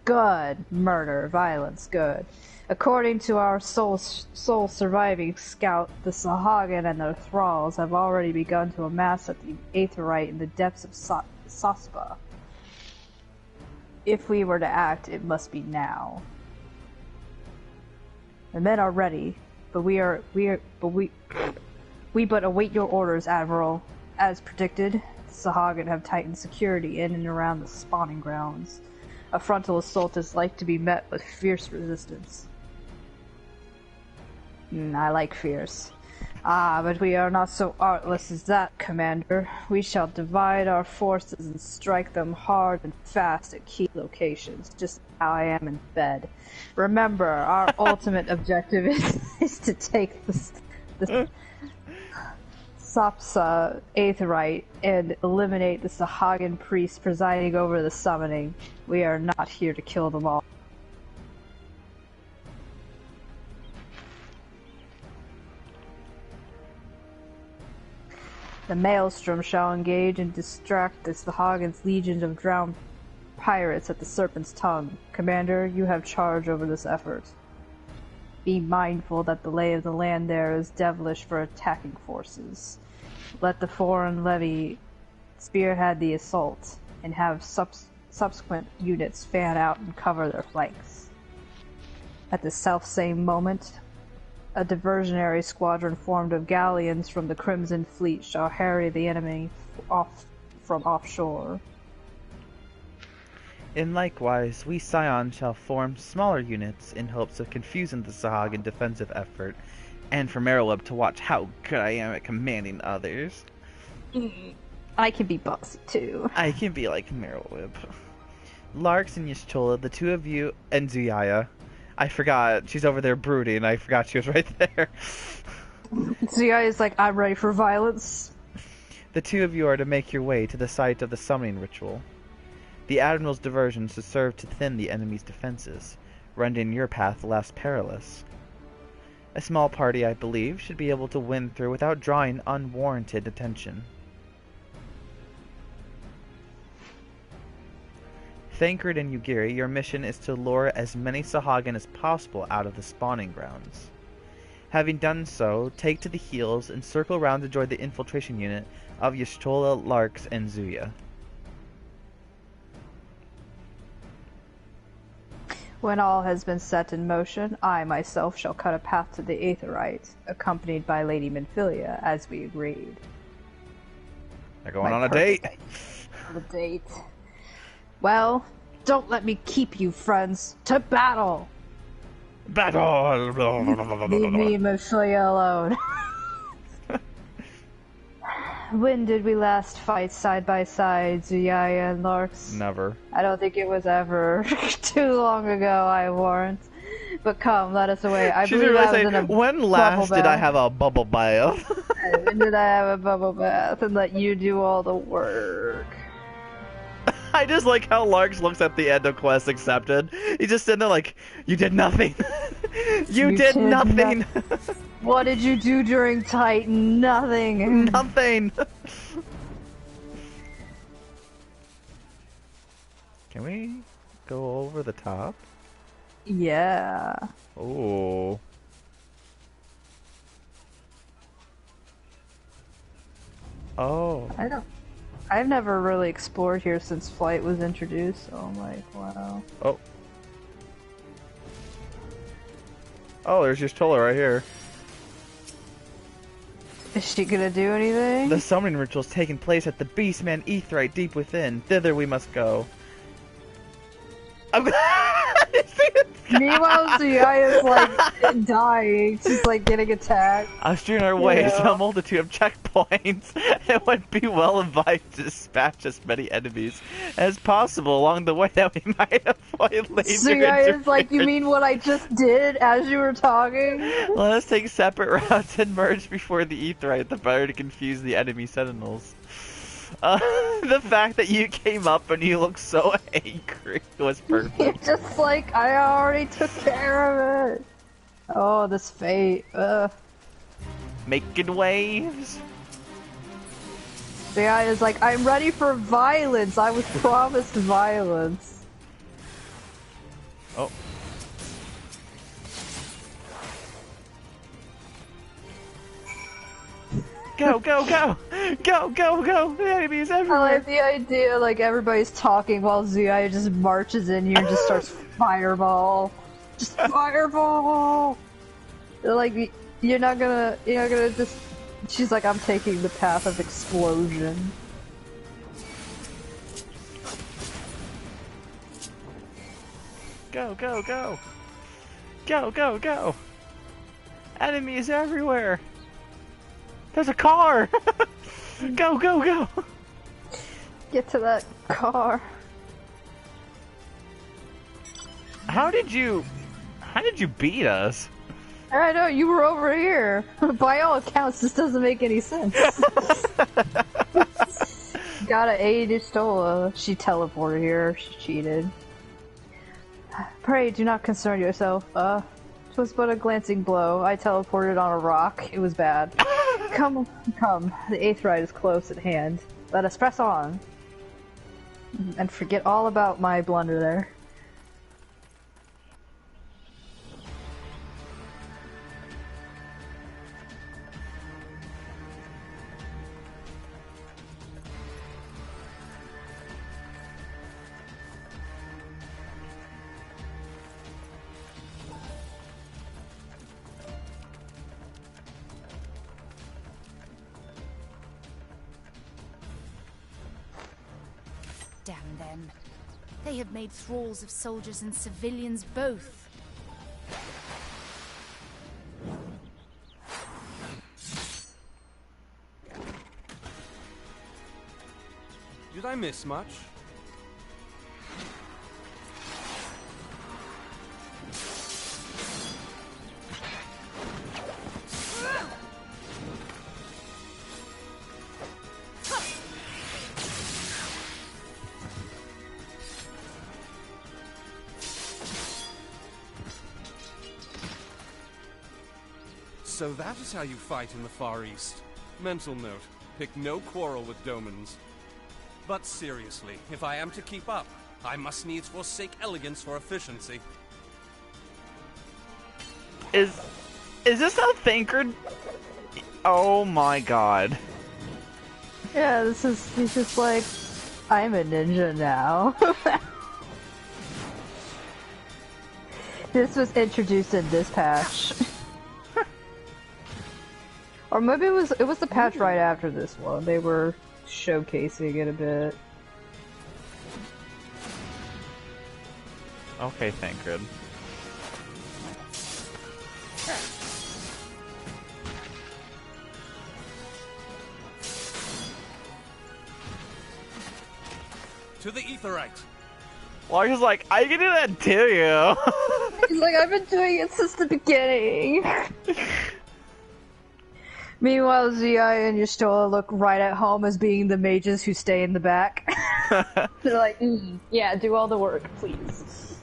Good. Murder. Violence. Good. According to our sole surviving scout, the Sahagin and their thralls have already begun to amass at the Aetherite in the depths of Sospa. If we were to act, it must be now. The men are ready, but we but await your orders, Admiral. As predicted, the Sahagin have tightened security in and around the spawning grounds. A frontal assault is like to be met with fierce resistance. I like fierce. But we are not so artless as that, Commander. We shall divide our forces and strike them hard and fast at key locations, just how I am in bed. Remember, our ultimate objective is to take the Sopsa Aetherite and eliminate the Sahagin priest presiding over the summoning. We are not here to kill them all. The Maelstrom shall engage and distract the Sahagin's legions of drowned pirates at the Serpent's Tongue. Commander, you have charge over this effort. Be mindful that the lay of the land there is devilish for attacking forces. Let the foreign levy spearhead the assault, and have subsequent units fan out and cover their flanks. At the selfsame moment, a diversionary squadron formed of galleons from the Crimson Fleet shall harry the enemy off from offshore. In likewise, we Scions shall form smaller units in hopes of confusing the Sahag in defensive effort, and for Merylweb to watch how good I am at commanding others. I can be bossy too. I can be like Merylweb. Larks and Y'shtola, the two of you, and Zuyaya. I forgot, she's over there brooding, I forgot she was right there. Zuyaya's like, I'm ready for violence. The two of you are to make your way to the site of the summoning ritual. The Admiral's diversion should serve to thin the enemy's defenses, rendering your path less perilous. A small party, I believe, should be able to win through without drawing unwarranted attention. Thancred and Yugiri, your mission is to lure as many Sahagan as possible out of the spawning grounds. Having done so, take to the heels and circle around to join the infiltration unit of Y'shtola, Larks, and Zuya. When all has been set in motion, I myself shall cut a path to the Aetheryte, accompanied by Lady Minfilia, as we agreed. They're going on a date! A date. Well, don't let me keep you, friends. To battle! Battle! Leave me and Minfilia alone. When did we last fight side by side, Zuyaya and Larks? Never. I don't think it was ever. Too long ago, I warrant. But come, let us away. I believe I was in a when last did I have a bubble bath? When did I have a bubble bath and let you do all the work? I just like how Larks looks at the end of Quest Accepted. He's just sitting there like, you did nothing. you did nothing. What did you do during Titan? Nothing. Nothing. Can we go over the top? Yeah. Oh. Oh. I've never really explored here since Flight was introduced, so I'm like, wow. Oh. Oh, there's Y'shtola right here. Is she gonna do anything? The summoning ritual is taking place at the Beastman Aetheryte deep within. Thither we must go. Meanwhile, Zuyaya's like dying. She's like getting attacked. Us steering our way to a multitude of checkpoints. It would be well advised to dispatch as many enemies as possible along the way that we might avoid later. Zuyaya's like, you mean what I just did as you were talking? Let us take separate routes and merge before the Aetheryte, the better to confuse the enemy sentinels. The fact that you came up and you look so angry was perfect. You're just like, I already took care of it. Oh, this fate. Making waves. The guy is like, I'm ready for violence. I was promised violence. Oh. Go, go, go! Go, go, go! The enemies everywhere! I like the idea, like, everybody's talking while Zuyaya just marches in here and just starts fireball. Just fireball! They're like, you're not gonna just... She's like, I'm taking the path of explosion. Go, go, go! Go, go, go! Enemies everywhere! There's a car! Go, go, go! Get to that car. How did you beat us? I know, you were over here. By all accounts, this doesn't make any sense. Gotta aid Y'shtola. She teleported here. She cheated. Pray, do not concern yourself. 'Twas but a glancing blow. I teleported on a rock. It was bad. Come, come. The Aetheryte is close at hand. Let us press on. And forget all about my blunder there. them. They have made thralls of soldiers and civilians both. Did I miss much? So that is how you fight in the Far East. Mental note, pick no quarrel with Domans. But seriously, if I am to keep up, I must needs forsake elegance for efficiency. Is this a Thancred? Oh my god. Yeah, he's just like, I'm a ninja now. This was introduced in this patch. Or maybe it was the patch right after this one. They were showcasing it a bit. Okay, Thancred. To the Aetheryte! Larga's like, I can do that too. He's like, I've been doing it since the beginning. Meanwhile, Zi and Y'shtola look right at home as being the mages who stay in the back. They're like, yeah, do all the work, please.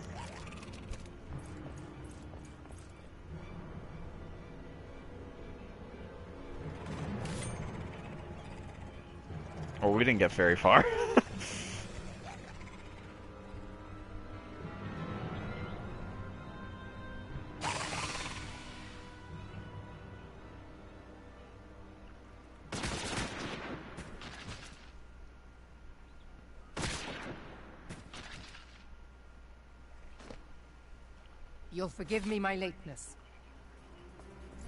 Oh, we didn't get very far. You'll forgive me my lateness.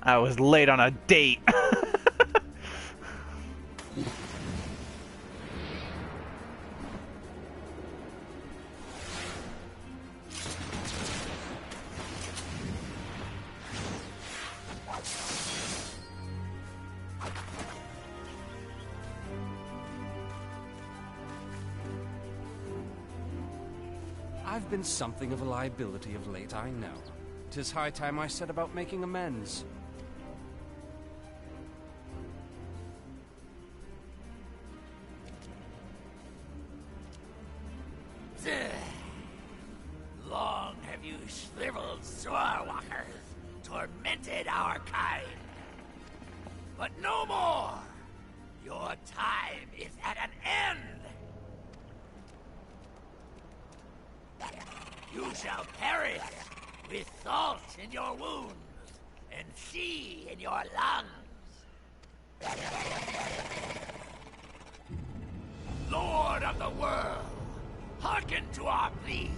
I was late on a date. I've been something of a liability of late, I know. 'Tis high time I set about making amends. Long have you shriveled Zorwalkers tormented our kind. But no more! Your time is at an end! You shall perish with salt in your wounds and sea in your lungs. Lord of the world, hearken to our plea.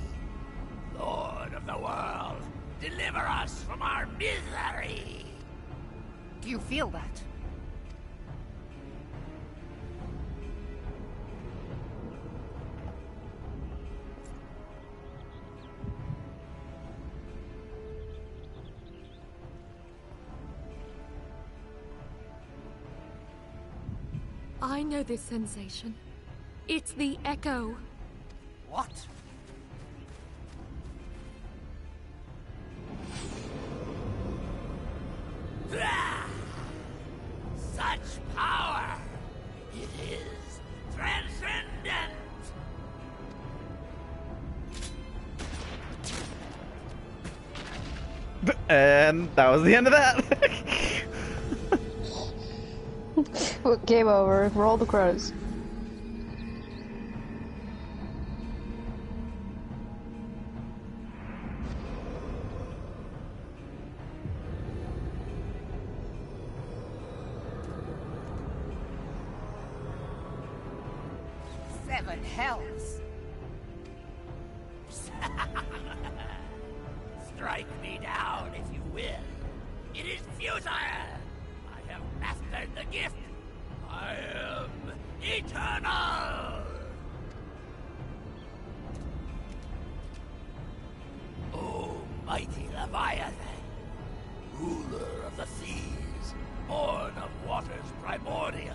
Lord of the world, deliver us from our misery. Do you feel that? I know this sensation. It's the echo. What? Such power! It is transcendent! And that was the end of that. Game over. Roll the crows. Seven hells. Strike me down if you will. It is futile! I have mastered the gift. I am eternal! waters primordial.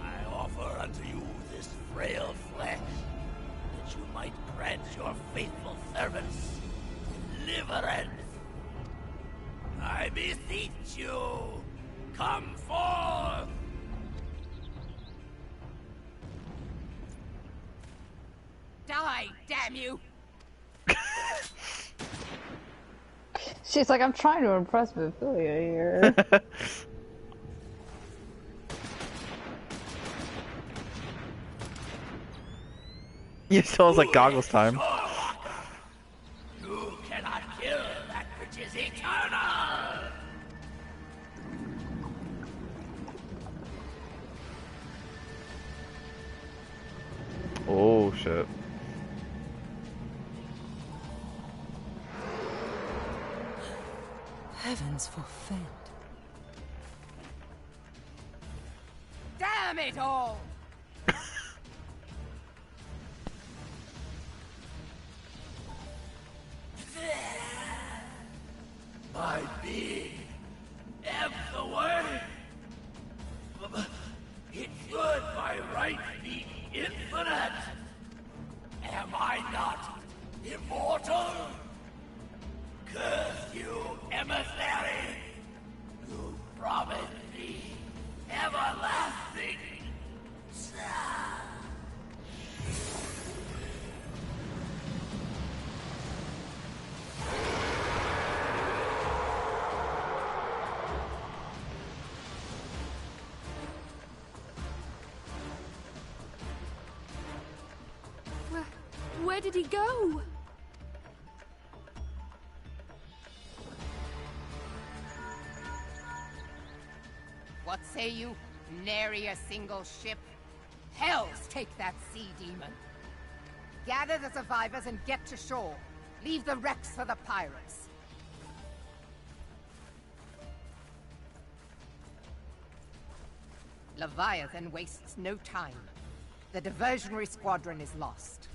I offer unto you this frail flesh, that you might grant your faithful servants deliverance. I beseech you, come forth! Die, damn you! She's like, I'm trying to impress Ophelia here. You still has like goggles time. You cannot kill that which is eternal! Oh shit. Heavens forfend. Damn it all! My being ebbs away. It should by right be infinite. Am I not immortal? Curse you, emissary! You promised me everlasting. Where did he go? What say you? Nary a single ship? Hells take that sea demon. Gather the survivors and get to shore. Leave the wrecks for the pirates. Leviathan wastes no time. The diversionary squadron is lost.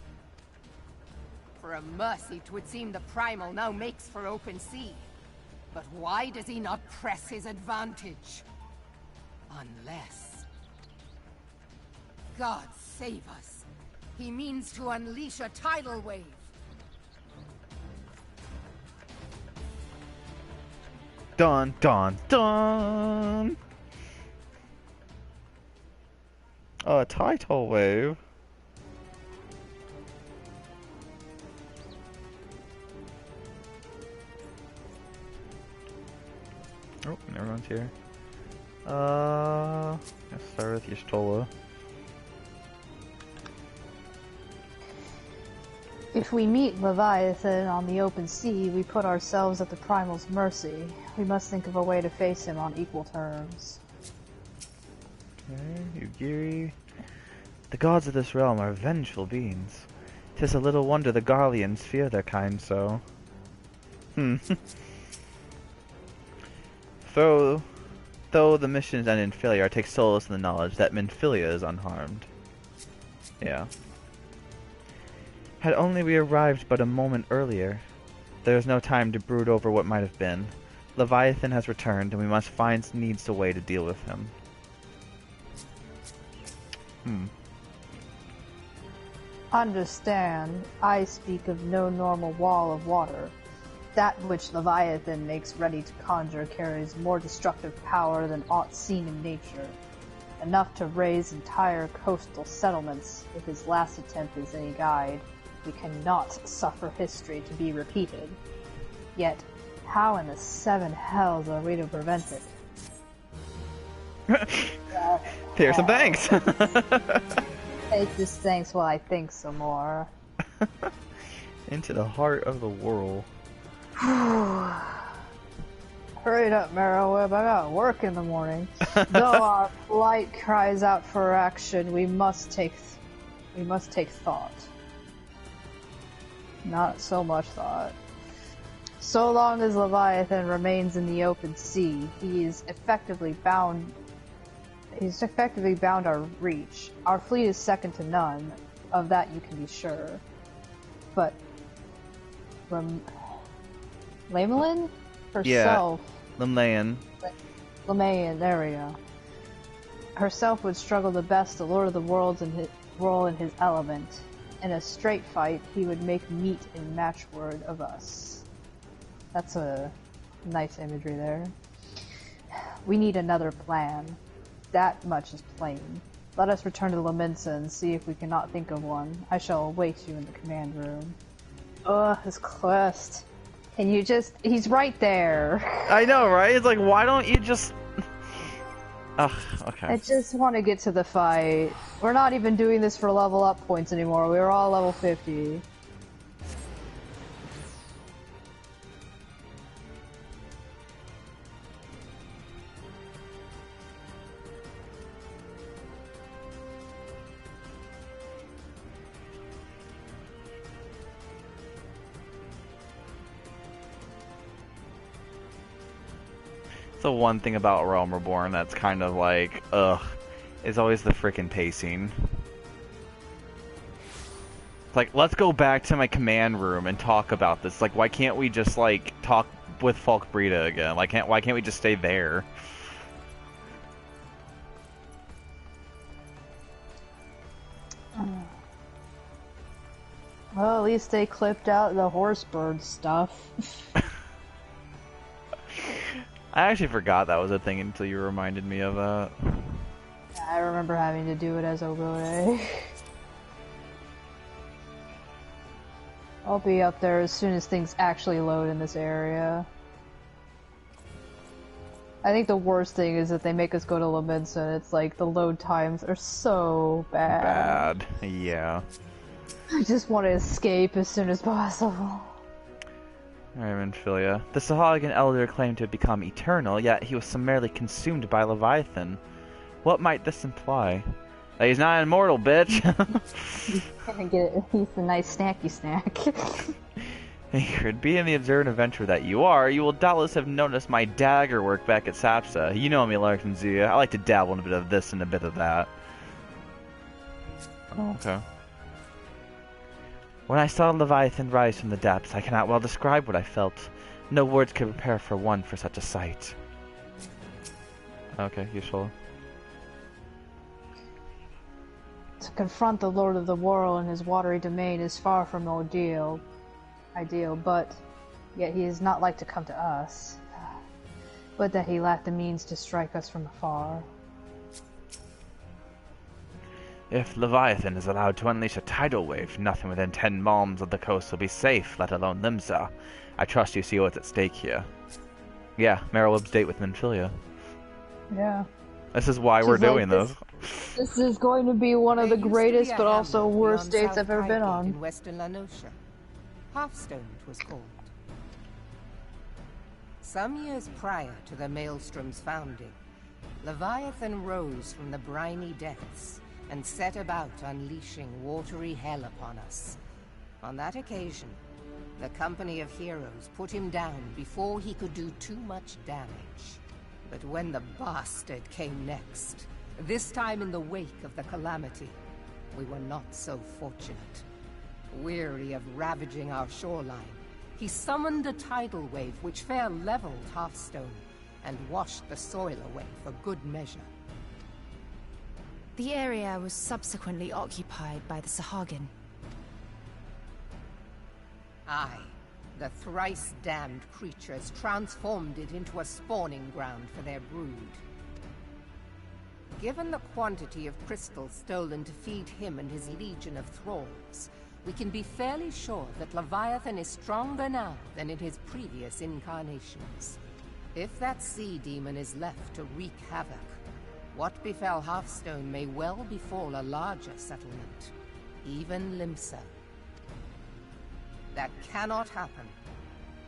For a mercy, 'twould seem the primal now makes for open sea. But why does he not press his advantage? Unless... God save us. He means to unleash a tidal wave. Dun dun dun. A tidal wave. Oh, everyone's here. Let's start with Y'shtola. If we meet Leviathan on the open sea, we put ourselves at the primal's mercy. We must think of a way to face him on equal terms. Okay, Ugiri. The gods of this realm are vengeful beings. 'Tis a little wonder the Garleans fear their kind so. Though the missions end in failure, I take solace in the knowledge that Minfilia is unharmed. Yeah. Had only we arrived but a moment earlier. There is no time to brood over what might have been. Leviathan has returned, and we must find needs a way to deal with him. Understand, I speak of no normal wall of water. That which Leviathan makes ready to conjure carries more destructive power than aught seen in nature. Enough to raise entire coastal settlements if his last attempt is any guide. We cannot suffer history to be repeated. Yet, how in the seven hells are we to prevent it? Here's some thanks! Take this thanks while I think some more. Into the heart of the Whorl. Hurry up, Marrowweb, I got work in the morning. Though our plight cries out for action, we must take thought. Not so much thought. So long as Leviathan remains in the open sea, he's effectively bound our reach. Our fleet is second to none, of that you can be sure. But Lamelin? Herself. Yeah, Limlayan. Lemayan, there we go. herself would struggle the best to lord of the worlds in his role in his element. In a straight fight, he would make meat and matchword of us. That's a nice imagery there. We need another plan. That much is plain. Let us return to Lominsa and see if we cannot think of one. I shall await you in the command room. Ugh, his quest. Can you just... He's right there. I know, right? It's like, why don't you just... Ugh, okay. I just want to get to the fight. We're not even doing this for level up points anymore. We were all level 50. The one thing about Realm Reborn that's kind of like, ugh, is always the freaking pacing. It's like, let's go back to my command room and talk about this. Like, why can't we just, like, talk with Falk Brita again? Like, why can't we just stay there? Well, at least they clipped out the horse bird stuff. I actually forgot that was a thing until you reminded me of that. I remember having to do it as Ogure. I'll be up there as soon as things actually load in this area. I think the worst thing is that they make us go to Lominsa and it's like the load times are so bad. Yeah. I just want to escape as soon as possible. Alright, Minfilia. The Sahagin Elder claimed to have become eternal, yet he was summarily consumed by Leviathan. What might this imply? That he's not immortal, bitch! He's a nice snacky snack. Anchored, being the observant adventurer that you are, you will doubtless have noticed my dagger work back at Sapsa. You know me, Larkin Zia. I like to dabble in a bit of this and a bit of that. Oh, okay. When I saw Leviathan rise from the depths, I cannot well describe what I felt. No words could prepare for one for such a sight. Okay, useful. To confront the Lord of the Whorl in his watery domain is far from ideal, but yet he is not like to come to us. But that he lacked the means to strike us from afar. If Leviathan is allowed to unleash a tidal wave, nothing within 10 malms of the coast will be safe, let alone Limsa. I trust you see what's at stake here. Yeah, Merylweb's date with Minfilia. Yeah. This is why we're doing this. This is going to be one of the greatest but also worst dates I've ever been on. In Western Lanosha. Hearthstone it was called. Some years prior to the Maelstrom's founding, Leviathan rose from the briny depths and set about unleashing watery hell upon us. On that occasion, the company of heroes put him down before he could do too much damage. But when the bastard came next, this time in the wake of the calamity, we were not so fortunate. Weary of ravaging our shoreline, he summoned a tidal wave which fair leveled Hearthstone and washed the soil away for good measure. The area was subsequently occupied by the Sahagin. Aye, the thrice-damned creatures transformed it into a spawning ground for their brood. Given the quantity of crystals stolen to feed him and his legion of thralls, we can be fairly sure that Leviathan is stronger now than in his previous incarnations. If that sea demon is left to wreak havoc, what befell Hearthstone may well befall a larger settlement, even Limsa. That cannot happen.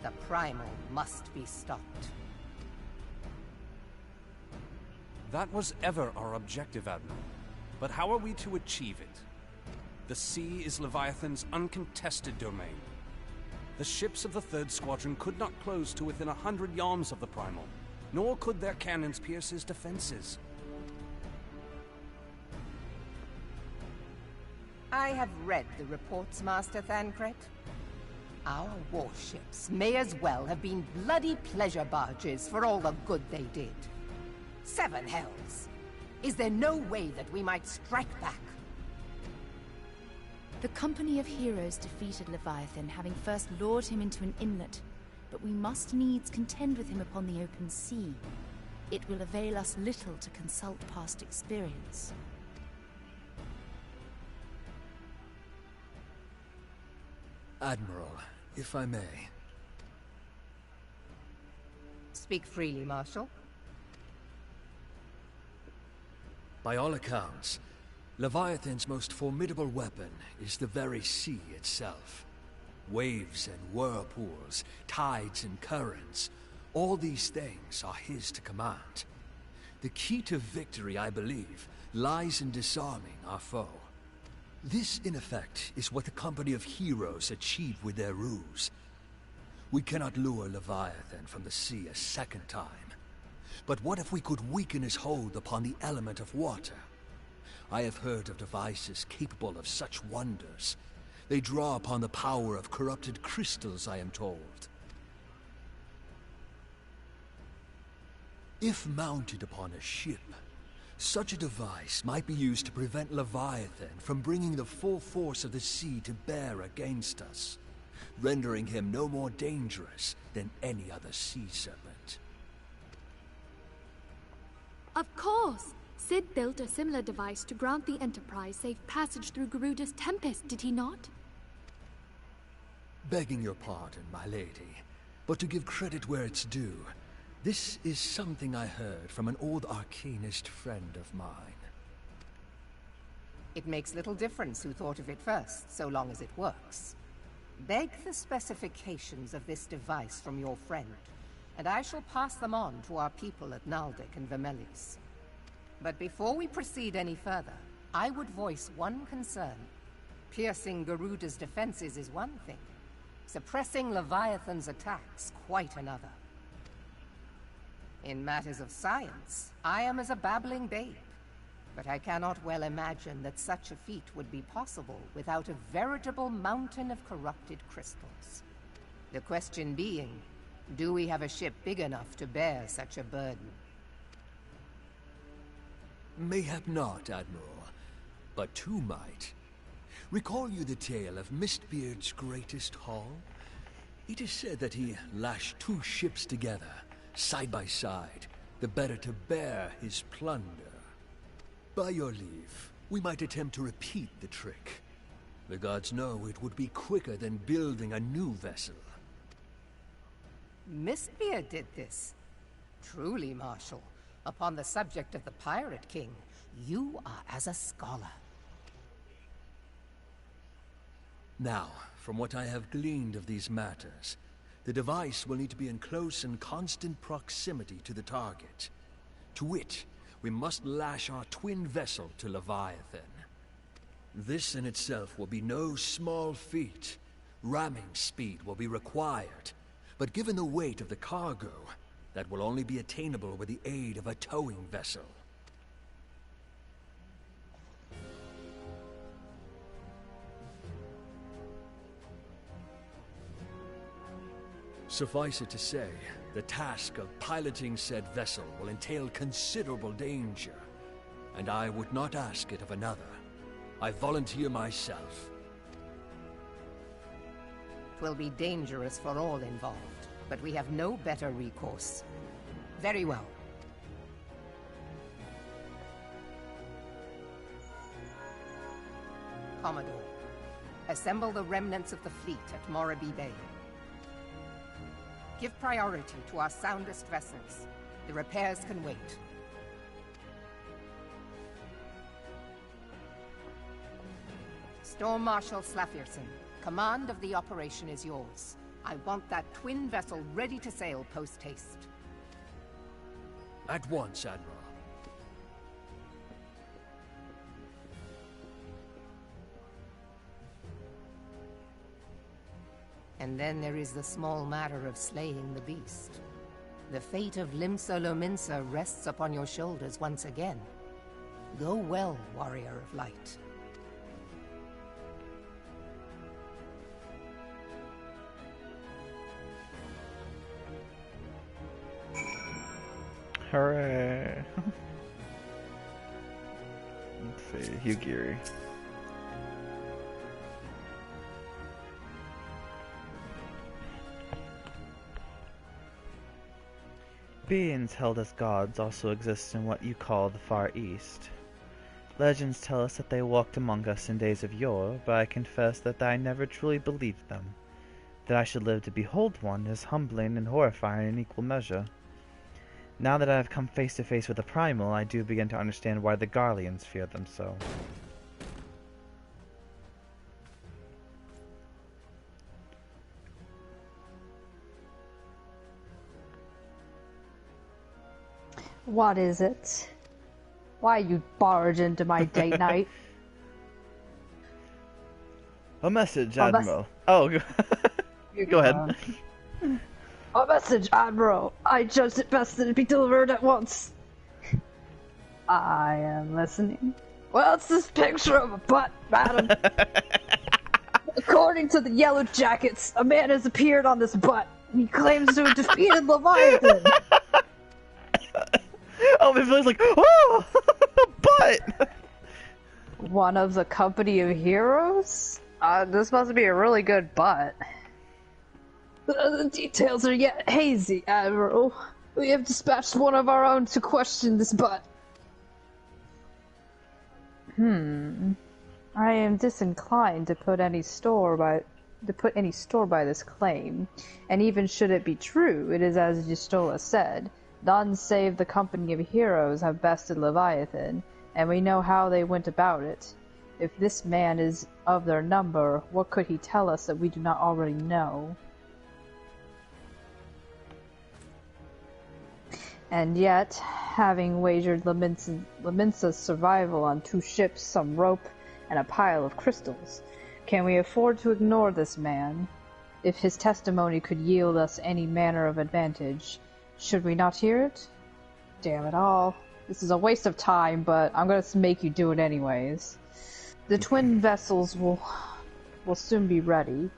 The primal must be stopped. That was ever our objective, Admiral. But how are we to achieve it? The sea is Leviathan's uncontested domain. The ships of the 3rd Squadron could not close to within 100 yards of the primal, nor could their cannons pierce his defenses. I have read the reports, Master Thancred. Our warships may as well have been bloody pleasure barges for all the good they did. 7 hells! Is there no way that we might strike back? The company of heroes defeated Leviathan, having first lured him into an inlet, but we must needs contend with him upon the open sea. It will avail us little to consult past experience. Admiral, if I may. Speak freely, Marshal. By all accounts, Leviathan's most formidable weapon is the very sea itself. Waves and whirlpools, tides and currents, all these things are his to command. The key to victory, I believe, lies in disarming our foe. This, in effect, is what the company of heroes achieved with their ruse. We cannot lure Leviathan from the sea a second time. But what if we could weaken his hold upon the element of water? I have heard of devices capable of such wonders. They draw upon the power of corrupted crystals, I am told. If mounted upon a ship, such a device might be used to prevent Leviathan from bringing the full force of the sea to bear against us, rendering him no more dangerous than any other sea serpent. Of course! Sid built a similar device to grant the Enterprise safe passage through Garuda's Tempest, did he not? Begging your pardon, my lady, but to give credit where it's due, this is something I heard from an old arcanist friend of mine. It makes little difference who thought of it first, so long as it works. Beg the specifications of this device from your friend, and I shall pass them on to our people at Naldic and Vermelis. But before we proceed any further, I would voice one concern. Piercing Garuda's defenses is one thing. Suppressing Leviathan's attacks, quite another. In matters of science, I am as a babbling babe. But I cannot well imagine that such a feat would be possible without a veritable mountain of corrupted crystals. The question being, do we have a ship big enough to bear such a burden? Mayhap not, Admiral, but two might. Recall you the tale of Mistbeard's greatest haul? It is said that he lashed two ships together, side by side, the better to bear his plunder. By your leave, we might attempt to repeat the trick. The gods know it would be quicker than building a new vessel. Mistbeard did this. Truly, Marshal, upon the subject of the Pirate King, you are as a scholar. Now, from what I have gleaned of these matters, the device will need to be in close and constant proximity to the target. To wit, we must lash our twin vessel to Leviathan. This in itself will be no small feat. Ramming speed will be required, but given the weight of the cargo, that will only be attainable with the aid of a towing vessel. Suffice it to say, the task of piloting said vessel will entail considerable danger, and I would not ask it of another. I volunteer myself. 'Twill be dangerous for all involved, but we have no better recourse. Very well. Commodore, assemble the remnants of the fleet at Morabee Bay. Give priority to our soundest vessels. The repairs can wait. Storm Marshal Slafirson, command of the operation is yours. I want that twin vessel ready to sail post-haste. At once, Admiral. And then there is the small matter of slaying the beast. The fate of Limsa Lominsa rests upon your shoulders once again. Go well, warrior of light. Hooray. Let's see, Yugiri. Beings held as gods also exist in what you call the Far East. Legends tell us that they walked among us in days of yore, but I confess that I never truly believed them. That I should live to behold one is humbling and horrifying in equal measure. Now that I have come face to face with the primal, I do begin to understand why the Garleans fear them so. What is it? Why you barge into my date night? A message, Admiral. Oh, go ahead. A message, Admiral. I judged it best that it be delivered at once. I am listening. Well, it's this picture of a butt, madam. According to the Yellow Jackets, a man has appeared on this butt, and he claims to have defeated Leviathan. Oh, it feels like, oh, butt! One of the company of heroes? This must be a really good butt. The details are yet hazy, Admiral. We have dispatched one of our own to question this butt. I am disinclined to put any store by this claim, and even should it be true, it is as Y'shtola said. None save the company of heroes have bested Leviathan, and we know how they went about it. If this man is of their number, what could he tell us that we do not already know? And yet, having wagered Lominsa's survival on 2 ships, some rope, and a pile of crystals, can we afford to ignore this man? If his testimony could yield us any manner of advantage, should we not hear it? Damn it all. This is a waste of time, but I'm gonna make you do it anyways. The twin vessels will soon be ready,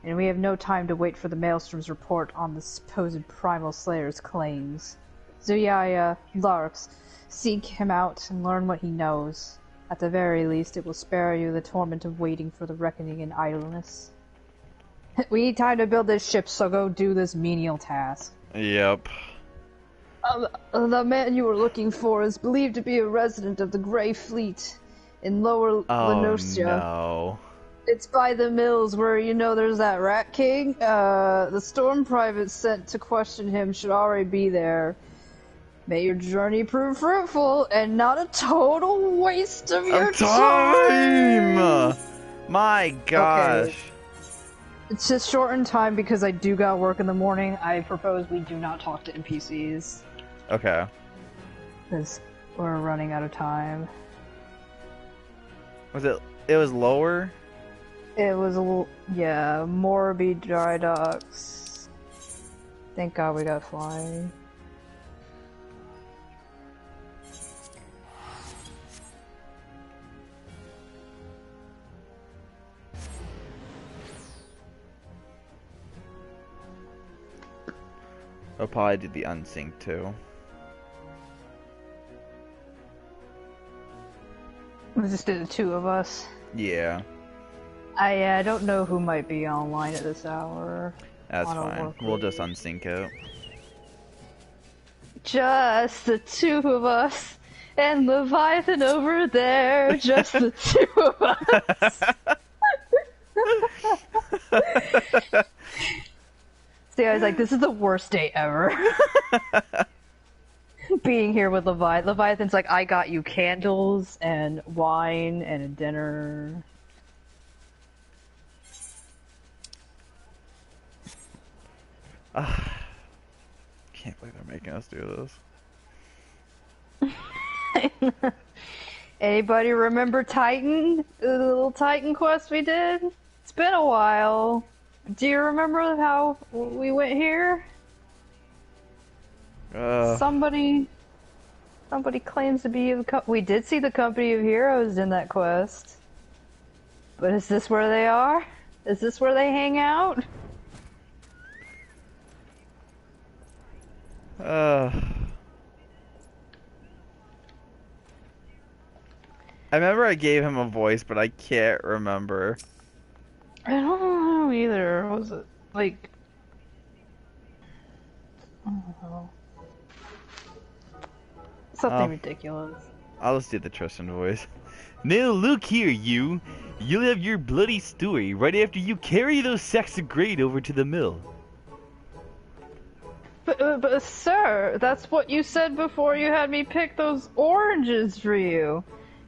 and we have no time to wait for the Maelstrom's report on the supposed primal slayer's claims. Zuyaya, Larps, seek him out and learn what he knows. At the very least, it will spare you the torment of waiting for the reckoning in idleness. We need time to build this ship, so go do this menial task. Yep. The man you were looking for is believed to be a resident of the Grey Fleet in Lower Lenosia. No. It's by the mills where, you know, there's that Rat King. The storm private sent to question him should already be there. May your journey prove fruitful and not a total waste of your time! My gosh. Okay. It's just short in time because I do got work in the morning. I propose we do not talk to NPCs. Okay. Because we're running out of time. Was it was lower? It was a little, yeah, Morby dry docks. Thank God we got flying. I'll probably do the unsync too. We just did the 2 of us. Yeah. I don't know who might be online at this hour. That's fine. We'll just unsync it. Just the 2 of us. And Leviathan over there. Just the 2 of us. See, I was like, this is the worst day ever. Being here with Leviathan's like, I got you candles and wine and a dinner. Can't believe they're making us do this. Anybody remember Titan? The little Titan quest we did? It's been a while. Do you remember how we went here? Somebody claims to be we did see the company of heroes in that quest. But is this where they are? Is this where they hang out? I remember I gave him a voice, but I can't remember. I don't know either. Was it like? I don't know. Something ridiculous. I'll just do the Tristan voice. Now look here, you. You'll have your bloody story right after you carry those sacks of grain over to the mill. But sir, that's what you said before you had me pick those oranges for you.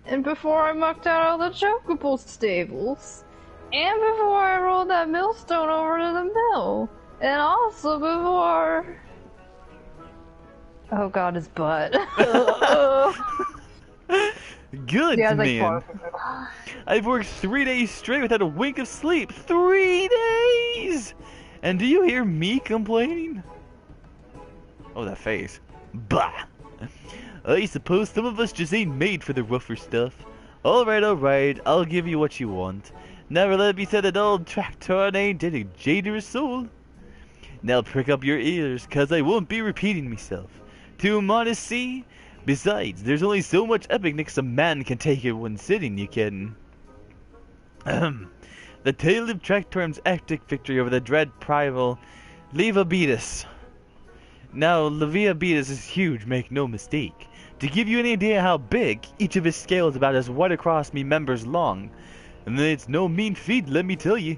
And before I mucked out all the chocobo stables. And before I rolled that millstone over to the mill. And also before... Oh god, his butt. Good, yeah, man. I've worked 3 days straight without a wink of sleep. 3 days! And do you hear me complaining? Oh, that face. Bah! I suppose some of us just ain't made for the rougher stuff. Alright, I'll give you what you want. Never let me say that old tractor ain't any jaded soul. Now prick up your ears, cause I won't be repeating myself. Too modest, see? Besides, there's only so much epicness a man can take in one sitting, you kidding? The tale of Tractorm's epic victory over the dread primal Leviathan. Now, Leviathan is huge, make no mistake. To give you an idea how big, each of his scales about as wide across me members long. And it's no mean feat, let me tell you.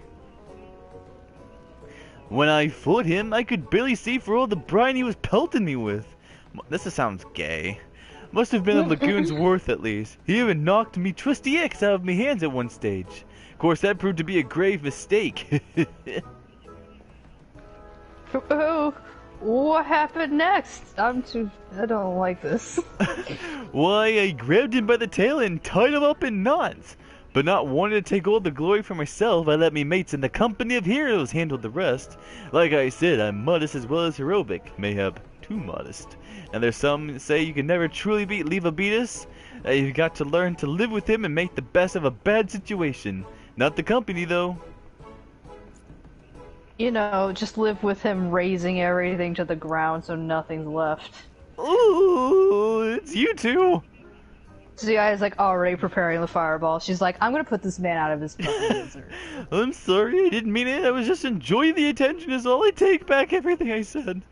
When I fought him, I could barely see for all the brine he was pelting me with. This sounds gay. Must have been a lagoon's worth at least. He even knocked me Twisty X out of my hands at one stage. Of course, that proved to be a grave mistake. Oh, what happened next? I don't like this. Why, I grabbed him by the tail and tied him up in knots. But not wanting to take all the glory for myself, I let me mates in the company of heroes handle the rest. Like I said, I'm modest as well as heroic, mayhap too modest. And there's some that say you can never truly beat Leviathan. You've got to learn to live with him and make the best of a bad situation. Not the company, though. You know, just live with him raising everything to the ground so nothing's left. Ooh, it's you two. Zia is like already preparing the fireball. She's like, I'm gonna put this man out of his fucking misery. I'm sorry, I didn't mean it. I was just enjoying the attention is all. I take back everything I said.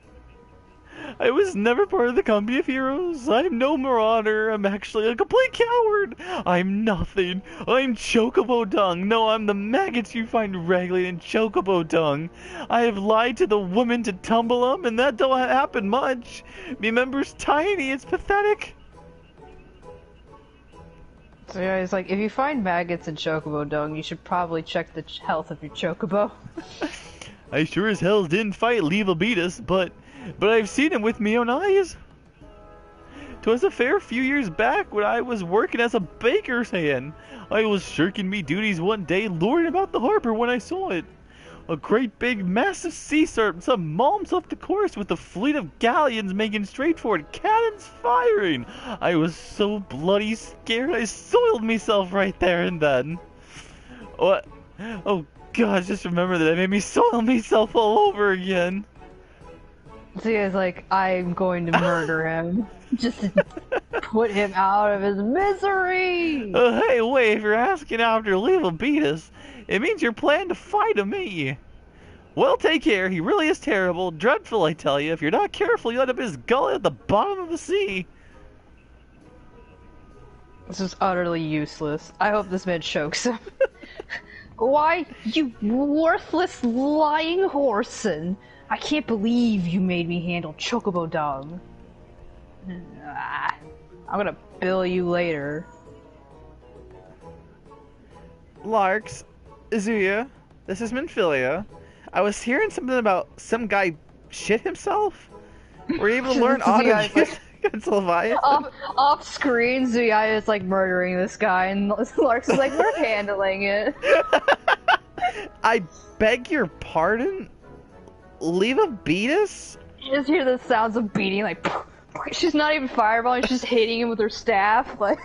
I was never part of the company of heroes. I'm no marauder. I'm actually a complete coward. I'm nothing. I'm chocobo dung. No, I'm the maggots you find wrangling in chocobo dung. I have lied to the woman to tumble 'em, and that don't happen much. Me member's tiny. It's pathetic. So yeah, he's like, if you find maggots in chocobo dung, you should probably check the health of your chocobo. I sure as hell didn't fight Leviathan, but I've seen him with me own eyes. 'Twas a fair few years back when I was working as a baker's hand. I was shirking me duties one day, luring about the harbor when I saw it. A great big massive sea serpent, some malms off the course with a fleet of galleons making straight for it, cannons firing. I was so bloody scared I soiled myself right there and then. What? Oh god, just remember that it made me soil myself all over again. Zia's like, I'm going to murder him. Just to put him out of his misery! Hey, wait, if you're asking after Leviathan, it means you're planning to fight me. Well, take care. He really is terrible. Dreadful, I tell you. If you're not careful, you'll end up in his gullet at the bottom of the sea. This is utterly useless. I hope this man chokes him. Why, you worthless, lying whoreson! I can't believe you made me handle chocobo dung. I'm gonna bill you later. Larks, Azuya, this is Minfilia. I was hearing something about some guy shit himself. Were you able to learn auto against Leviathan? Off screen, Zuya is like murdering this guy, and Larks is like, we're handling it. I beg your pardon? Leviathan? You just hear the sounds of beating, like, she's not even fireballing, she's just hitting him with her staff, like,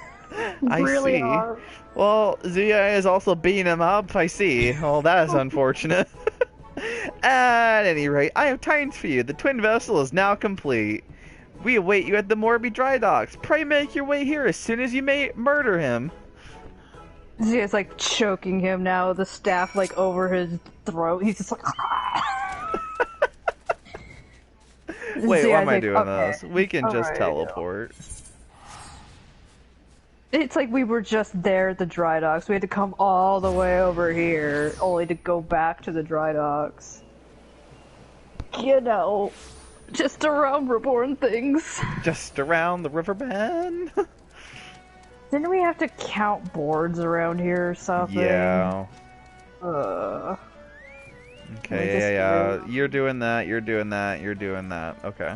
really hard. Well, Zuya is also beating him up, I see. Well, that is unfortunate. At any rate, I have tidings for you. The twin vessel is now complete. We await you at the Morby dry docks. Pray make your way here as soon as you may murder him. Zia's like choking him now, the staff like over his throat. He's just like. Wait, Zia's why am I like, doing okay. this? We can just Alright. teleport. It's like we were just there at the dry docks. We had to come all the way over here, only to go back to the dry docks. You know, just around reborn things. Just around the river bend. Didn't we have to count boards around here or something? Yeah. Okay, yeah. You're doing that, you're doing that, you're doing that. Okay.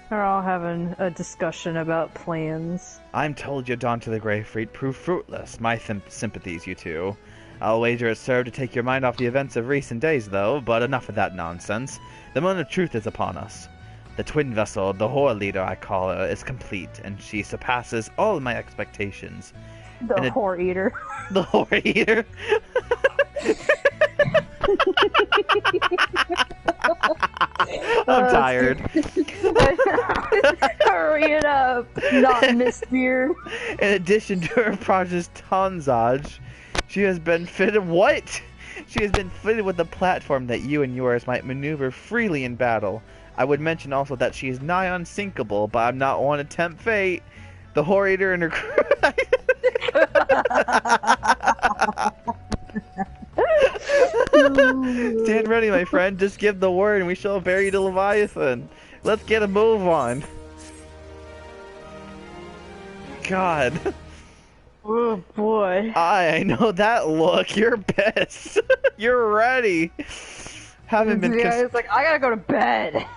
They're all having a discussion about plans. I'm told your dawn to the Grey Fleet proved fruitless. My sympathies, you two. I'll wager it served to take your mind off the events of recent days, though, but enough of that nonsense. The moment of truth is upon us. The twin vessel, the Whorl leader I call her, is complete, and she surpasses all my expectations. The whore eater. The whore eater? I'm tired. Hurry it up, not Miss Beard. In addition to her prodigious tonsage, she has been fitted She has been fitted with a platform that you and yours might maneuver freely in battle. I would mention also that she is nigh unsinkable, but I'm not one to tempt fate. The whore eater and her crew. Stand ready, my friend. Just give the word and we shall bury the Leviathan. Let's get a move on. God. Oh boy. I know that look. You're pissed. You're ready. Haven't been. Yeah, it's like I gotta go to bed.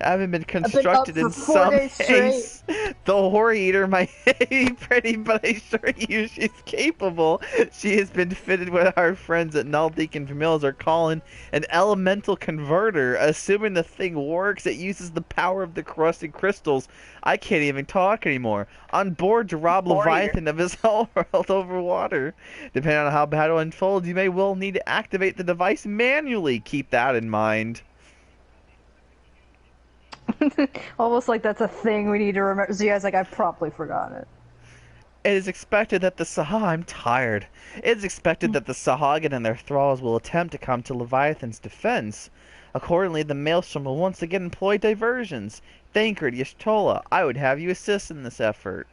Haven't been constructed in some haste. The whore eater might be pretty, but I assure you she's capable. She has been fitted with our friends at Naldik and Mills are calling an elemental converter. Assuming the thing works, it uses the power of the crusted crystals. I can't even talk anymore. On board to rob Leviathan of his whole world over water. Depending on how battle unfolds, you may well need to activate the device manually. Keep that in mind. Almost like that's a thing we need to remember. Zia's like, I've probably forgotten it. It is expected that the I'm tired. It is expected that the Sahagin and their thralls will attempt to come to Leviathan's defense. Accordingly, the Maelstrom will once again employ diversions. Thancred, Y'shtola, I would have you assist in this effort.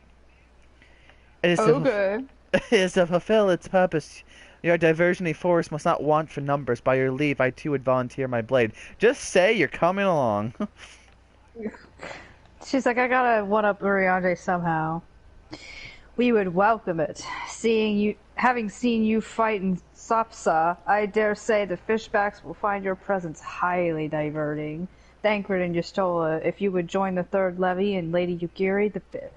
It is okay. It is to fulfill its purpose. Your diversionary force must not want for numbers. By your leave, I too would volunteer my blade. Just say you're coming along. She's like, I gotta one-up Urianger somehow. We would welcome it. Having seen you fight in Sapsa, I dare say the fishbacks will find your presence highly diverting. Thancred and Y'shtola, if you would join the 3rd Levy and Lady Yugiri the 5th.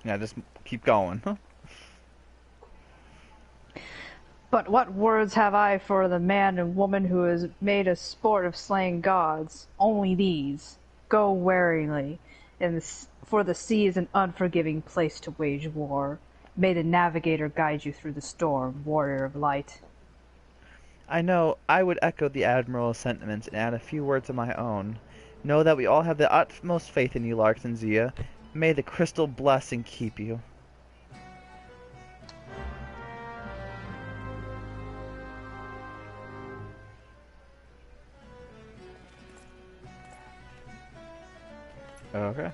Yeah, just keep going. But what words have I for the man and woman who has made a sport of slaying gods? Only these. Go waringly, for the sea is an unforgiving place to wage war. May the navigator guide you through the storm, warrior of light. I know. I would echo the Admiral's sentiments and add a few words of my own. Know that we all have the utmost faith in you, Larx and Zia. May the crystal bless and keep you. Okay.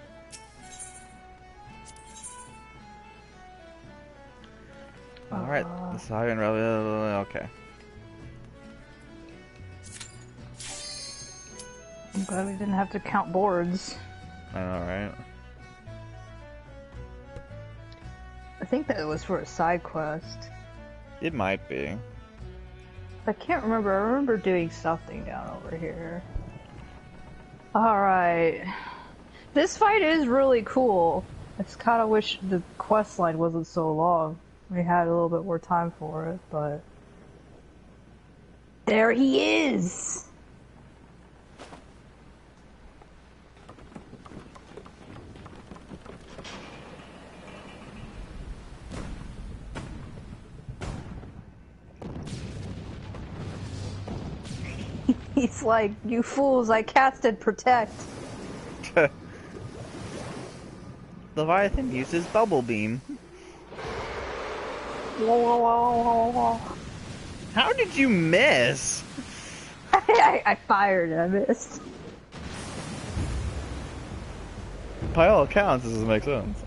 Alright, the siren really. Okay. I'm glad we didn't have to count boards. Alright. I think that was for a side quest. It might be. I can't remember. I remember doing something down over here. Alright. This fight is really cool. I just kind of wish the quest line wasn't so long. We had a little bit more time for it, but... There he is! He's like, you fools, I casted Protect. Leviathan uses bubble beam. How did you miss? I fired and I missed. By all accounts, this doesn't make sense.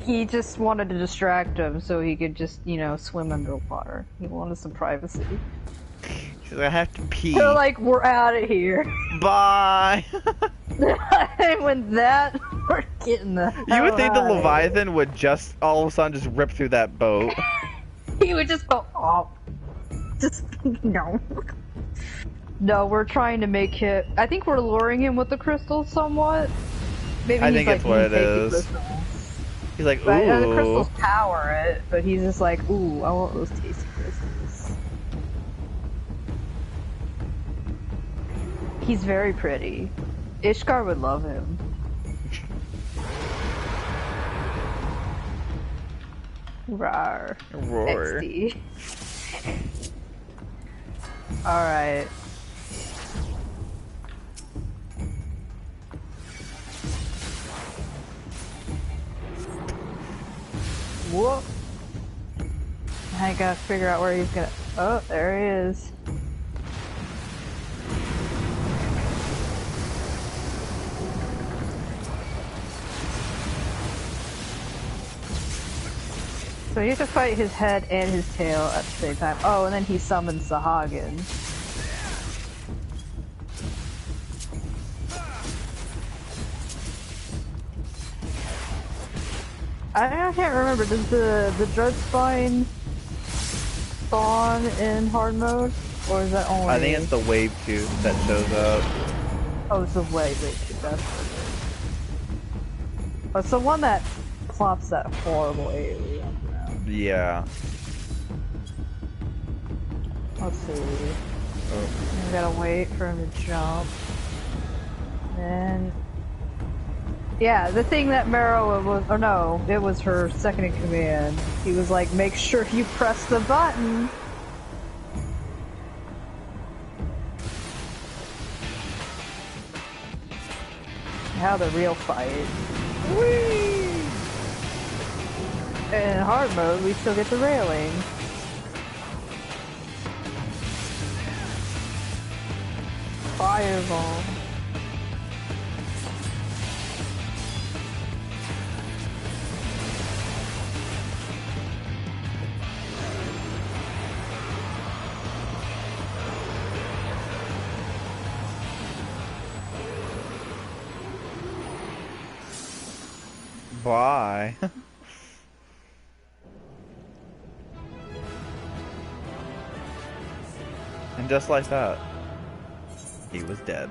He just wanted to distract him so he could just, you know, swim underwater. He wanted some privacy. She's like, I have to pee. They're like, we're out of here. Bye! And when that, we're getting the hell You would think the out of Leviathan would just, all of a sudden, just rip through that boat. He would just go, oh. Just, no. No, we're trying to make him, I think we're luring him with the crystals somewhat. Maybe I he's think like, it's what it is. He's like, But, the ooh. crystals power it, but he's just like, ooh, I want those tasty crystals. He's very pretty. Ishkar would love him. Rawr. Roar. XD. Alright. Whoop. I gotta figure out where he's gonna. Oh, there he is. So you have to fight his head and his tail at the same time. Oh, and then he summons Sahagin. I can't remember. Does the Dreadspine spawn in hard mode, or is that only? I think it's the wave 2 that shows up. Oh, it's the wave 2. That's what it is. Oh, it's the one that plops that horrible alien. Yeah. Let's see. Oh. We gotta wait for him to jump. And yeah, the thing that Marrow was, or no, it was her second in command. He was like, make sure you press the button. Now the real fight. Whee! In hard mode, we still get the railing. Fireball. Bye. And just like that, he was dead.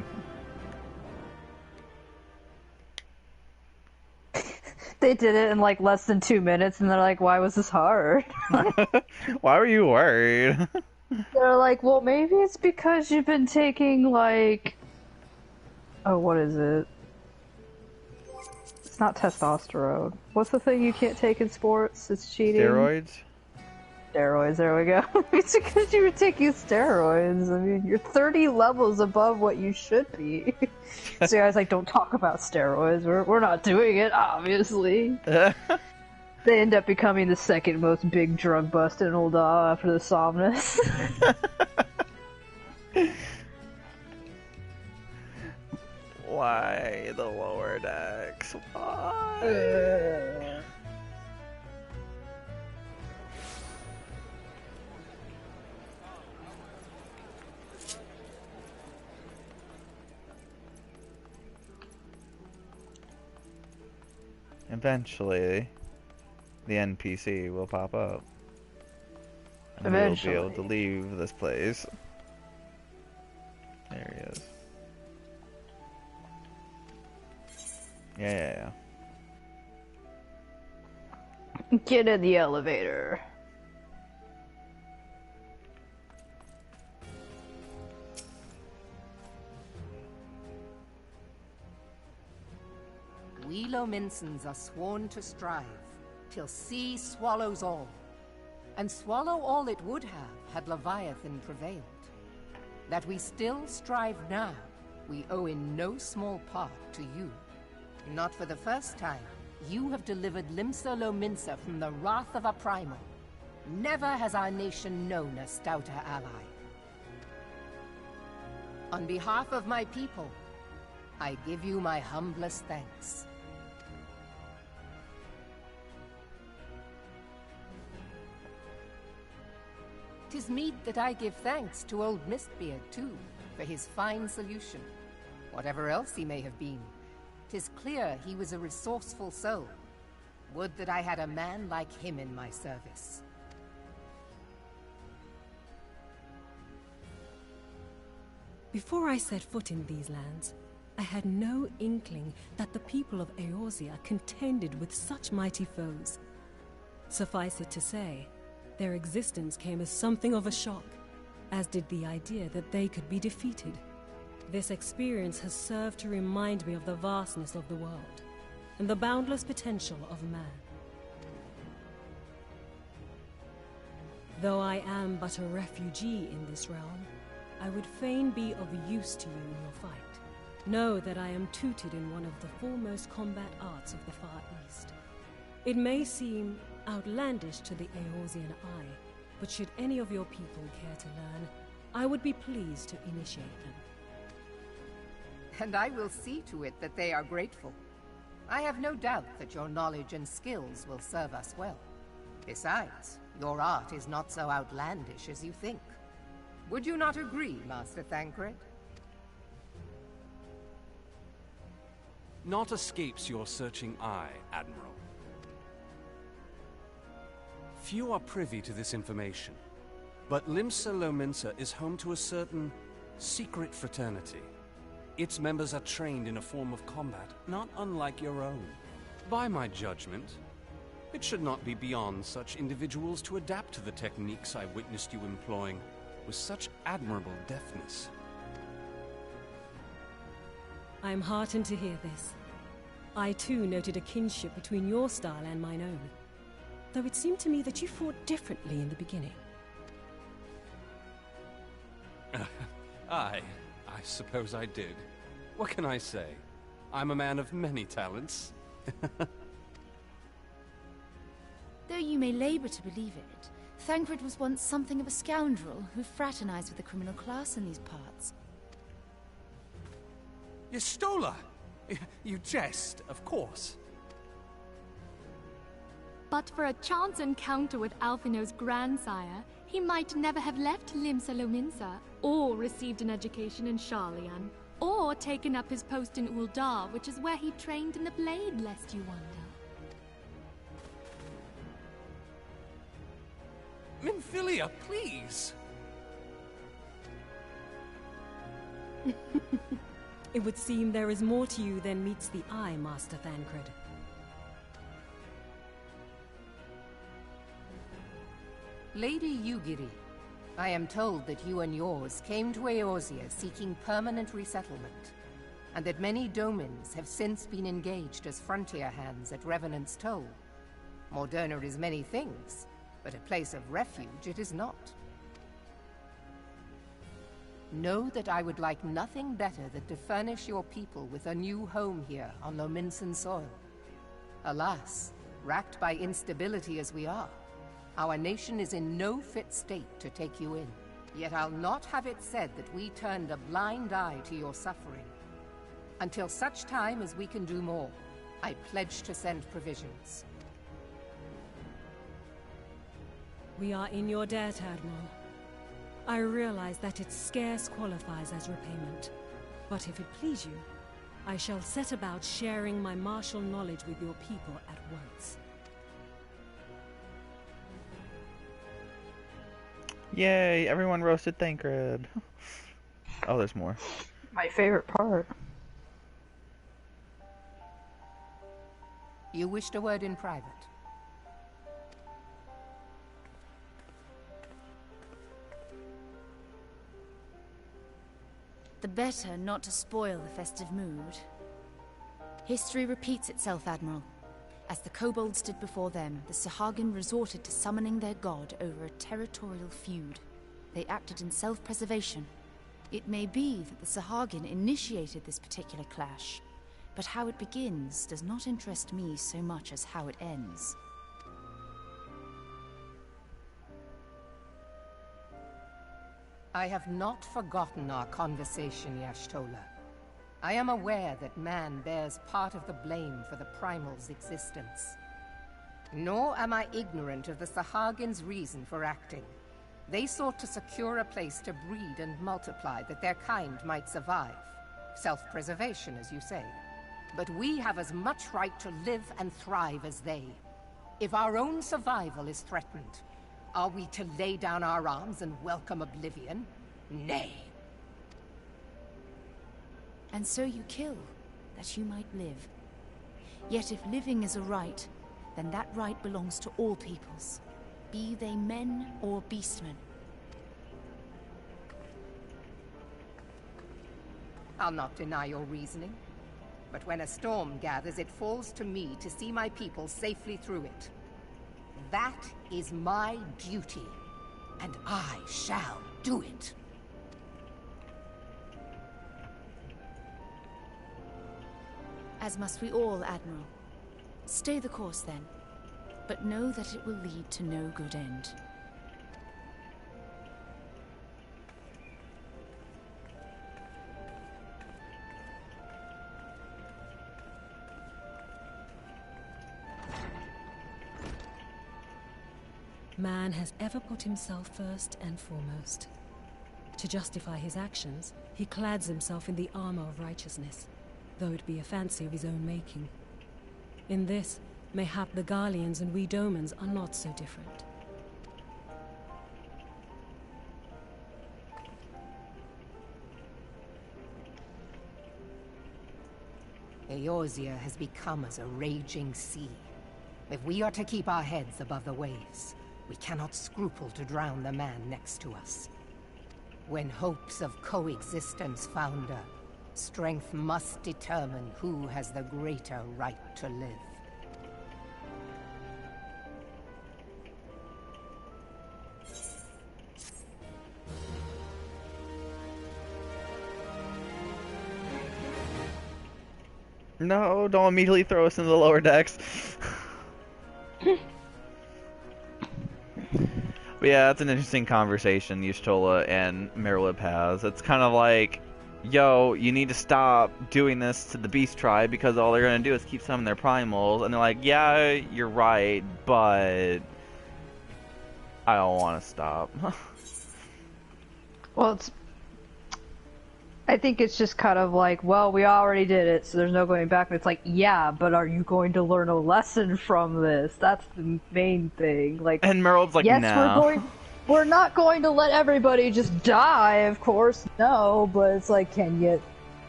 They did it in like less than 2 minutes, and they're like, why was this hard? Why were you worried? They're like, well, maybe it's because you've been taking like... Oh, what is it? It's not testosterone. What's the thing you can't take in sports? It's cheating. Steroids? Steroids, there we go. It's because you were taking steroids. I mean, you're 30 levels above what you should be. So I was like, don't talk about steroids. We're not doing it, obviously. They end up becoming the second most big drug bust in Ul'dah after the Somnus. Why the lower decks? Why? Eventually, the NPC will pop up. And we'll be able to leave this place. There he is. Yeah. Get in the elevator. We Lominsans are sworn to strive, till sea swallows all. And swallow all it would have, had Leviathan prevailed. That we still strive now, we owe in no small part to you. Not for the first time, you have delivered Limsa Lominsa from the wrath of a primal. Never has our nation known a stouter ally. On behalf of my people, I give you my humblest thanks. 'Tis meet that I give thanks to old Mistbeard, too, for his fine solution. Whatever else he may have been, 'tis clear he was a resourceful soul. Would that I had a man like him in my service. Before I set foot in these lands, I had no inkling that the people of Eorzea contended with such mighty foes. Suffice it to say, their existence came as something of a shock, as did the idea that they could be defeated. This experience has served to remind me of the vastness of the world, and the boundless potential of man. Though I am but a refugee in this realm, I would fain be of use to you in your fight. Know that I am tutored in one of the foremost combat arts of the Far East. It may seem outlandish to the Eorzean eye, but should any of your people care to learn, I would be pleased to initiate them. And I will see to it that they are grateful. I have no doubt that your knowledge and skills will serve us well. Besides, your art is not so outlandish as you think. Would you not agree, Master Thancred? Naught escapes your searching eye, Admiral. Few are privy to this information, but Limsa Lominsa is home to a certain secret fraternity. Its members are trained in a form of combat not unlike your own. By my judgment, it should not be beyond such individuals to adapt to the techniques I witnessed you employing with such admirable deftness. I am heartened to hear this. I too noted a kinship between your style and mine own, though it seemed to me that you fought differently in the beginning. I suppose I did. What can I say? I'm a man of many talents. Though you may labor to believe it, Thancred was once something of a scoundrel who fraternized with the criminal class in these parts. Yestola! You jest, of course. But for a chance encounter with Alphino's grandsire, he might never have left Limsa Lominsa, or received an education in Sharlayan, or taken up his post in Ul'dah, which is where he trained in the blade, lest you wonder. Minfilia, please! It would seem there is more to you than meets the eye, Master Thancred. Lady Yugiri, I am told that you and yours came to Eorzea seeking permanent resettlement, and that many domins have since been engaged as frontier hands at Revenant's Toll. Moderna is many things, but a place of refuge it is not. Know that I would like nothing better than to furnish your people with a new home here on Lominsan soil. Alas, racked by instability as we are, our nation is in no fit state to take you in. Yet I'll not have it said that we turned a blind eye to your suffering. Until such time as we can do more, I pledge to send provisions. We are in your debt, Admiral. I realize that it scarce qualifies as repayment, but if it please you, I shall set about sharing my martial knowledge with your people at once. Yay, everyone roasted Thancred. Oh, there's more. My favorite part. You wished a word in private. The better not to spoil the festive mood. History repeats itself, Admiral. As the kobolds did before them, the Sahagin resorted to summoning their god over a territorial feud. They acted in self-preservation. It may be that the Sahagin initiated this particular clash, But how it begins does not interest me so much as how it ends. I have not forgotten our conversation, Y'shtola. I am aware that man bears part of the blame for the primal's existence. Nor am I ignorant of the Sahagins' reason for acting. They sought to secure a place to breed and multiply that their kind might survive. Self-preservation, as you say. But we have as much right to live and thrive as they. If our own survival is threatened, are we to lay down our arms and welcome oblivion? Nay. And so you kill, that you might live. Yet if living is a right, then that right belongs to all peoples, be they men or beastmen. I'll not deny your reasoning. But when a storm gathers, it falls to me to see my people safely through it. That is my duty, and I shall do it. As must we all, Admiral. Stay the course, then. But know that it will lead to no good end. Man has ever put himself first and foremost. To justify his actions, he clads himself in the armor of righteousness, though it be a fancy of his own making. In this, mayhap the Garleans and we Domans are not so different. Eorzea has become as a raging sea. If we are to keep our heads above the waves, we cannot scruple to drown the man next to us. When hopes of coexistence founder, strength must determine who has the greater right to live. No, don't immediately throw us into the lower decks. But yeah, that's an interesting conversation Y'shtola and Merlip has. It's kind of like, yo, you need to stop doing this to the Beast Tribe because all they're going to do is keep summoning their primals. And they're like, yeah, you're right, but I don't want to stop. Well, I think it's just kind of like, well, we already did it, so there's no going back. And it's like, yeah, but are you going to learn a lesson from this? That's the main thing. Like, and Meryl's like, yes, no. we're not going to let everybody just die, of course, no, but it's like, can you?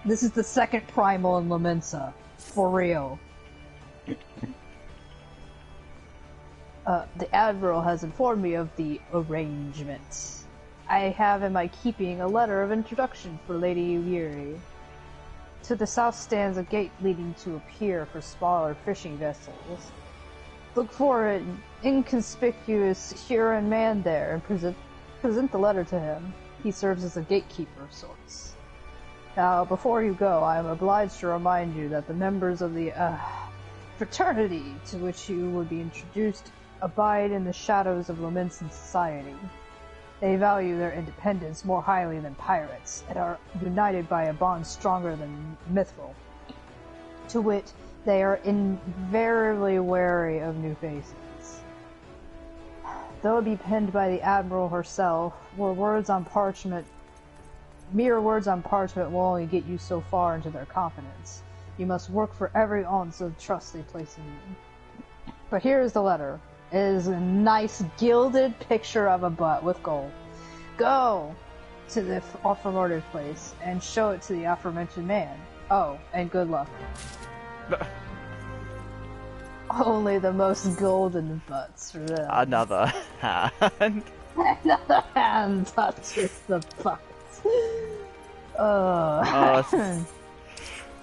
This is the second primal in Lominsa, for real. The Admiral has informed me of the arrangements. I have in my keeping a letter of introduction for Lady Uyiri. To the south stands a gate leading to a pier for smaller fishing vessels. Look for an inconspicuous Huron man there and present the letter to him. He serves as a gatekeeper of sorts. Now, before you go, I am obliged to remind you that the members of the fraternity to which you would be introduced abide in the shadows of Lominsan society. They value their independence more highly than pirates, and are united by a bond stronger than mithril. To wit, they are invariably wary of new faces. Though it be penned by the Admiral herself, mere words on parchment will only get you so far into their confidence. You must work for every ounce of trust they place in you. But here is the letter. It is a nice gilded picture of a butt with gold. Go to the aforementioned place and show it to the aforementioned man. Oh, and good luck. Only the most golden butts for them. Another hand. Another hand touches the butt.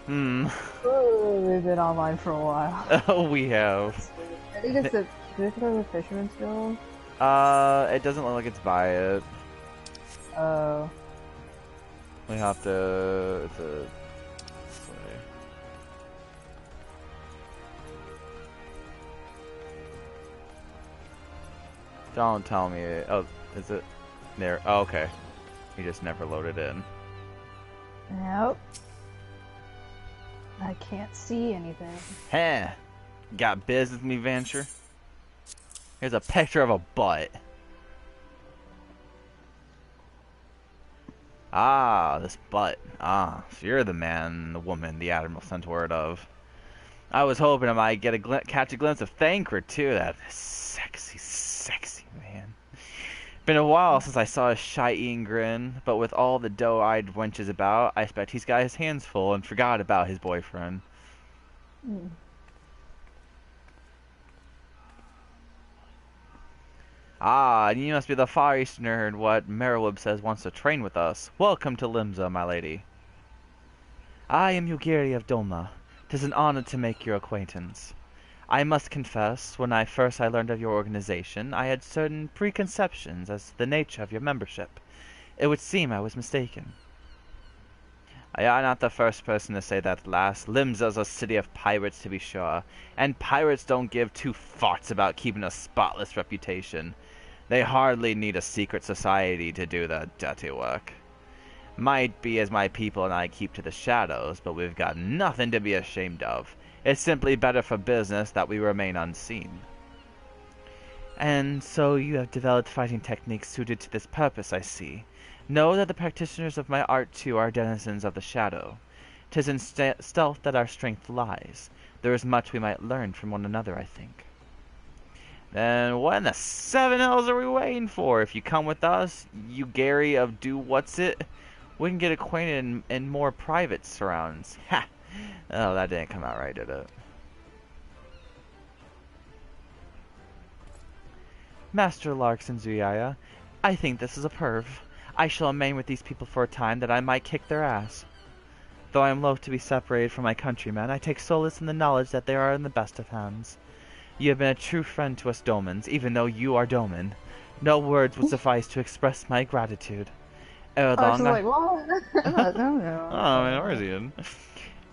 We've been online for a while. Oh, we have. I think it's a... Do we have a Fisherman's Guild? It doesn't look like it's by it. Oh. We have to... Don't tell me. Oh, is it there? Oh, okay. You just never loaded in. Nope. I can't see anything. Heh. Got business with me, Venture? Here's a picture of a butt. Ah, this butt. Ah, so you're the man, the woman, the Admiral sent word of. I was hoping I might get catch a glimpse of Thancred too. That sexy, sexy man. Been a while since I saw his shy-eating grin, but with all the doe-eyed wenches about, I expect he's got his hands full and forgot about his boyfriend. Mm. Ah, you must be the Far Easterner what Merowib says wants to train with us. Welcome to Limsa, my lady. I am Yugiri of Doma. 'Tis an honor to make your acquaintance. I must confess, when I learned of your organization, I had certain preconceptions as to the nature of your membership. It would seem I was mistaken. I am not the first person to say that, lass. Limsa's a city of pirates, to be sure, and pirates don't give two farts about keeping a spotless reputation. They hardly need a secret society to do the dirty work. Might be as my people and I keep to the shadows, but we've got nothing to be ashamed of. It's simply better for business that we remain unseen. And so you have developed fighting techniques suited to this purpose, I see. Know that the practitioners of my art too are denizens of the shadow. 'Tis in stealth that our strength lies. There is much we might learn from one another, I think. Then what in the seven hells are we waiting for? If you come with us, you Gary of Do What's It, we can get acquainted in more private surrounds. Ha! Oh, that didn't come out right, did it? Master Larkson Zuyaya, I think this is a perv. I shall remain with these people for a time that I might kick their ass. Though I am loath to be separated from my countrymen, I take solace in the knowledge that they are in the best of hands. You have been a true friend to us Domans, even though you are Doman. No words would suffice to express my gratitude. Ere long, I was like, what? I don't know. Oh, man, where is he in?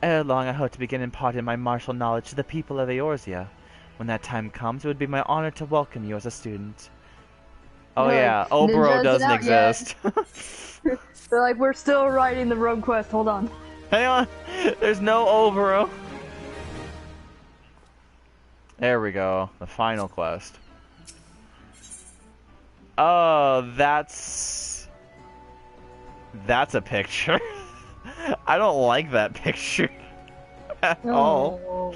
Ere long, I hope to begin imparting my martial knowledge to the people of Eorzea. When that time comes, it would be my honor to welcome you as a student. Oh yeah, Oboro doesn't exist. They're like, we're still writing the rogue quest, hold on. Hang on, there's no Oboro. There we go, the final quest. Oh, that's a picture. I don't like that picture at all.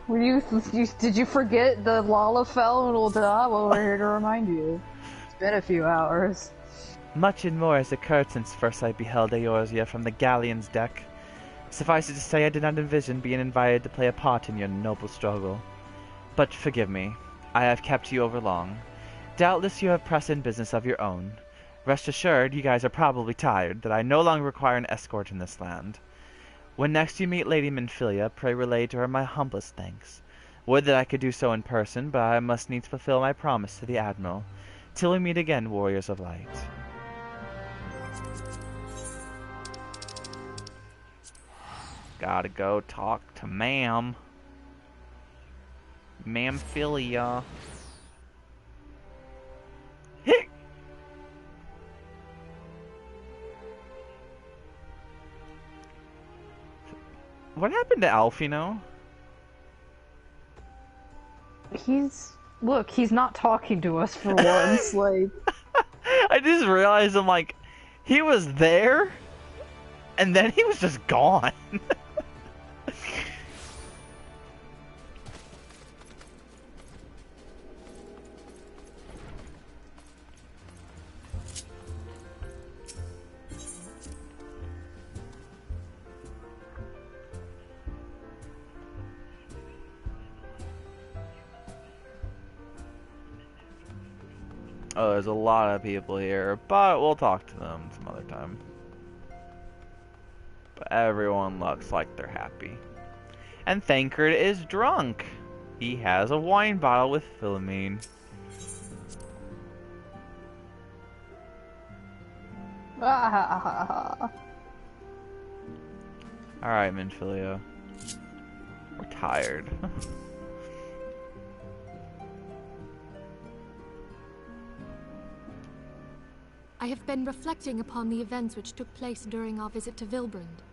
Did you forget the Lalafell and Ul'dah? Well, we're here to remind you. It's been a few hours. Much and more has occurred since first I beheld Eorzea from the galleon's deck. Suffice it to say, I did not envision being invited to play a part in your noble struggle. But forgive me, I have kept you over long. Doubtless you have pressing business of your own. Rest assured, you guys are probably tired, that I no longer require an escort in this land. When next you meet Lady Minfilia, pray relay to her my humblest thanks. Would that I could do so in person, but I must needs fulfill my promise to the Admiral. Till we meet again, Warriors of Light. Gotta go talk to Ma'am. Mamfilia. What happened to Alfino? He's not talking to us for once, like... I just realized, I'm like, he was there, and then he was just gone. Oh, there's a lot of people here, but we'll talk to them some other time. But everyone looks like they're happy. And Thancred is drunk. He has a wine bottle with Philomene. Alright, Minfilia. We're tired. I have been reflecting upon the events which took place during our visit to Vilbrand.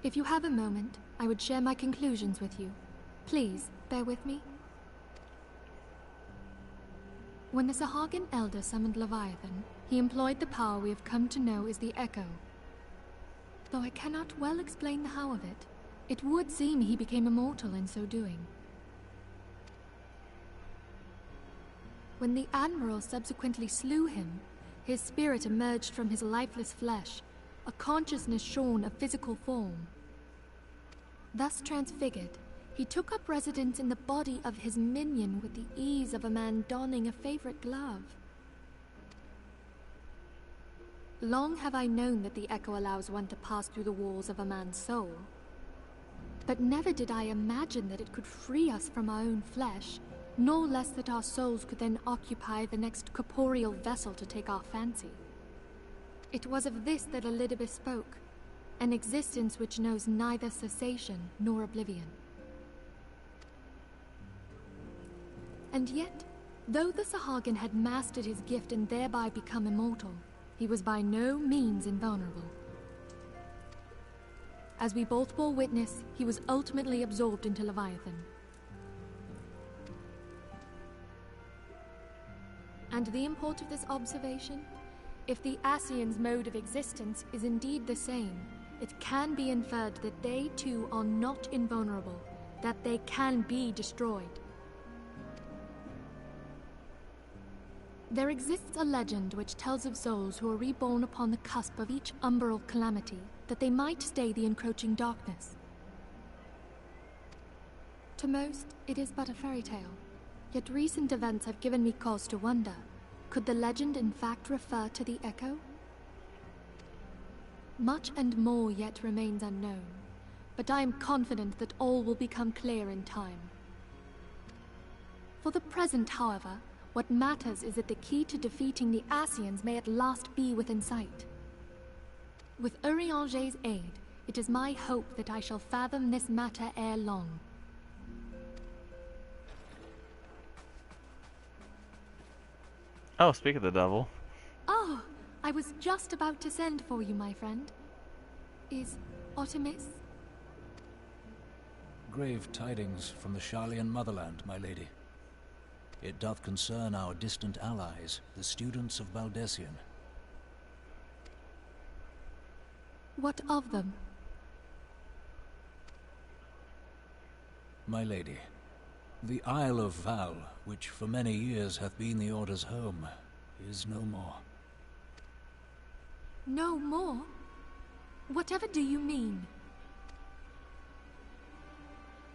If you have a moment, I would share my conclusions with you. Please, bear with me. When the Sahagin Elder summoned Leviathan, he employed the power we have come to know as the Echo. Though I cannot well explain the how of it, it would seem he became immortal in so doing. When the Admiral subsequently slew him, his spirit emerged from his lifeless flesh, a consciousness shorn of physical form. Thus transfigured, he took up residence in the body of his minion with the ease of a man donning a favorite glove. Long have I known that the Echo allows one to pass through the walls of a man's soul. But never did I imagine that it could free us from our own flesh, nor less that our souls could then occupy the next corporeal vessel to take our fancy. It was of this that Elidibus spoke, an existence which knows neither cessation nor oblivion. And yet, though the Sahagin had mastered his gift and thereby become immortal, he was by no means invulnerable. As we both bore witness, he was ultimately absorbed into Leviathan. And the import of this observation? If the Ascians' mode of existence is indeed the same, it can be inferred that they too are not invulnerable, that they can be destroyed. There exists a legend which tells of souls who are reborn upon the cusp of each umbral calamity, that they might stay the encroaching darkness. To most, it is but a fairy tale, yet recent events have given me cause to wonder, could the legend in fact refer to the Echo? Much and more yet remains unknown, but I am confident that all will become clear in time. For the present, however, what matters is that the key to defeating the Ascians may at last be within sight. With Urianger's aid, it is my hope that I shall fathom this matter ere long. Oh, speak of the devil. Oh, I was just about to send for you, my friend. Is Artemis? Grave tidings from the Sharlayan motherland, my lady. It doth concern our distant allies, the students of Baldesion. What of them? My lady, the Isle of Val, which for many years hath been the Order's home, is no more. No more? Whatever do you mean?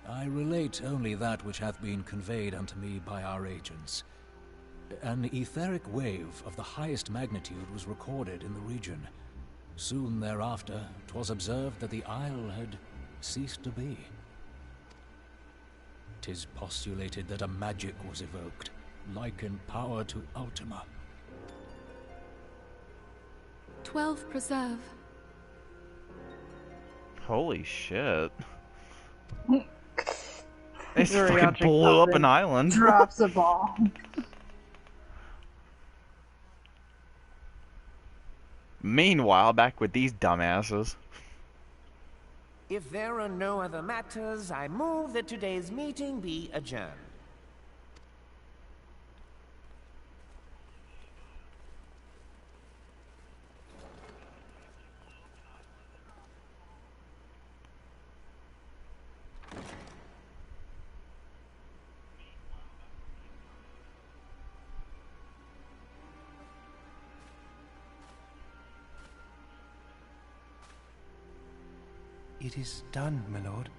I relate only that which hath been conveyed unto me by our agents. An etheric wave of the highest magnitude was recorded in the region. Soon thereafter, 'twas observed that the isle had ceased to be. 'Tis postulated that a magic was evoked, like in power to Ultima. 12 preserve. Holy shit. They fucking blew up an island. Drops a ball. Meanwhile, back with these dumbasses. If there are no other matters, I move that today's meeting be adjourned. It is done, my lord.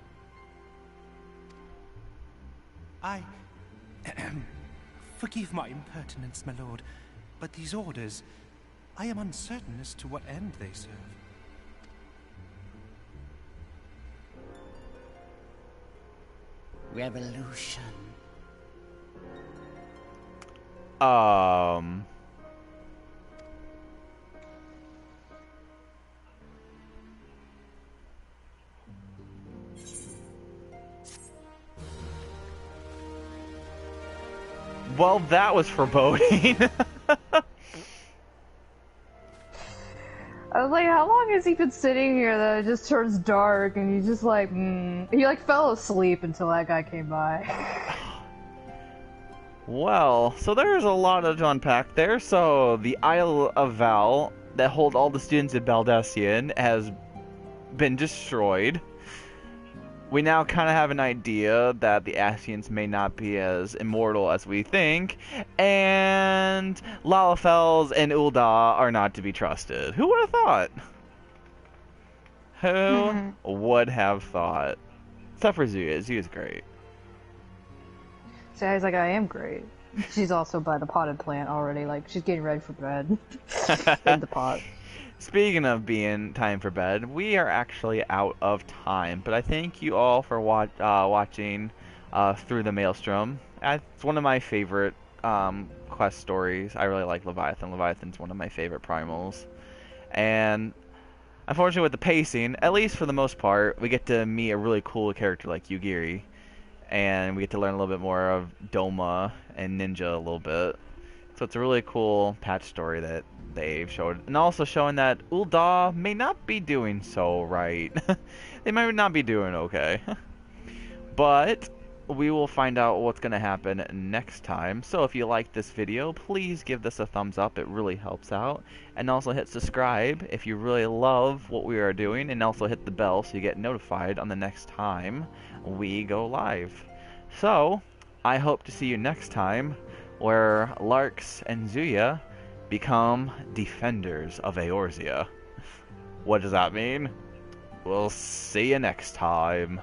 Forgive my impertinence, my lord, but these orders, I am uncertain as to what end they serve. Revolution. Well, that was foreboding. was like, how long has he been sitting here that it just turns dark and he's just like, He like fell asleep until that guy came by. Well, so there's a lot to unpack there. So the Isle of Val that hold all the students of Baldesion has been destroyed. We now kind of have an idea that the Ascians may not be as immortal as we think, and Lalafels and Ul'dah are not to be trusted. Who would have thought? Who would have thought? Except for Zuya. Zuya's great. So he's like, I am great. She's also by the potted plant already, like, she's getting ready for bed. In the pot. Speaking of being time for bed, we are actually out of time, but I thank you all for watching through the Maelstrom. It's one of my favorite quest stories. I really like Leviathan. Leviathan's one of my favorite primals. And unfortunately with the pacing, at least for the most part, we get to meet a really cool character like Yugiri. And we get to learn a little bit more of Doma and Ninja a little bit. So it's a really cool patch story that they've showed. And also showing that Ul'dah may not be doing so right. They might not be doing okay. But we will find out what's going to happen next time. So if you like this video, please give this a thumbs up. It really helps out. And also hit subscribe if you really love what we are doing. And also hit the bell so you get notified on the next time we go live. So I hope to see you next time, where Larx and Zuya become defenders of Eorzea. What does that mean? We'll see you next time.